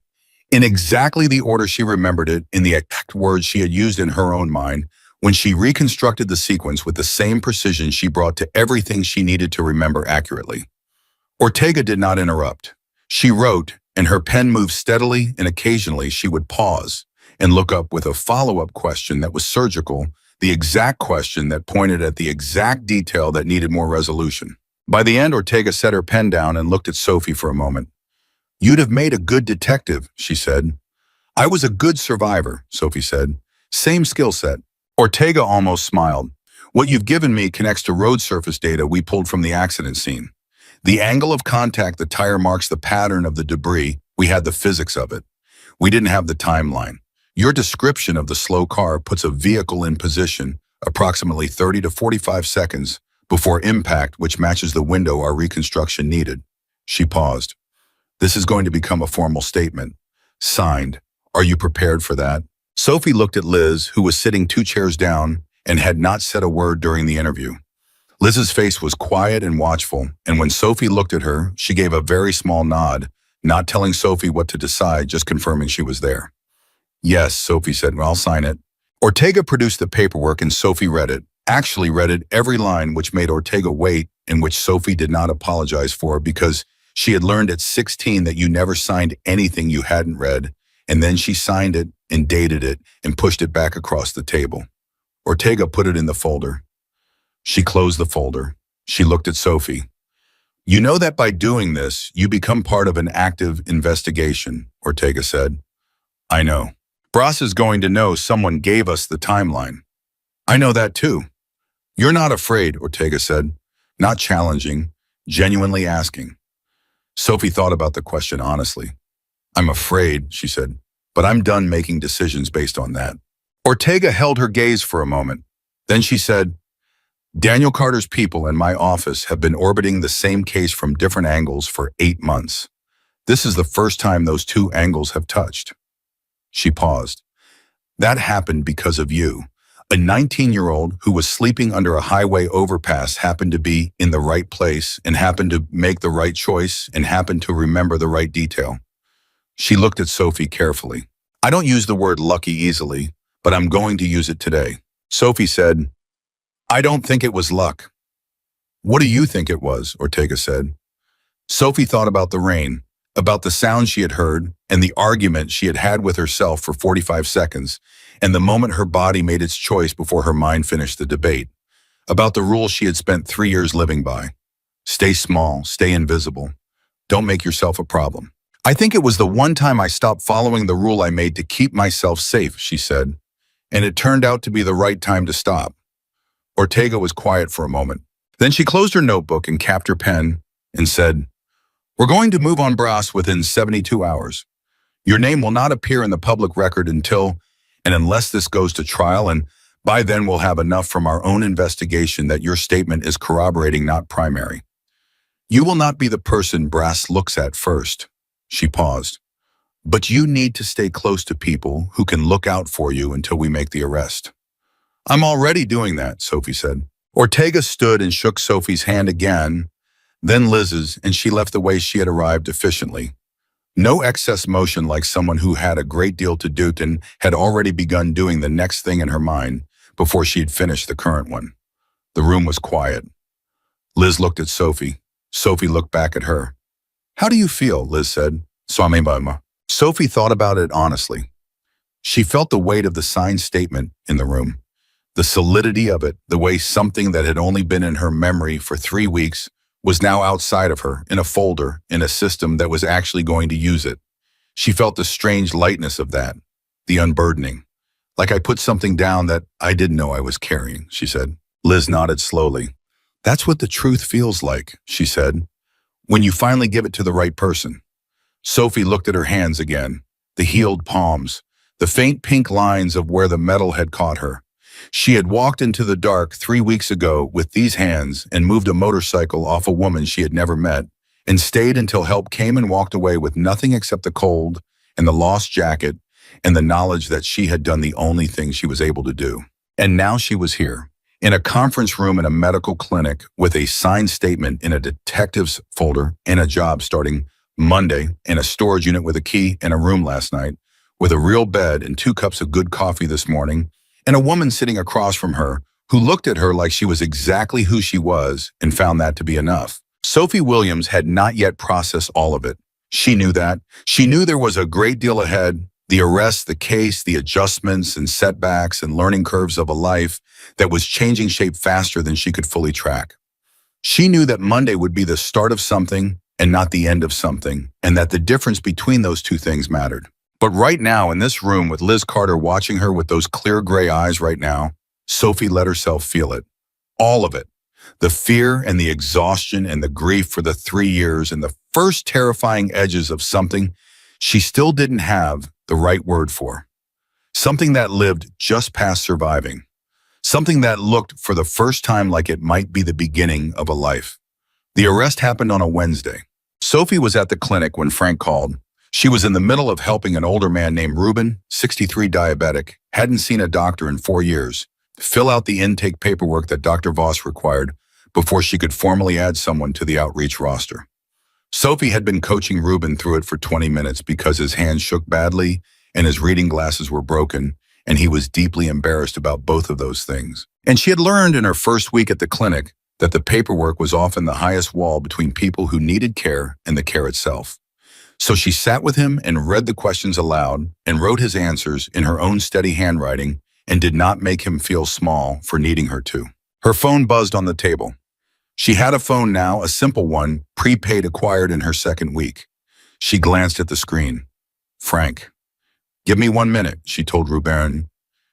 in exactly the order she remembered it, in the exact words she had used in her own mind, when she reconstructed the sequence with the same precision she brought to everything she needed to remember accurately. Ortega did not interrupt. She wrote, and her pen moved steadily, and occasionally she would pause and look up with a follow-up question that was surgical, the exact question that pointed at the exact detail that needed more resolution. By the end, Ortega set her pen down and looked at Sophie for a moment. "You'd have made a good detective," she said. "I was a good survivor," Sophie said. "Same skill set." Ortega almost smiled. "What you've given me connects to road surface data we pulled from the accident scene. The angle of contact, the tire marks the pattern of the debris. We had the physics of it. We didn't have the timeline. Your description of the slow car puts a vehicle in position approximately 30 to 45 seconds before impact, which matches the window our reconstruction needed. She paused. This is going to become a formal statement. Signed. Are you prepared for that? Sophie looked at Liz, who was sitting 2 chairs down and had not said a word during the interview. Liz's face was quiet and watchful, and when Sophie looked at her, she gave a very small nod, not telling Sophie what to decide, just confirming she was there. Yes, Sophie said, well, I'll sign it. Ortega produced the paperwork and Sophie read it, actually read it every line, which made Ortega wait, and which Sophie did not apologize for because she had learned at 16 that you never signed anything you hadn't read, and then she signed it and dated it and pushed it back across the table. Ortega put it in the folder. She closed the folder. She looked at Sophie. You know that by doing this, you become part of an active investigation, Ortega said. I know. Bras is going to know someone gave us the timeline. I know that too. You're not afraid, Ortega said, not challenging, genuinely asking. Sophie thought about the question honestly. I'm afraid, she said, but I'm done making decisions based on that. Ortega held her gaze for a moment. Then she said, Daniel Carter's people in my office have been orbiting the same case from different angles for 8 months. This is the first time those 2 angles have touched. She paused. That happened because of you. A 19-year-old who was sleeping under a highway overpass happened to be in the right place and happened to make the right choice and happened to remember the right detail. She looked at Sophie carefully. I don't use the word lucky easily, but I'm going to use it today. Sophie said, I don't think it was luck. What do you think it was? Ortega said. Sophie thought about the rain, about the sound she had heard, and the argument she had had with herself for 45 seconds, and the moment her body made its choice before her mind finished the debate, about the rule she had spent 3 years living by. Stay small, stay invisible. Don't make yourself a problem. I think it was the one time I stopped following the rule I made to keep myself safe, she said, and it turned out to be the right time to stop. Ortega was quiet for a moment. Then she closed her notebook and capped her pen and said, We're going to move on Bras within 72 hours. Your name will not appear in the public record until and unless this goes to trial, and by then we'll have enough from our own investigation that your statement is corroborating, not primary. You will not be the person Bras looks at first. She paused. But you need to stay close to people who can look out for you until we make the arrest. I'm already doing that, Sophie said. Ortega stood and shook Sophie's hand again, then Liz's, and she left the way she had arrived efficiently. No excess motion, like someone who had a great deal to do and had already begun doing the next thing in her mind before she had finished the current one. The room was quiet. Liz looked at Sophie. Sophie looked back at her. How do you feel? Liz said. Sophie thought about it honestly. She felt the weight of the signed statement in the room. The solidity of it, the way something that had only been in her memory for 3 weeks was now outside of her, in a folder, in a system that was actually going to use it. She felt the strange lightness of that, the unburdening. Like I put something down that I didn't know I was carrying, she said. Liz nodded slowly. That's what the truth feels like, she said, when you finally give it to the right person. Sophie looked at her hands again, the healed palms, the faint pink lines of where the metal had caught her. She had walked into the dark 3 weeks ago with these hands and moved a motorcycle off a woman she had never met and stayed until help came and walked away with nothing except the cold and the lost jacket and the knowledge that she had done the only thing she was able to do. And now she was here, in a conference room in a medical clinic with a signed statement in a detective's folder and a job starting Monday, in a storage unit with a key and a room last night, with a real bed and 2 cups of good coffee this morning, and a woman sitting across from her who looked at her like she was exactly who she was and found that to be enough. Sophie Williams had not yet processed all of it. She knew that. She knew there was a great deal ahead, the arrest, the case, the adjustments and setbacks and learning curves of a life that was changing shape faster than she could fully track. She knew that Monday would be the start of something and not the end of something, and that the difference between those 2 things mattered. But right now, in this room with Liz Carter watching her with those clear gray eyes right now, Sophie let herself feel it. All of it. The fear and the exhaustion and the grief for the 3 years and the first terrifying edges of something she still didn't have the right word for. Something that lived just past surviving. Something that looked for the first time like it might be the beginning of a life. The arrest happened on a Wednesday. Sophie was at the clinic when Frank called. She was in the middle of helping an older man named Ruben, 63, diabetic, hadn't seen a doctor in 4 years, fill out the intake paperwork that Dr. Voss required before she could formally add someone to the outreach roster. Sophie had been coaching Ruben through it for 20 minutes because his hands shook badly and his reading glasses were broken, and he was deeply embarrassed about both of those things. And she had learned in her first week at the clinic that the paperwork was often the highest wall between people who needed care and the care itself. So she sat with him and read the questions aloud and wrote his answers in her own steady handwriting and did not make him feel small for needing her to. Her phone buzzed on the table. She had a phone now, a simple one, prepaid, acquired in her second week. She glanced at the screen. Frank. Give me 1 minute, she told Ruben.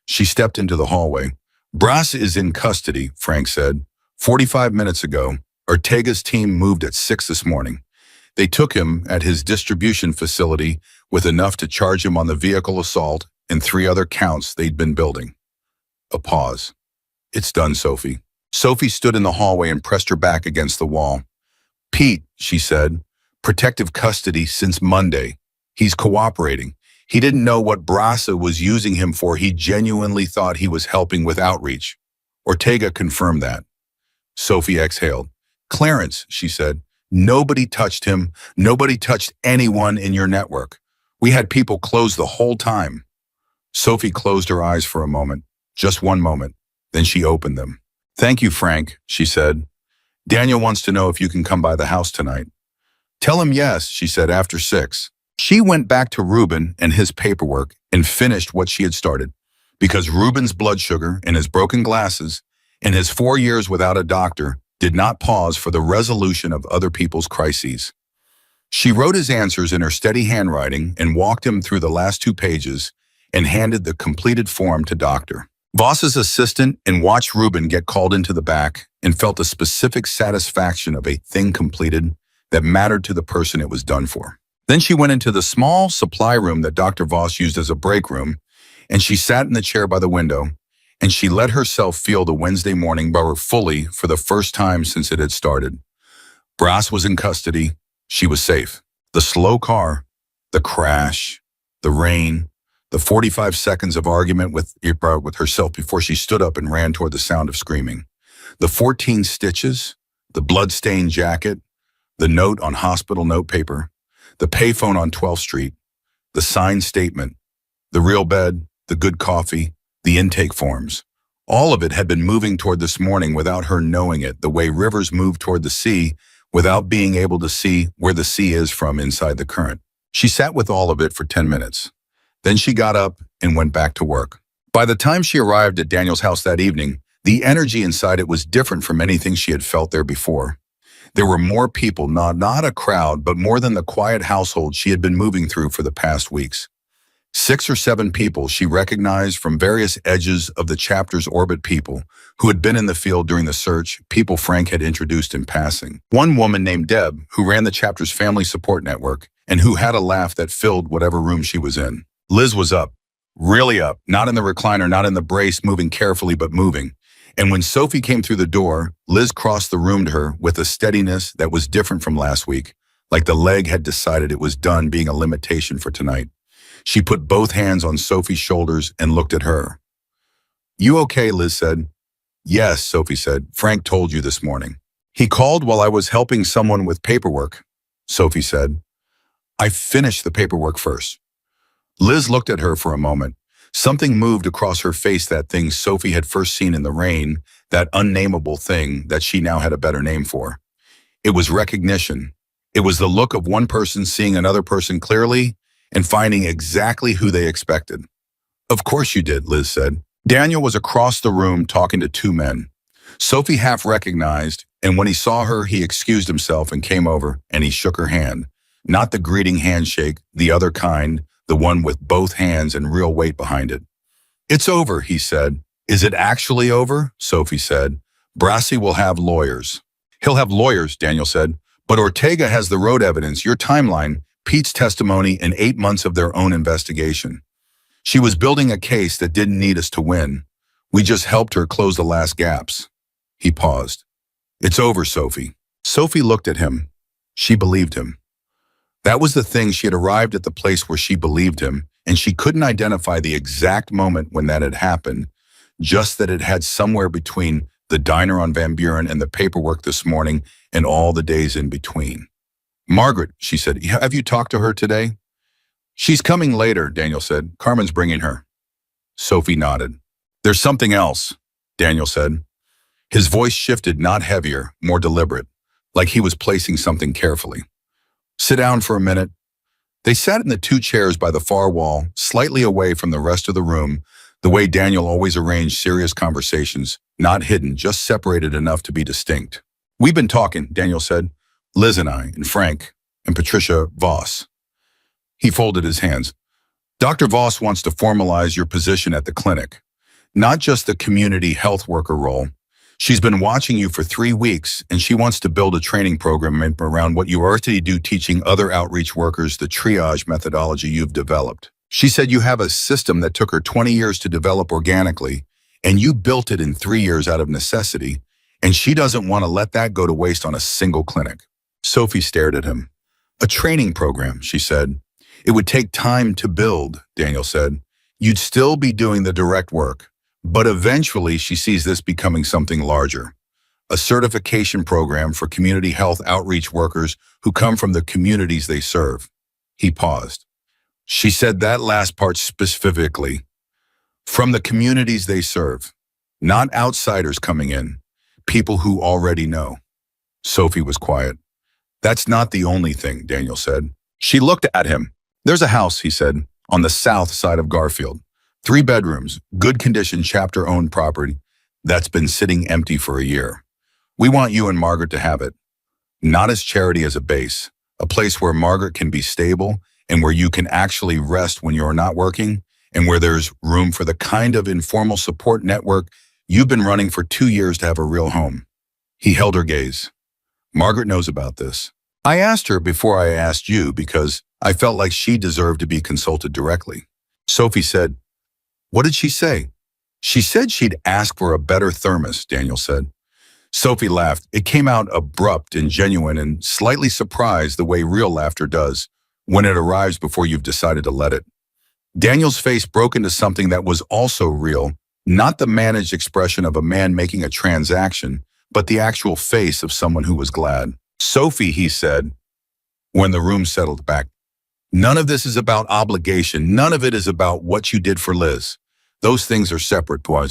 She stepped into the hallway. Brass is in custody, Frank said. 45 minutes ago, Ortega's team moved at 6 this morning. They took him at his distribution facility with enough to charge him on the vehicle assault and 3 other counts they'd been building. A pause. It's done, Sophie. Sophie stood in the hallway and pressed her back against the wall. Pete, she said, protective custody since Monday. He's cooperating. He didn't know what Brasa was using him for. He genuinely thought he was helping with outreach. Ortega confirmed that. Sophie exhaled. Clarence, she said, nobody touched him. Nobody touched anyone in your network. We had people close the whole time. Sophie closed her eyes for a moment, just 1 moment. Then she opened them. Thank you, Frank, she said. Daniel wants to know if you can come by the house tonight. Tell him yes, she said, after 6. She went back to Ruben and his paperwork and finished what she had started, because Ruben's blood sugar and his broken glasses and his 4 years without a doctor did not pause for the resolution of other people's crises. She wrote his answers in her steady handwriting and walked him through the last 2 pages and handed the completed form to Dr. Voss's assistant and watched Ruben get called into the back and felt a specific satisfaction of a thing completed that mattered to the person it was done for. Then she went into the small supply room that Dr. Voss used as a break room, and she sat in the chair by the window, and she let herself feel the Wednesday morning borough fully for the first time since it had started. Brass was in custody. She was safe. The slow car, the crash, the rain, the 45 seconds of argument with herself before she stood up and ran toward the sound of screaming. The 14 stitches, the blood-stained jacket, the note on hospital notepaper, the payphone on 12th Street, the signed statement, the real bed, the good coffee, the intake forms. All of it had been moving toward this morning without her knowing it, the way rivers move toward the sea without being able to see where the sea is from inside the current. She sat with all of it for 10 minutes. Then she got up and went back to work. By the time she arrived at Daniel's house that evening, the energy inside it was different from anything she had felt there before. There were more people, not a crowd, but more than the quiet household she had been moving through for the past weeks. 6 or 7 people she recognized from various edges of the chapter's orbit, people who had been in the field during the search, people Frank had introduced in passing. One woman named Deb, who ran the chapter's family support network and who had a laugh that filled whatever room she was in. Liz was up, really up, not in the recliner, not in the brace, moving carefully but moving. And when Sophie came through the door, Liz crossed the room to her with a steadiness that was different from last week, like the leg had decided it was done being a limitation for tonight. She put both hands on Sophie's shoulders and looked at her. You okay, Liz said. Yes, Sophie said. Frank told you this morning. He called while I was helping someone with paperwork, Sophie said. I finished the paperwork first. Liz looked at her for a moment. Something moved across her face, that thing Sophie had first seen in the rain, that unnameable thing that she now had a better name for. It was recognition. It was the look of one person seeing another person clearly and finding exactly who they expected. Of course you did, Liz said. Daniel was across the room talking to 2 men. Sophie half recognized, and when he saw her, he excused himself and came over, and he shook her hand. Not the greeting handshake, the other kind, the one with both hands and real weight behind it. It's over, he said. Is it actually over? Sophie said. Brassi will have lawyers. He'll have lawyers, Daniel said. But Ortega has the road evidence, your timeline, Pete's testimony, and 8 months of their own investigation. She was building a case that didn't need us to win. We just helped her close the last gaps. He paused. It's over, Sophie. Sophie looked at him. She believed him. That was the thing, she had arrived at the place where she believed him, and she couldn't identify the exact moment when that had happened, just that it had somewhere between the diner on Van Buren and the paperwork this morning and all the days in between. Margaret, she said, have you talked to her today? She's coming later, Daniel said. Carmen's bringing her. Sophie nodded. There's something else, Daniel said. His voice shifted, not heavier, more deliberate, like he was placing something carefully. Sit down for a minute. They sat in the 2 chairs by the far wall, slightly away from the rest of the room, the way Daniel always arranged serious conversations, not hidden, just separated enough to be distinct. We've been talking, Daniel said. Liz and I, and Frank, and Patricia Voss. He folded his hands. Dr. Voss wants to formalize your position at the clinic, not just the community health worker role. She's been watching you for 3 weeks, and she wants to build a training program around what you already do, teaching other outreach workers the triage methodology you've developed. She said you have a system that took her 20 years to develop organically, and you built it in 3 years out of necessity, and she doesn't want to let that go to waste on a single clinic. Sophie stared at him. A training program, she said. It would take time to build, Daniel said. You'd still be doing the direct work. But eventually, she sees this becoming something larger. A certification program for community health outreach workers who come from the communities they serve. He paused. She said that last part specifically. From the communities they serve. Not outsiders coming in. People who already know. Sophie was quiet. That's not the only thing, Daniel said. She looked at him. There's a house, he said, on the south side of Garfield. 3 bedrooms, good condition, chapter-owned property that's been sitting empty for a year. We want you and Margaret to have it. Not as charity, as a base, a place where Margaret can be stable and where you can actually rest when you're not working, and where there's room for the kind of informal support network you've been running for 2 years to have a real home. He held her gaze. Margaret knows about this. I asked her before I asked you because I felt like she deserved to be consulted directly. Sophie said, what did she say? She said she'd ask for a better thermos, Daniel said. Sophie laughed. It came out abrupt and genuine and slightly surprised, the way real laughter does when it arrives before you've decided to let it. Daniel's face broke into something that was also real, not the managed expression of a man making a transaction, but the actual face of someone who was glad. Sophie, he said, when the room settled back, none of this is about obligation. None of it is about what you did for Liz. Those things are separate, Bois.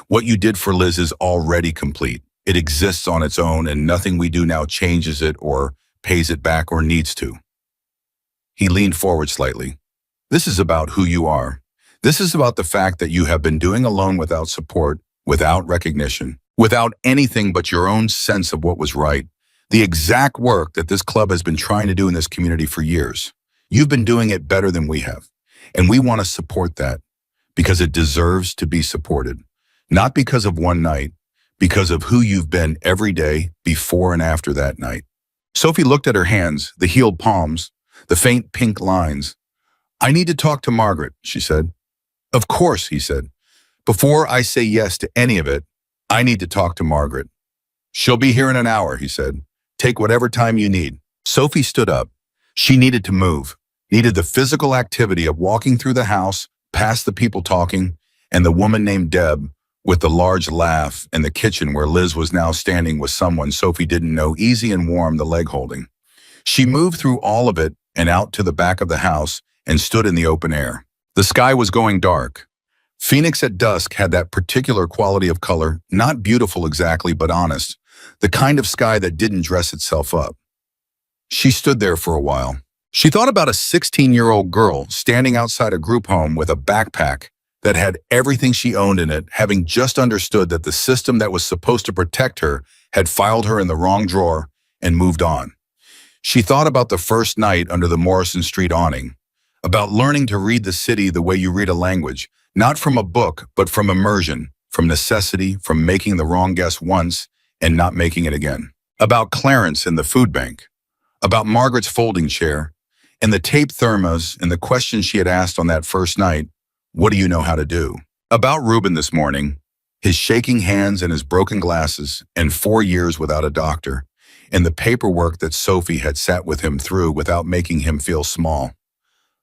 What you did for Liz is already complete. It exists on its own, and nothing we do now changes it or pays it back or needs to. He leaned forward slightly. This is about who you are. This is about the fact that you have been doing alone, without support, without recognition, without anything but your own sense of what was right. The exact work that this club has been trying to do in this community for years. You've been doing it better than we have, and we want to support that because it deserves to be supported. Not because of one night, because of who you've been every day before and after that night. Sophie looked at her hands, the healed palms, the faint pink lines. I need to talk to Margaret, she said. Of course, he said. Before I say yes to any of it, I need to talk to Margaret. She'll be here in an hour, he said. Take whatever time you need. Sophie stood up. She needed to move, needed the physical activity of walking through the house, past the people talking, and the woman named Deb, with the large laugh, and the kitchen where Liz was now standing with someone Sophie didn't know, easy and warm, the leg holding. She moved through all of it and out to the back of the house and stood in the open air. The sky was going dark. Phoenix at dusk had that particular quality of color, not beautiful exactly, but honest, the kind of sky that didn't dress itself up. She stood there for a while. She thought about a 16-year-old girl standing outside a group home with a backpack that had everything she owned in it, having just understood that the system that was supposed to protect her had filed her in the wrong drawer and moved on. She thought about the first night under the Morrison Street awning, about learning to read the city the way you read a language, not from a book, but from immersion, from necessity, from making the wrong guess once and not making it again. About Clarence and the food bank, about Margaret's folding chair, and the taped thermos and the question she had asked on that first night, what do you know how to do? About Reuben this morning, his shaking hands and his broken glasses, and 4 years without a doctor, and the paperwork that Sophie had sat with him through without making him feel small.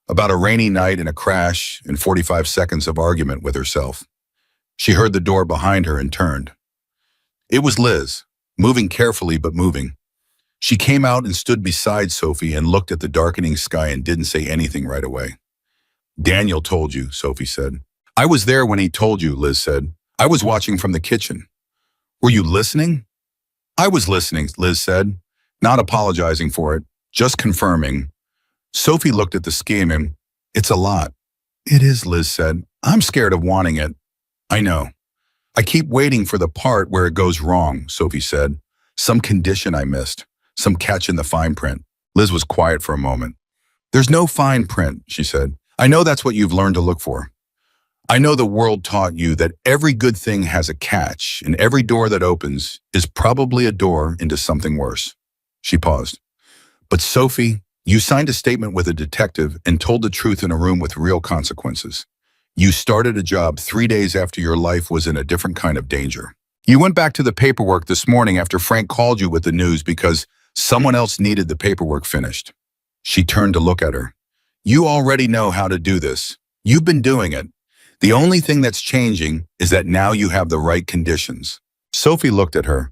About a rainy night and a crash and 45 seconds of argument with herself. She heard the door behind her and turned. It was Liz, moving carefully but moving. She came out and stood beside Sophie and looked at the darkening sky and didn't say anything right away. Daniel told you, Sophie said. I was there when he told you, Liz said. I was watching from the kitchen. Were you listening? I was listening, Liz said, not apologizing for it, just confirming. Sophie looked at the scheme and, it's a lot. It is, Liz said. I'm scared of wanting it. I know. I keep waiting for the part where it goes wrong, Sophie said. Some condition I missed, some catch in the fine print. Liz was quiet for a moment. There's no fine print, she said. I know that's what you've learned to look for. I know the world taught you that every good thing has a catch, and every door that opens is probably a door into something worse. She paused. But Sophie, you signed a statement with a detective and told the truth in a room with real consequences. You started a job 3 days after your life was in a different kind of danger. You went back to the paperwork this morning after Frank called you with the news because someone else needed the paperwork finished. She turned to look at her. You already know how to do this. You've been doing it. The only thing that's changing is that now you have the right conditions. Sophie looked at her.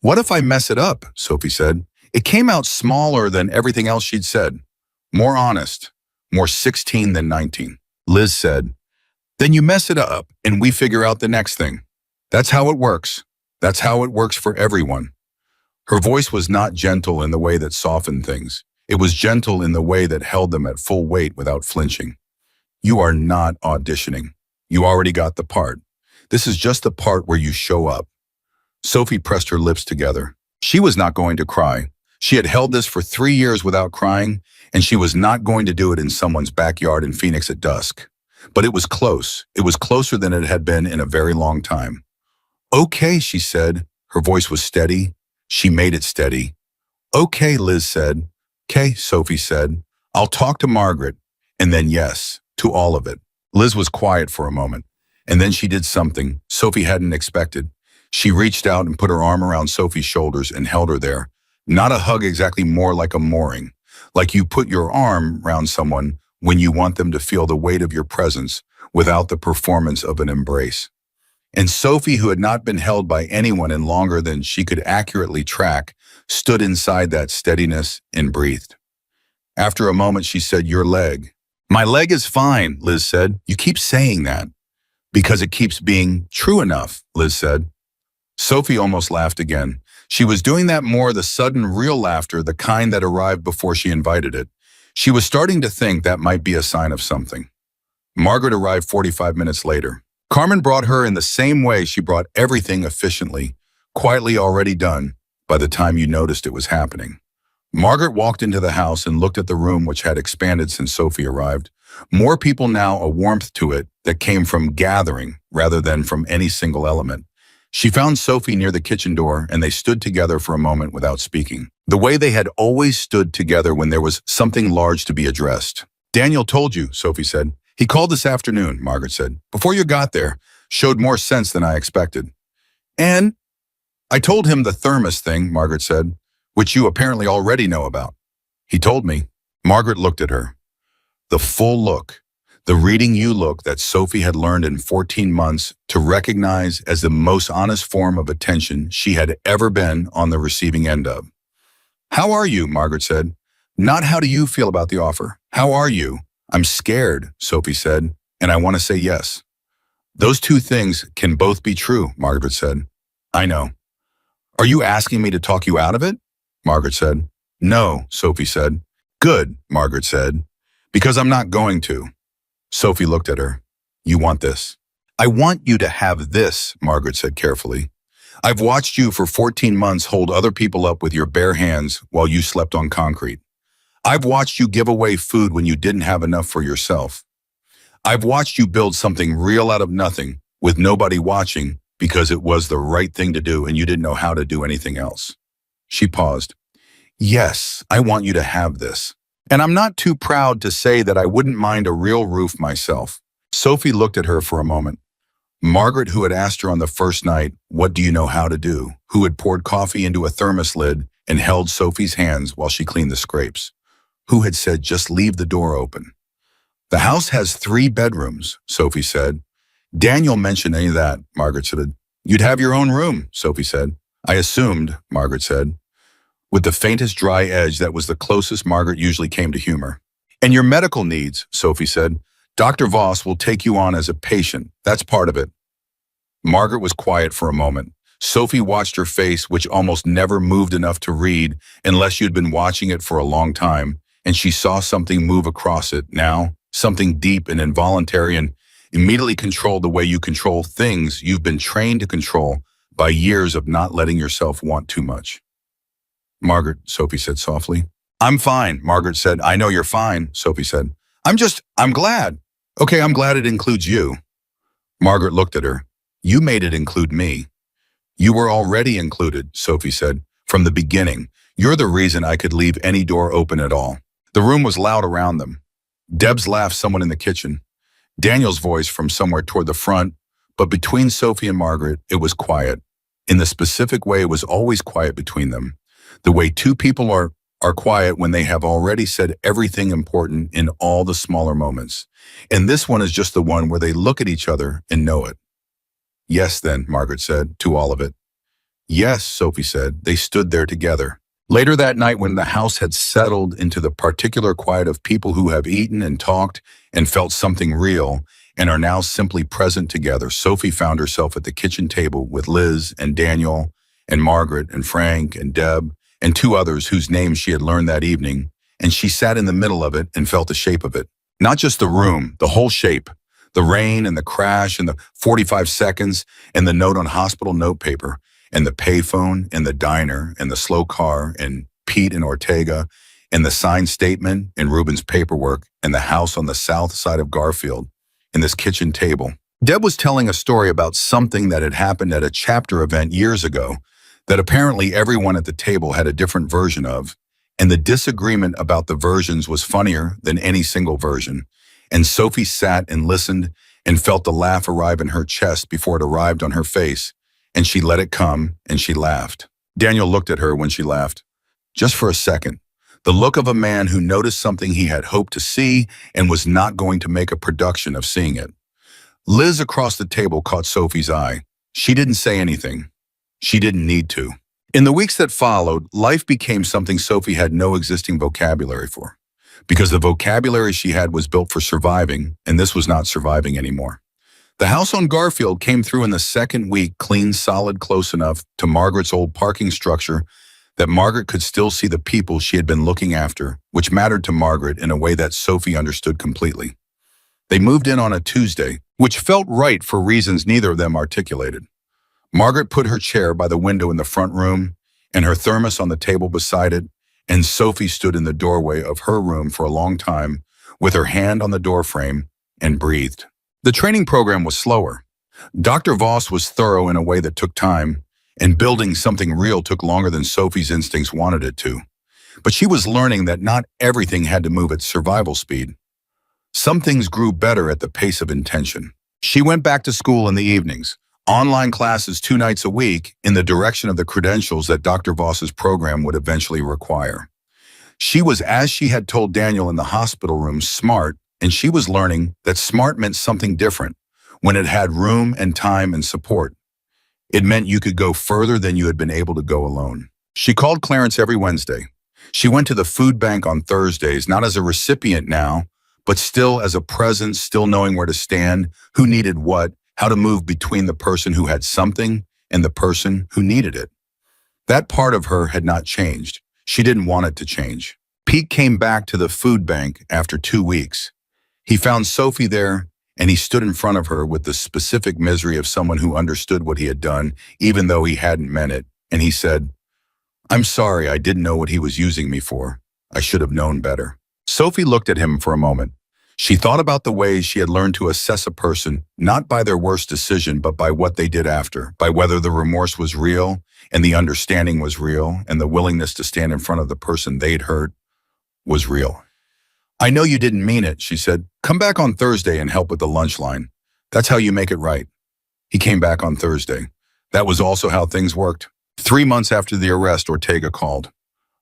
What if I mess it up? Sophie said. It came out smaller than everything else she'd said. More honest. More 16 than 19. Liz said, then you mess it up and we figure out the next thing. That's how it works. That's how it works for everyone. Her voice was not gentle in the way that softened things. It was gentle in the way that held them at full weight without flinching. You are not auditioning. You already got the part. This is just the part where you show up. Sophie pressed her lips together. She was not going to cry. She had held this for 3 years without crying, and she was not going to do it in someone's backyard in Phoenix at dusk. But it was close. It was closer than it had been in a very long time. Okay, she said. Her voice was steady. She made it steady. Okay, Liz said. Okay, Sophie said. I'll talk to Margaret. And then yes, to all of it. Liz was quiet for a moment. And then she did something Sophie hadn't expected. She reached out and put her arm around Sophie's shoulders and held her there. Not a hug exactly, more like a mooring. Like you put your arm around someone when you want them to feel the weight of your presence without the performance of an embrace. And Sophie, who had not been held by anyone in longer than she could accurately track, stood inside that steadiness and breathed. After a moment, she said, your leg. My leg is fine, Liz said. You keep saying that. Because it keeps being true enough, Liz said. Sophie almost laughed again. She was doing that more, the sudden, real laughter, the kind that arrived before she invited it. She was starting to think that might be a sign of something. Margaret arrived 45 minutes later. Carmen brought her in the same way she brought everything efficiently, quietly already done, by the time you noticed it was happening. Margaret walked into the house and looked at the room, which had expanded since Sophie arrived. More people now, a warmth to it that came from gathering rather than from any single element. She found Sophie near the kitchen door, and they stood together for a moment without speaking, the way they had always stood together when there was something large to be addressed. Daniel told you, Sophie said. He called this afternoon, Margaret said. Before you got there, showed more sense than I expected. And I told him the thermos thing, Margaret said, which you apparently already know about. He told me. Margaret looked at her. The full look, the reading you look that Sophie had learned in 14 months to recognize as the most honest form of attention she had ever been on the receiving end of. How are you? Margaret said. Not how do you feel about the offer. How are you? I'm scared, Sophie said, and I want to say yes. Those two things can both be true, Margaret said. I know. Are you asking me to talk you out of it? Margaret said. No, Sophie said. Good, Margaret said, because I'm not going to. Sophie looked at her. You want this. I want you to have this, Margaret said carefully. I've watched you for 14 months hold other people up with your bare hands while you slept on concrete. I've watched you give away food when you didn't have enough for yourself. I've watched you build something real out of nothing with nobody watching because it was the right thing to do and you didn't know how to do anything else. She paused. Yes, I want you to have this. And I'm not too proud to say that I wouldn't mind a real roof myself. Sophie looked at her for a moment. Margaret, who had asked her on the first night, what do you know how to do, who had poured coffee into a thermos lid and held Sophie's hands while she cleaned the scrapes, who had said just leave the door open. The house has 3 bedrooms, Sophie said. Daniel mentioned any of that, Margaret said. You'd have your own room, Sophie said. I assumed, Margaret said. With the faintest dry edge that was the closest Margaret usually came to humor. And your medical needs, Sophie said. Dr. Voss will take you on as a patient. That's part of it. Margaret was quiet for a moment. Sophie watched her face, which almost never moved enough to read unless you'd been watching it for a long time, and she saw something move across it now, something deep and involuntary, and immediately controlled the way you control things you've been trained to control by years of not letting yourself want too much. Margaret, Sophie said softly. I'm fine, Margaret said. I know you're fine, Sophie said. I'm glad. Okay, I'm glad it includes you. Margaret looked at her. You made it include me. You were already included, Sophie said, from the beginning. You're the reason I could leave any door open at all. The room was loud around them. Deb's laughed, someone in the kitchen. Daniel's voice from somewhere toward the front, but between Sophie and Margaret, it was quiet. In the specific way it was always quiet between them. The way 2 people are quiet when they have already said everything important in all the smaller moments. And this one is just the one where they look at each other and know it. Yes, then, Margaret said, to all of it. Yes, Sophie said. They stood there together. Later that night, when the house had settled into the particular quiet of people who have eaten and talked and felt something real and are now simply present together, Sophie found herself at the kitchen table with Liz and Daniel and Margaret and Frank and Deb and 2 others whose names she had learned that evening, and she sat in the middle of it and felt the shape of it. Not just the room, the whole shape. The rain and the crash and the 45 seconds and the note on hospital notepaper and the payphone and the diner and the slow car and Pete and Ortega and the signed statement and Ruben's paperwork and the house on the south side of Garfield and this kitchen table. Deb was telling a story about something that had happened at a chapter event years ago that apparently everyone at the table had a different version of, and the disagreement about the versions was funnier than any single version. And Sophie sat and listened and felt the laugh arrive in her chest before it arrived on her face, and she let it come, and she laughed. Daniel looked at her when she laughed. Just for a second. The look of a man who noticed something he had hoped to see and was not going to make a production of seeing it. Liz across the table caught Sophie's eye. She didn't say anything. She didn't need to. In the weeks that followed, life became something Sophie had no existing vocabulary for. Because the vocabulary she had was built for surviving, and this was not surviving anymore. The house on Garfield came through in the second week, clean, solid, close enough to Margaret's old parking structure that Margaret could still see the people she had been looking after, which mattered to Margaret in a way that Sophie understood completely. They moved in on a Tuesday, which felt right for reasons neither of them articulated. Margaret put her chair by the window in the front room and her thermos on the table beside it, and Sophie stood in the doorway of her room for a long time with her hand on the doorframe and breathed. The training program was slower. Dr. Voss was thorough in a way that took time, and building something real took longer than Sophie's instincts wanted it to. But she was learning that not everything had to move at survival speed. Some things grew better at the pace of intention. She went back to school in the evenings, online classes 2 nights a week in the direction of the credentials that Dr. Voss's program would eventually require. She was, as she had told Daniel in the hospital room, smart, and she was learning that smart meant something different when it had room and time and support. It meant you could go further than you had been able to go alone. She called Clarence every Wednesday. She went to the food bank on Thursdays, not as a recipient now, but still as a presence, still knowing where to stand, who needed what, how to move between the person who had something and the person who needed it. That part of her had not changed. She didn't want it to change. Pete came back to the food bank after 2 weeks. He found Sophie there, and he stood in front of her with the specific misery of someone who understood what he had done, even though he hadn't meant it, and he said, "I'm sorry, I didn't know what he was using me for. I should have known better." Sophie looked at him for a moment. She thought about the ways she had learned to assess a person, not by their worst decision, but by what they did after, by whether the remorse was real and the understanding was real and the willingness to stand in front of the person they'd hurt was real. I know you didn't mean it, she said. Come back on Thursday and help with the lunch line. That's how you make it right. He came back on Thursday. That was also how things worked. 3 months after the arrest, Ortega called.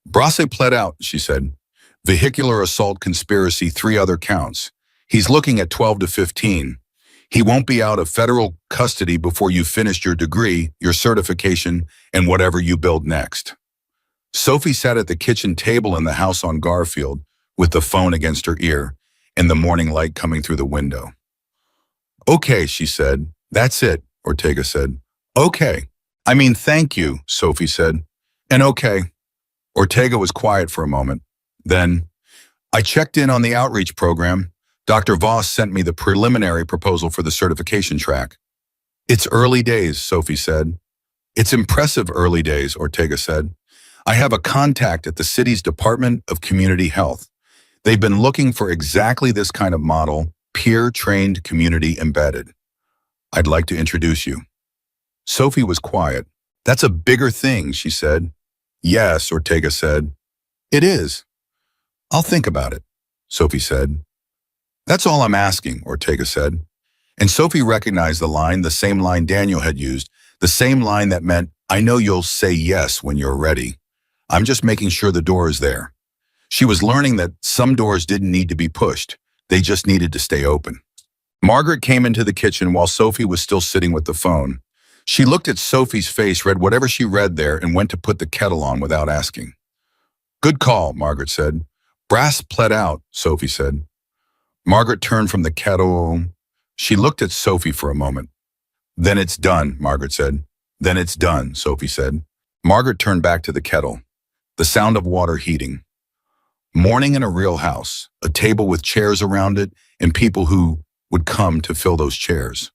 Brace pled out, she said. Vehicular assault conspiracy, 3 other counts. He's looking at 12 to 15. He won't be out of federal custody before you've finished your degree, your certification, and whatever you build next. Sophie sat at the kitchen table in the house on Garfield with the phone against her ear and the morning light coming through the window. Okay, she said. That's it, Ortega said. Okay. I mean, thank you, Sophie said. And okay. Ortega was quiet for a moment. Then, I checked in on the outreach program. Dr. Voss sent me the preliminary proposal for the certification track. It's early days, Sophie said. It's impressive early days, Ortega said. I have a contact at the city's Department of Community Health. They've been looking for exactly this kind of model, peer-trained, community-embedded. I'd like to introduce you. Sophie was quiet. That's a bigger thing, she said. Yes, Ortega said. It is. I'll think about it, Sophie said. That's all I'm asking, Ortega said. And Sophie recognized the line, the same line Daniel had used, the same line that meant, I know you'll say yes when you're ready. I'm just making sure the door is there. She was learning that some doors didn't need to be pushed. They just needed to stay open. Margaret came into the kitchen while Sophie was still sitting with the phone. She looked at Sophie's face, read whatever she read there, and went to put the kettle on without asking. Good call, Margaret said. Brass pled out, Sophie said. Margaret turned from the kettle. She looked at Sophie for a moment. Then it's done, Margaret said. Then it's done, Sophie said. Margaret turned back to the kettle. The sound of water heating. Morning in a real house, a table with chairs around it, and people who would come to fill those chairs.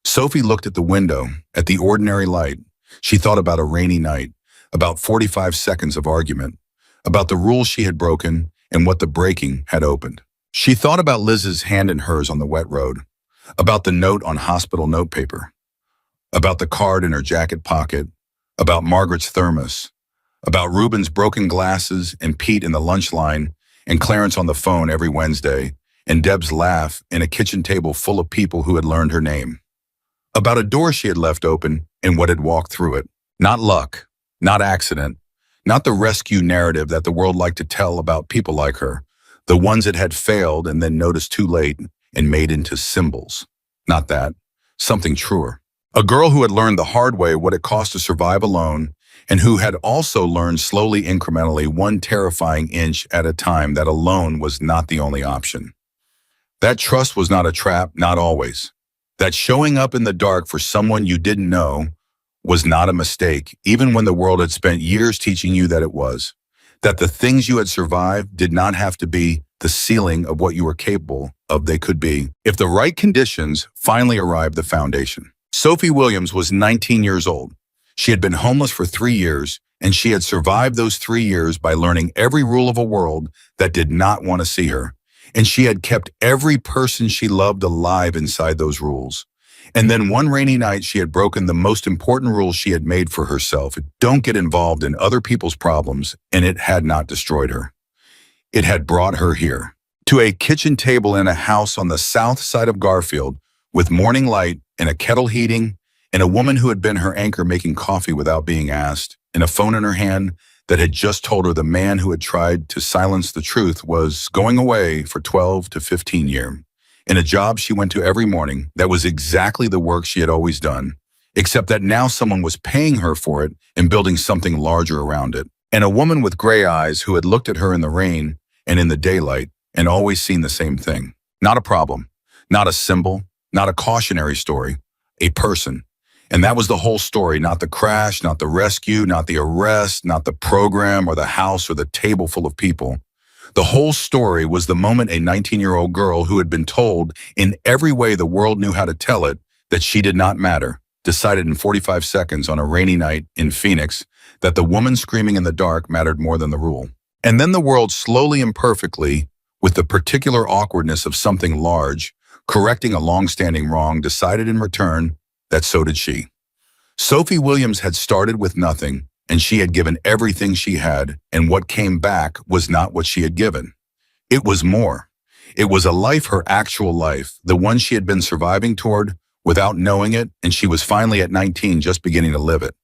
Sophie looked at the window, at the ordinary light. She thought about a rainy night, about 45 seconds of argument, about the rules she had broken and what the breaking had opened. She thought about Liz's hand in hers on the wet road, about the note on hospital notepaper, about the card in her jacket pocket, about Margaret's thermos, about Reuben's broken glasses and Pete in the lunch line and Clarence on the phone every Wednesday and Deb's laugh in a kitchen table full of people who had learned her name. About a door she had left open and what had walked through it. Not luck, not accident, not the rescue narrative that the world liked to tell about people like her, the ones that had failed and then noticed too late and made into symbols. Not that, something truer. A girl who had learned the hard way what it cost to survive alone and who had also learned slowly, incrementally, one terrifying inch at a time that alone was not the only option. That trust was not a trap, not always. That showing up in the dark for someone you didn't know was not a mistake, even when the world had spent years teaching you that it was. That the things you had survived did not have to be the ceiling of what you were capable of. They could be, if the right conditions finally arrived, the foundation. Sophie Williams was 19 years old. She had been homeless for 3 years, and she had survived those 3 years by learning every rule of a world that did not want to see her. And she had kept every person she loved alive inside those rules. And then one rainy night, she had broken the most important rule she had made for herself. Don't get involved in other people's problems, and it had not destroyed her. It had brought her here, to a kitchen table in a house on the south side of Garfield, with morning light and a kettle heating, and a woman who had been her anchor making coffee without being asked, and a phone in her hand that had just told her the man who had tried to silence the truth was going away for 12 to 15 years. In a job she went to every morning that was exactly the work she had always done, except that now someone was paying her for it and building something larger around it. And a woman with gray eyes who had looked at her in the rain and in the daylight and always seen the same thing. Not a problem, not a symbol, not a cautionary story, a person. And that was the whole story, not the crash, not the rescue, not the arrest, not the program or the house or the table full of people. The whole story was the moment a 19-year-old girl who had been told in every way the world knew how to tell it that she did not matter, decided in 45 seconds on a rainy night in Phoenix that the woman screaming in the dark mattered more than the rule. And then the world slowly and perfectly with the particular awkwardness of something large, correcting a long-standing wrong, decided in return that so did she. Sophie Williams had started with nothing, and she had given everything she had, and what came back was not what she had given. It was more. It was a life, her actual life, the one she had been surviving toward without knowing it, and she was finally at 19 just beginning to live it.